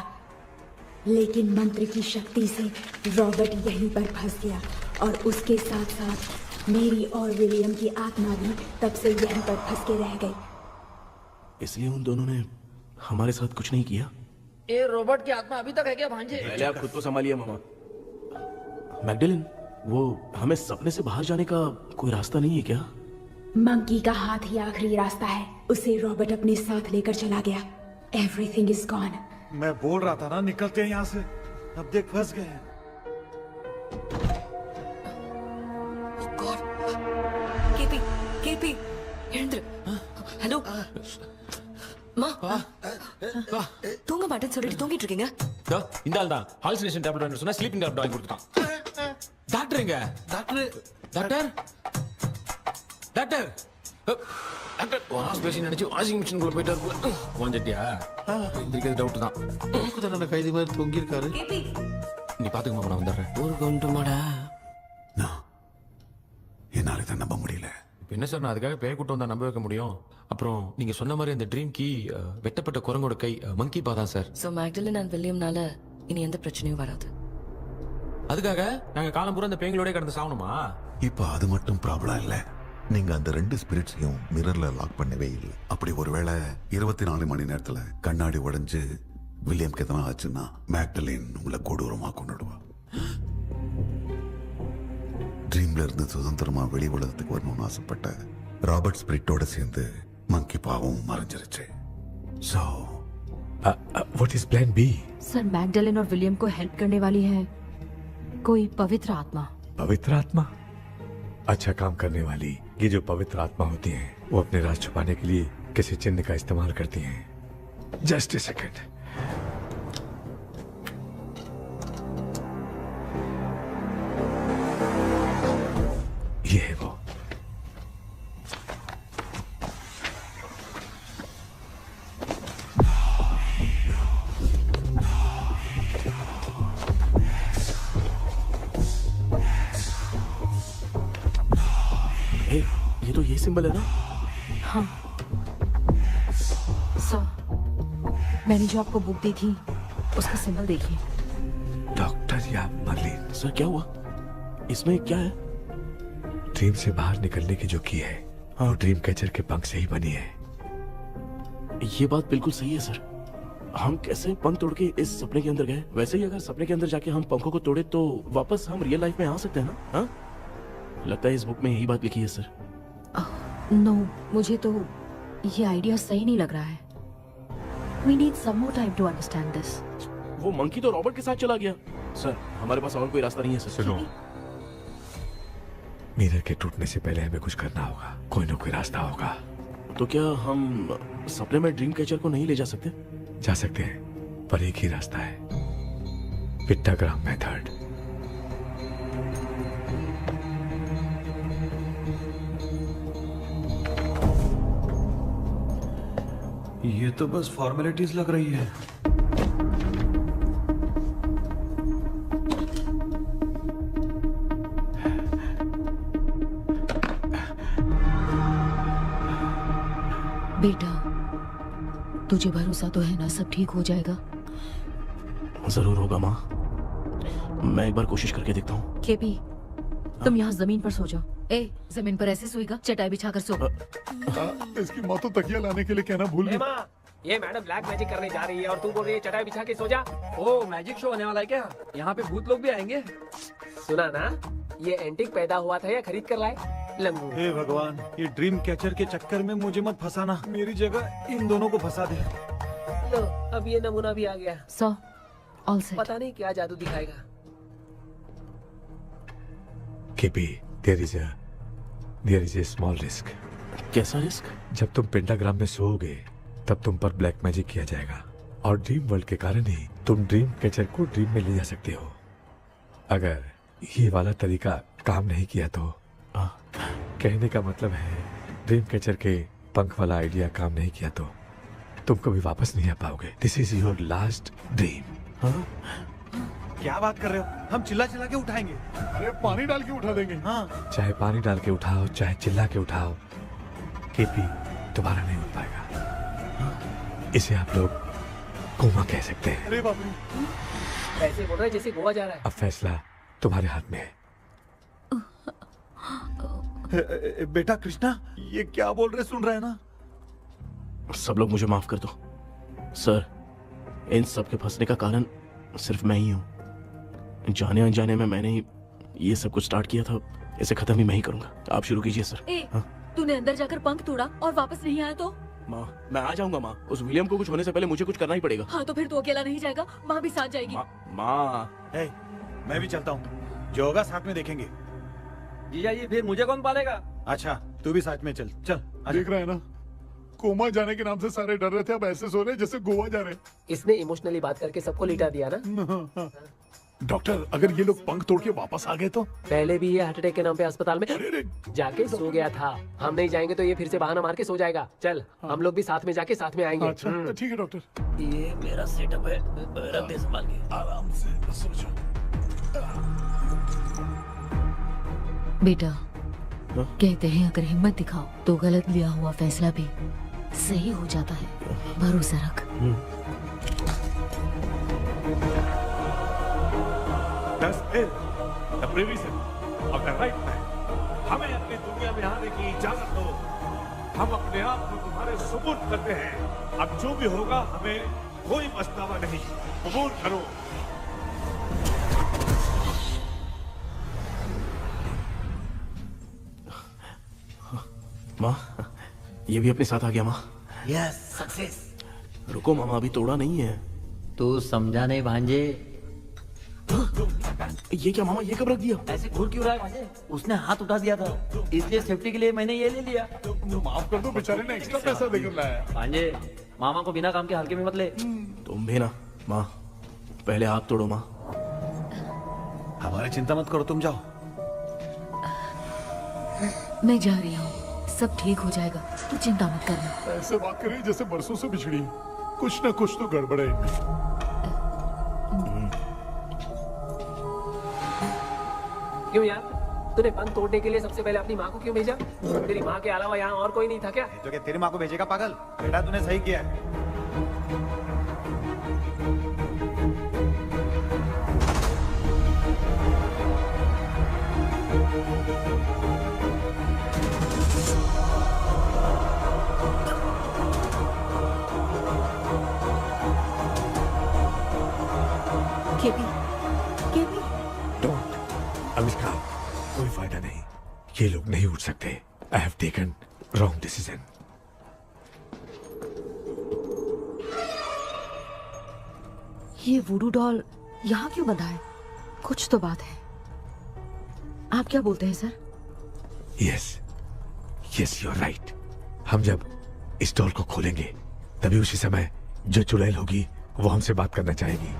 लेकिन मंत्र की शक्ति से रॉबर्ट यहीं पर फंस गया और उसके साथ साथ मेरी और विलियम की आत्मा भी तब से यहीं पर फंस के रह गई। इसलिए उन दोनों ने हमारे साथ कुछ नहीं किया। ये रॉबर्ट की आत्मा अभी तक है क्या भांजे? पहले आप खुद को संभालिए मामा। मैगडेलिन, वो हमें सपने से बाहर जाने का कोई रास्ता नहीं है क्या? मंकी का हाथ ही आखिरी रास्ता है। उसे रॉबर्ट अपने साथ लेकर चला गया। Everything is gone. मैं बोल रहा था ना निकलते हैं यहाँ से, अब देख फंस गए हैं। கேபி எழுந்துரு. ஹலோ மா, தூங்க மாட்டேன்னு சொல்லிட்டு தூங்கிட்டு இருக்கீங்க. இந்த ஆள் தான் ஹாலுசினேஷன் டேப்லெட் வாங்கி சொன்னா ஸ்லீப்பிங் டேப்லெட் வாங்கி கொடுத்துட்டான். டாக்டர் எங்க? Doctor doctor doctor doctor hospital நினைச்சு வாஷிங் மிஷினுக்குள்ள போயிட்டாரு. வாஞ்சிட்டியா? இந்த டவுட் தான். தான் கைதி மாதிரி தொங்கி இருக்காரு. நீ பாத்துக்க மாமா, நான் வந்துடுறேன். ஊருக்கு வந்துட்டுமாடா? என்னால இதை நம்ப முடியல. இப்போ என்ன சார், நான் அதுக்காக பேய் கூட்டம் வந்தா நம்ப வைக்க முடியும்? அப்புறம் நீங்க சொன்ன மாதிரி அந்த ட்ரீம் கீ வெட்டப்பட்ட குரங்கோட கை மங்கி பா தான் சார். ஸோ மேக்டலின் அண்ட் வில்லியம்னால இனி எந்த பிரச்சனையும் வராது. அதுக்காக நாங்க காலம் பூரா அந்த பேய்களோட கடந்து சாகணுமா? இப்ப அது மட்டும் ப்ராப்ளம் இல்ல, நீங்க அந்த ரெண்டு ஸ்பிரிட்ஸையும் மிரர்ல லாக் பண்ணவே இல்லை. அப்படி ஒருவேளை 24 மணி நேரத்துல கண்ணாடி உடைஞ்சு வில்லியம்க்கு எதனா ஆச்சுன்னா மேக்டலின் உங்களை கொடூரமா கொண்டுடுவா. ட்ரீம்ல இருந்து சுதந்திரமா வெளி உலகத்துக்கு வரணும்னு ஆசைப்பட்ட ராபர்ட் ஸ்பிரிட்டோட சேர்ந்து மங்கி பாவும் மறைஞ்சிருச்சு. So what is plan B? Sir Magdalene और विलियम को हेल्प करने वाली है कोई पवित्र आत्मा। पवित्र आत्मा? अच्छा काम करने वाली ये जो पवित्र आत्मा होती हैं वो अपने राज छुपाने के लिए किसी चिन्ह का इस्तेमाल करती हैं। Just a second. है वो। ये तो ये सिंबल है ना? हाँ सर, मैंने जो आपको बुक दी थी उसका सिंबल देखिए। डॉक्टर या मर्लिन, सर क्या हुआ? इसमें क्या है? ड्रीम से बाहर निकलने की जो की है वो ड्रीम कैचर के पंख से ही बनी है। ये बात बिल्कुल सही है सर। हम कैसे पंख तोड़ के इस सपने के अंदर गए, वैसे ही अगर सपने के अंदर जाके हम पंखों को तोड़े तो वापस हम रियल लाइफ में आ सकते हैं ना? हाँ, लगता है इस बुक में यही बात लिखी है सर। नो, मुझे तो ये आइडिया सही नहीं लग रहा है। We need some more time to understand this. वो मंकी तो रॉबर्ट के साथ चला गया। सर हमारे पास और कोई रास्ता नहीं है सर। सुनो, मिरर के टूटने से पहले हमें कुछ करना होगा। कोई ना कोई रास्ता होगा। तो क्या हम सपने में ड्रीम कैचर को नहीं ले जा सकते? जा सकते हैं, पर एक ही रास्ता है, पिट्टाग्राम मेथड। ये तो बस फॉर्मेलिटीज लग रही है। बेटा, तुझे भरोसा तो है ना सब ठीक हो जाएगा? जरूर होगा माँ, मैं एक बार कोशिश करके देखता हूँ। केपी, तुम यहाँ जमीन पर सो जाओ। ए, जमीन पर ऐसे सोएगा? चटाई बिछाकर सो। इसकी माँ तो तकिया लाने के लिए कहना भूल गई। माँ, ये मैडम ब्लैक मैजिक करने जा रही है और तू बोल रही है चटाई बिछा के सो जा। ओ, मैजिक शो होने वाला है क्या? यहाँ पे भूत लोग भी आएंगे। सुना ना, ये एंटीक पैदा हुआ था या खरीद कर लाए? लंगू। हे भगवान, ये ड्रीम कैचर के चक्कर में मुझे मत फंसाना। मेरी जगह इन दोनों को फंसा दे। लो, अब ये नमूना भी आ गया। सो, ऑल सेट। पता नहीं क्या जादू दिखाएगा। KP, there is a small risk। कैसा रिस्क? जब तुम पेंटाग्राम में सोओगे तब तुम पर ब्लैक मैजिक किया जाएगा और ड्रीम वर्ल्ड के कारण ही तुम ड्रीम कैचर को ड्रीम में ले जा सकते हो। अगर ये वाला तरीका काम नहीं किया तो कहने का मतलब है ड्रीम कैचर के पंख वाला आइडिया काम नहीं किया तो तुम कभी वापस नहीं आ पाओगे। This is your last dream. क्या बात कर रहे हो? हम चिल्ला चिल्ला के उठाएंगे। अरे पानी डाल के उठा देंगे। हाँ, चाहे पानी डाल के उठाओ, चाहे चिल्ला के उठाओ, केपी दोबारा नहीं उठ पाएगा। इसे आप लोग कोमा कह सकते हैं। अरे बाप रे, ऐसे बोल रहा है जैसे गोवा जा रहा है। अब फैसला तुम्हारे हाथ में है। बेटा कृष्णा, ये क्या बोल रहे, सुन रहे हैं ना? सब लोग मुझे माफ कर दो सर। इन सब के फंसने का कारण सिर्फ मैं ही हूँ। जाने अनजाने में मैंने ही ये सब कुछ स्टार्ट किया था। इसे खत्म भी मैं ही करूंगा। आप शुरू कीजिए सर। ए, तूने अंदर जाकर पंख तोड़ा और वापस नहीं आया तो? माँ, मैं आ जाऊंगा माँ। उस विलियम को कुछ होने से पहले मुझे कुछ करना ही पड़ेगा। हाँ, तो फिर तू अकेला नहीं जाएगा, माँ भी साथ जाएगी। माँ, मैं भी चलता हूँ, जो होगा साथ में देखेंगे। जीजा जी, फिर मुझे कौन पालेगा? अच्छा, तू भी साथ में चल। चल देख रहा है ना, कोमा जाने के नाम से सारे डर रहे थे, अब ऐसे सो रहे जैसे गोवा जा रहे। इसने इमोशनली बात करके सबको लिटा दिया ना। डॉक्टर, अगर ये लोग पंख तोड़ के वापस आ गए तो? पहले भी ये हार्ट अटैक के नाम पे अस्पताल में जाके सो गया था। हम नहीं जाएंगे तो ये फिर से बहाना मार के सो जाएगा। चल, हम लोग भी साथ में जाके साथ में आएंगे। अच्छा, ठीक है डॉक्टर। ये मेरा सेटअप है, रख दे संभाल के। आराम से सो जाओ। बेटा, कहते हैं अगर हिम्मत दिखाओ तो गलत लिया हुआ फैसला भी सही हो जाता है। भरोसा रख। हमें अपनी दुनिया में आने की इजाजत दो। हम अपने आप को तुम्हारे सुपुर्द करते हैं। अब जो भी होगा हमें कोई पछतावा नहीं। कबूल करो। माँ, ये भी अपने साथ आ गया। माँ, यस, सक्सेस। रुको मामा, अभी तोड़ा नहीं है। तू समझा नहीं भांजे। ये क्या मामा, ये कब रख दिया? ऐसे घूर क्यों रहा है भांजे? उसने हाथ उठा दिया था, इसलिए सेफ्टी के लिए मैंने ये ले लिया। माफ कर दो, बेचारे ने एक्स्ट्रा पैसा देकर लाया। भांजे, मामा को बिना काम के हल्के में मत ले। तुम भी ना। माँ, पहले हाथ तोड़ो। माँ, हमारी चिंता मत करो, तुम जाओ। मैं जा रही हूँ, सब ठीक हो जाएगा, तू चिंता मत करना। ऐसे बात कर रही जैसे बरसों से बिछड़ी। कुछ ना कुछ तो गड़बड़ है इनमें। क्यों यार, तूने बंद तोड़ने के लिए सबसे पहले अपनी माँ को क्यों भेजा? तेरी माँ के अलावा यहाँ और कोई नहीं था क्या? तो क्या तेरी माँ को भेजेगा पागल? बेटा तूने सही किया है। केपी, केपी, डोंट अनुष्का, कोई फायदा नहीं, ये लोग नहीं उठ सकते। I have taken wrong decision. ये वुडू डॉल यहाँ क्यों बंधा है? कुछ तो बात है। आप क्या बोलते हैं sir? Yes yes, you are right. हम जब इस डॉल को खोलेंगे तभी उसी समय जो चुड़ैल होगी वो हमसे बात करना चाहेगी।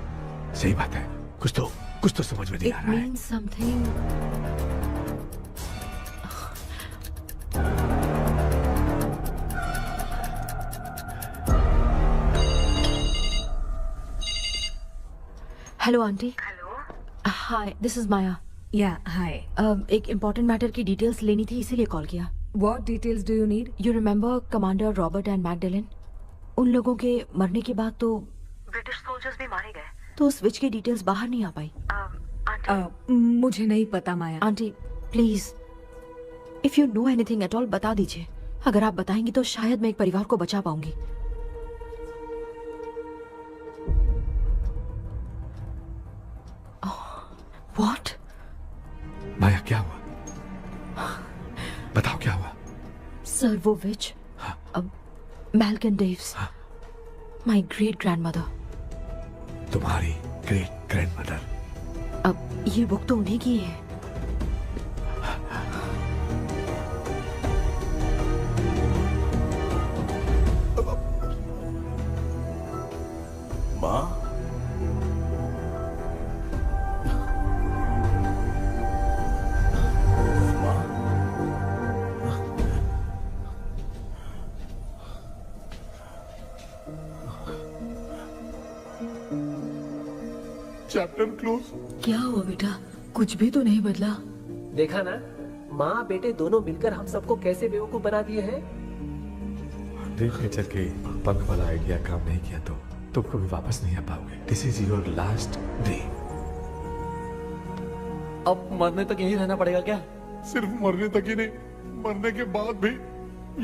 सही बात है, कुछ तो समझ में नहीं आ It रहा है। means something. Hello aunty. Hello, hi, this is Maya. Yeah hi. एक इम्पोर्टेंट मैटर की डिटेल्स लेनी थी, इसीलिए कॉल किया। What details do you need? You remember commander Robert and Magdalene? उन लोगों के मरने के बाद तो ब्रिटिश सोल्जर्स भी मारे गए, तो स्विच की डिटेल्स बाहर नहीं आ पाई। मुझे नहीं पता Maya. Aunty please, if you know anything at all बता दीजिए। अगर आप बताएंगी तो शायद मैं एक परिवार को बचा पाऊंगी। व्हाट? माया क्या हुआ? बताओ क्या हुआ? सर वो विच, मैल्कन डेव्स, माय ग्रेट ग्रैंडमदर। तुम्हारी ग्रेट ग्रैंडमदर? अब ये बुक तो उन्हीं की है। माँ, चैप्टर क्लोज। क्या हुआ बेटा? कुछ भी तो नहीं बदला। देखा ना, माँ बेटे दोनों मिलकर हम सबको कैसे बेवकूफ बना दिए हैं। ड्रीम कैचर के पंख वाला आइडिया काम नहीं किया तो तुम कभी वापस नहीं आ पाओगे। This is your last dream. अब मरने तक यहीं रहना पड़ेगा क्या? सिर्फ मरने तक ही नहीं, मरने के बाद भी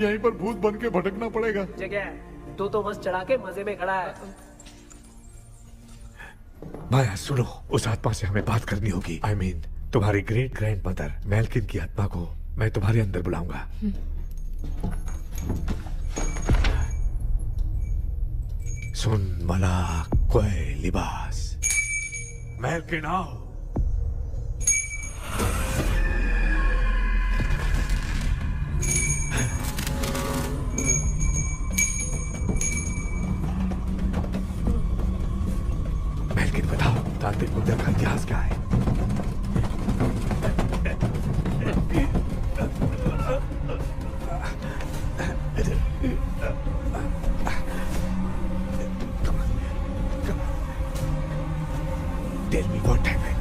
यहीं पर भूत बन के भटकना पड़ेगा। जगह तू तो बस चढ़ा के मजे में खड़ा है। माया सुनो, उस आत्मा से हमें बात करनी होगी। आई मीन तुम्हारी ग्रेट ग्रैंड मदर मैल्किन की आत्मा को मैं तुम्हारे अंदर बुलाऊंगा। सुन मला कोई लिबास, मैल्किन आओ। मैल्किन बताओ, तांत्रिक मुद्रा का इतिहास क्या है? Tell me what happened.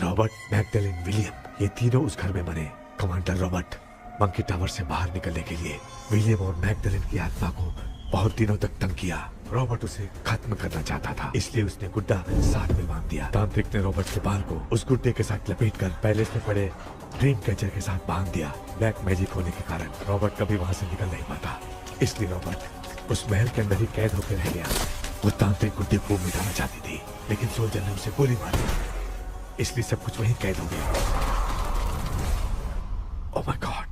Robert, Magdalene, William, ये तीनों उस घर में मरे। कमांडर रॉबर्ट मंकी टावर से बाहर निकलने के लिए विलियम और मैगडेलिन की आत्मा को बहुत दिनों तक तंग किया। रॉबर्ट उसे खत्म करना चाहता था, इसलिए उसने गुड्डा साथ में बांध दिया। तांत्रिक ने रॉबर्ट के बाल को उस गुड्डे के साथ लपेटकर पैलेस में पड़े ड्रीम कैचर के साथ बांध दिया। ब्लैक मैजिक होने के कारण रॉबर्ट कभी वहां से निकल नहीं पाता, इसलिए रॉबर्ट उस महल के अंदर ही कैद होकर रह गया। वो तांत्रिक गुड्डे को मिटाना चाहती थी, लेकिन सोल्जर ने उसे गोली मारी, इसलिए सब कुछ वहीं कैद हो गया। ओह माय गॉड,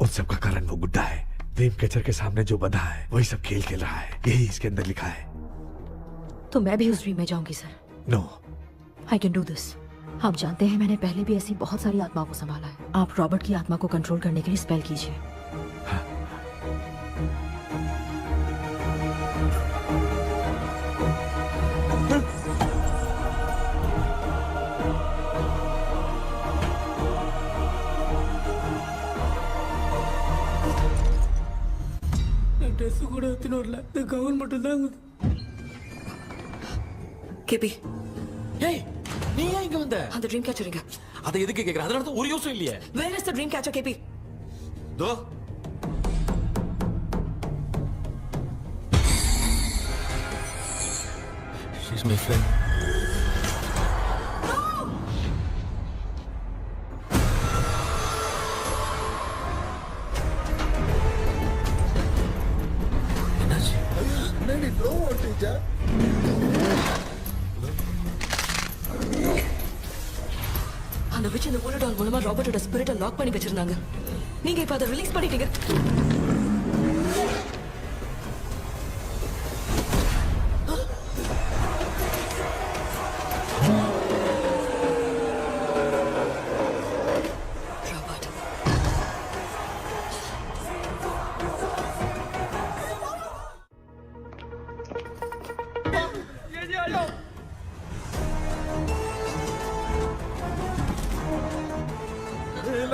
उन सब का कारण वो गुड्डा है। ड्रीम कैचर के सामने जो बंधा है वही सब खेल खेल रहा है, यही इसके अंदर लिखा है। तो मैं भी उस ड्रीम में जाऊंगी sir. No, I can do this. आप जानते हैं मैंने पहले भी ऐसी बहुत सारी आत्माओं को संभाला है। आप रॉबर्ट की आत्मा को कंट्रोल करने के लिए स्पेल कीजिए। ட்ரெஸ் கூட எடுத்துன்னு வரல இந்த கவுன் மட்டும் தான் கேபி, ஏய் நீ ஏன் இங்க வந்த? அந்த ட்ரீம் கேச்சருங்க. அதை எதுக்கு கேக்குற? அதனால தான் ஒரு யூஸும் இல்லையே. Where is the dream catcher, கேபி? தோ she's my friend. என்னடி த்ரோ ஓட்டிச்சா? அந்த விச் இந்த ஊரடால் மூலமா ராபர்ட்டோட ஸ்பிரிட்டை லாக் பண்ணி வச்சிருந்தாங்க. நீங்க இப்ப அதை ரிலீஸ் பண்ணிட்டீங்க.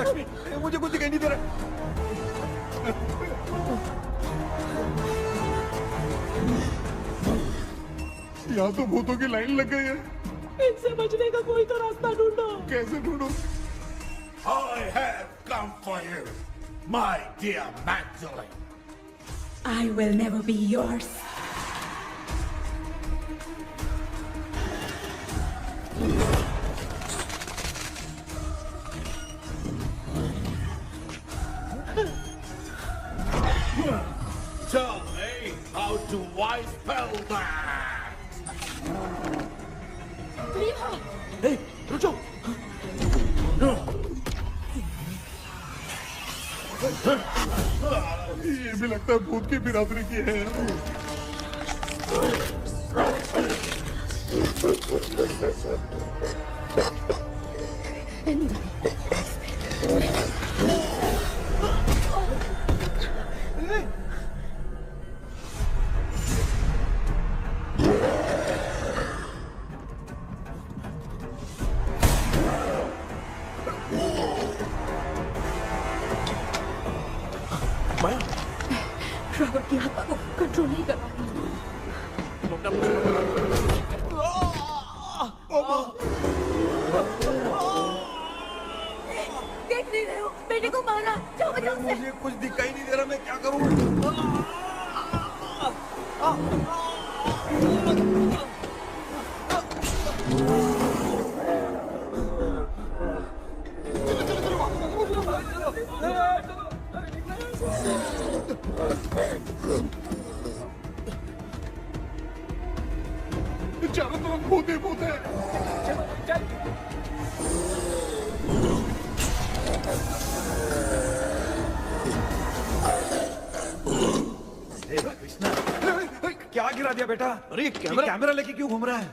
लक्ष्मी, मुझे कुछ दिखाई नहीं दे रहा। यहाँ तो भूतों की लाइन लग गई है। इनसे बचने का कोई तो रास्ता ढूंढो। कैसे ढूंढूं? I have come for you, my dear Magdalene. I will never be yours. Tell me how to wipe spell that. Hey, रुक जाओ। ये भी लगता है भूत की बिरादरी की है। रॉबर्ट की आत्मा को कंट्रोल नहीं कर पा देख नहीं रहे हो? बेटे को मारा। जाओ बचाओ उसे। मुझे कुछ दिखाई नहीं दे रहा, मैं क्या करूं? चारों तरफ भूत ही भूत है। क्या गिरा दिया बेटा? अरे ये कैमरा लेके क्यों घूम रहा है?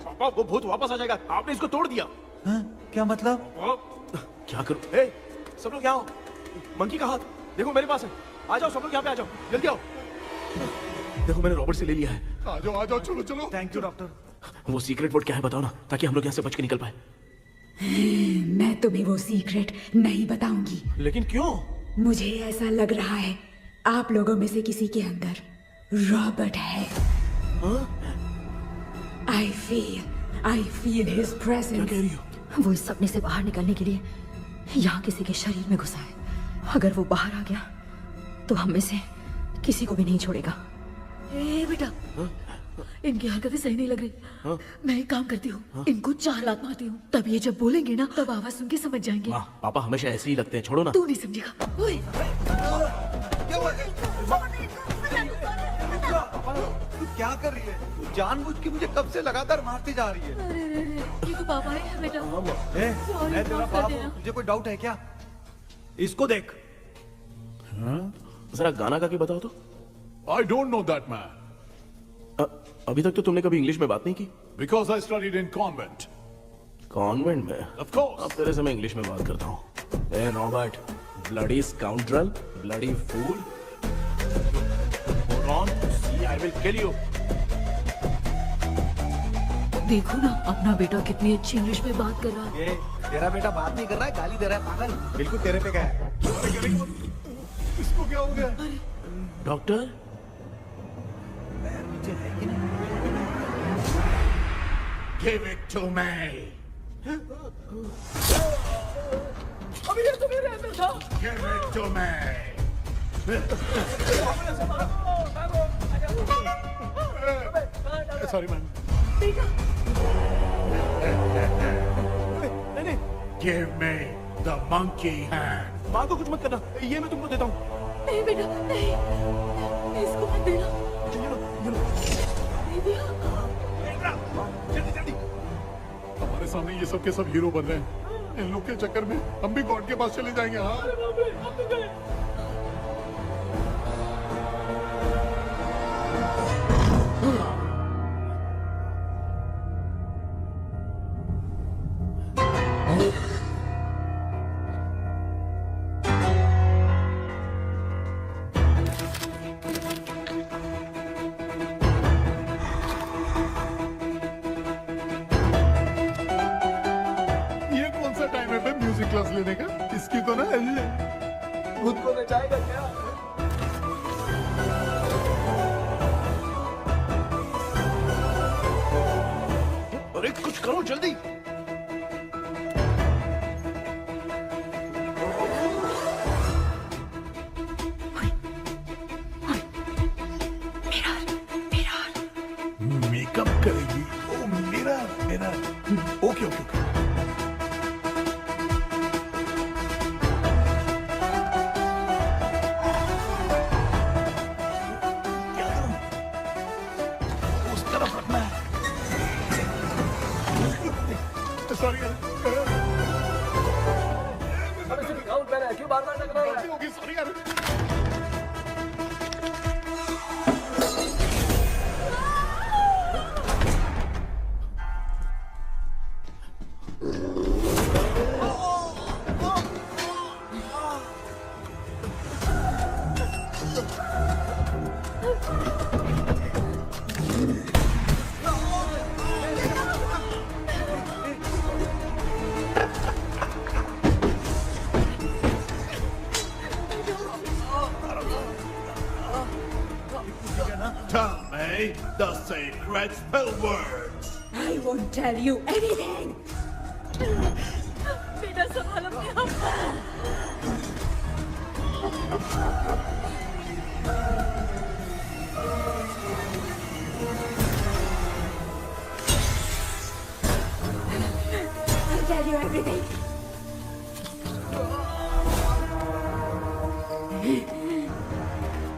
पापा वो भूत वापस आ जाएगा। आपने इसको तोड़ दिया। हाँ? क्या मतलब? क्या करूं? ए, सब लोग यहाँ आओ। मंकी का हाथ देखो मेरे पास है। आ जाओ सब लोग यहाँ पे आ जाओ, जल्दी आओ। देखो मैंने रॉबर्ट से ले लिया है। आ जाओ, चलो चलो। Thank you doctor. वो सीक्रेट वर्ड क्या है बताओ ना, ताकि हम लोग यहाँ से बच के निकल पाए। मैं तुम्हें वो सीक्रेट नहीं बताऊंगी। लेकिन क्यों? मुझे ऐसा लग रहा है आप लोगों में से किसी के अंदर रॉबर्ट है। I feel his presence. क्या कह रही हो? वो इस सपने से बाहर निकलने के लिए यहाँ किसी के शरीर में घुसा है। अगर वो बाहर आ गया तो हम में से किसी को भी नहीं छोड़ेगा। ए बेटा, इनकी हरकतें सही नहीं लग रही। मैं एक काम करती हूँ, इनको 4 लात मारती हूँ, तब ये जब बोलेंगे ना तब आवाज सुन के समझ जाएंगे। पापा हमेशा ऐसे ही लगते हैं, छोड़ो ना। तू नहीं समझेगा। ओए, तू क्या कर रही है? जानबूझ के मुझे कब से लगातार मारती जा रही है। अरे रे रे, ये तो पापा है बेटा। मैं तेरा बाप हूँ, तुझे कोई डाउट है क्या? इसको देख। जरा गाना गा के बताओ तो। I don't know that man. अभी तक तो तुमने कभी इंग्लिश में बात नहीं की। Because I studied in convent. Convent में? Of course. अब तेरे से मैं इंग्लिश में बात करता हूँ. ए Robert, bloody scoundrel, bloody fool. Hold on, see, I will kill you. देखो ना अपना बेटा कितनी अच्छी इंग्लिश में बात कर रहा है. ये तेरा बेटा बात नहीं कर रहा है, गाली दे रहा है पागल. बिल्कुल तेरे पे क्या है. इसको क्या हो गया? Doctor, Give it to me. अभी ये तो मेरे अंदर था. Give it to me. Sorry man. Give me the monkey hand. माँ को कुछ मत करना, ये मैं तुमको देता हूँ. नहीं बेटा नहीं, इसको मत देना. नहीं दिया. हमारे सामने ये सब के सब हीरो बन रहे हैं. इन लोग के चक्कर में हम भी गॉड के पास चले जाएंगे. हाँ. ये कौन सा टाइम है बे म्यूजिक क्लास लेने का? इसकी तो ना खुद को नचाएगा क्या? अरे कुछ करो जल्दी. मेकअप करेगी. ओ मेरा मेरा. Okay okay okay. क्या करूं? उस तरफ रखना है. सॉरी यार. अबे सिर्फ गाउन पहना है, क्यों बार-बार टकरा रहा है? गलती होगी. सॉरी यार. Tell me the secret spell words. I won't tell you anything. बेटा संभाल अपने आप को. I'll tell you everything.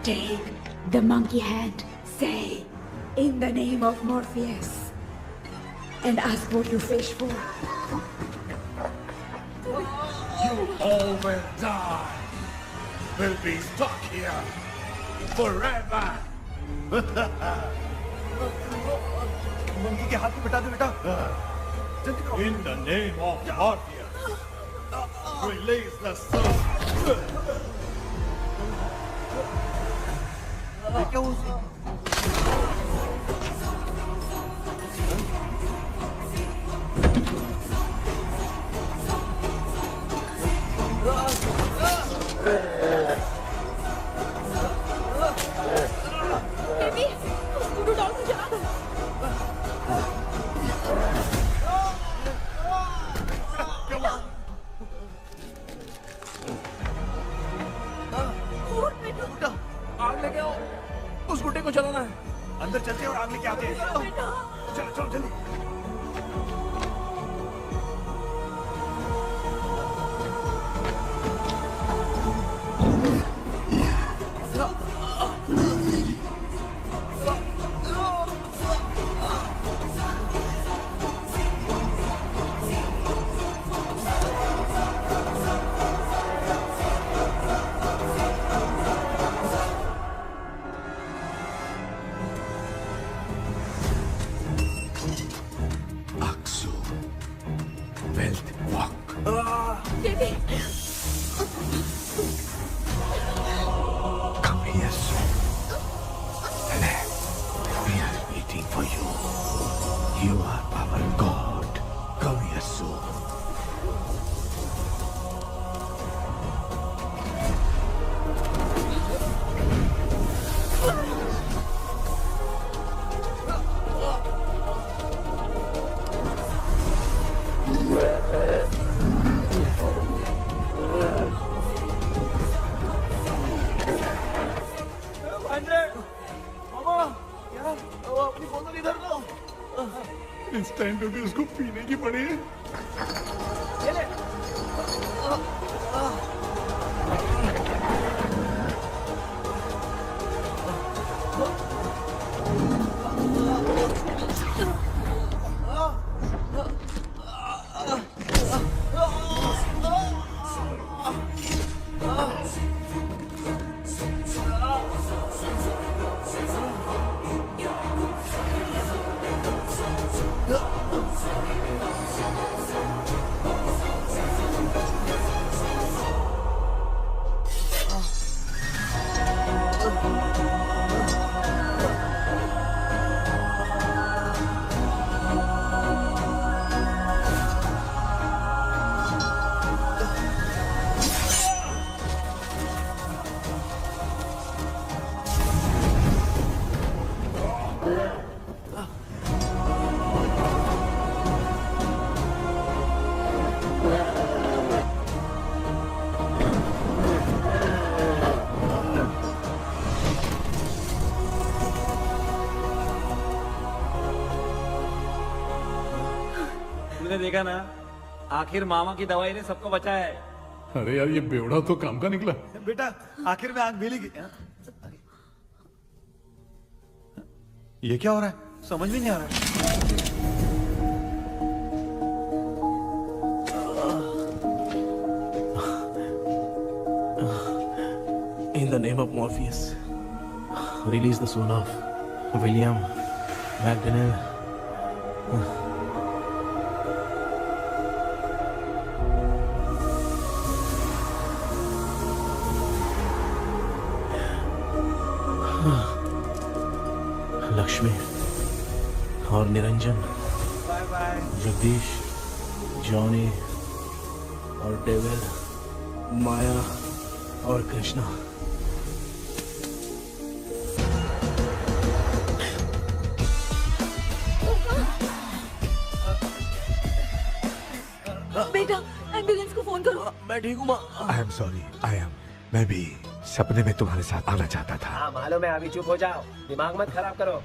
Take the monkey hand. Say, in the name of Morpheus, and ask what you fish for. You all will die. Will be stuck here forever. Monkey के हाथ में बिठा दे बेटा. In the name of Morpheus, release the soul. क्या हुआ उसे? Baby, scooter doll को चला दो. आग लेके आओ. उस गुड्डे को चलाना है. अंदर चलते हैं और आग लेके आते हैं. चलो चलो जल्दी. You are our God. Come here soon. अपनी बोतल इधर लो। इस टाइम पे भी उसको पीने की पड़ी है। तुमने देखा ना, आखिर मामा की दवाई ने सबको बचाया है। अरे यार ये बेवड़ा तो काम का निकला। बेटा आखिर में आंख मिली ये क्या हो रहा है? समझ में नहीं आ रहा है। In the name of Morpheus, release the soul of William McDonnell. Lakshmi और निरंजन, जगदीश, जॉनी और डेविड, माया और कृष्णा। बेटा एम्बुलेंस को फोन करो। मैं ठीक हूँ माँ। I am sorry. मैं भी सपने में तुम्हारे साथ आना चाहता था। हाँ मालूम है, अभी चुप हो जाओ, दिमाग मत खराब करो।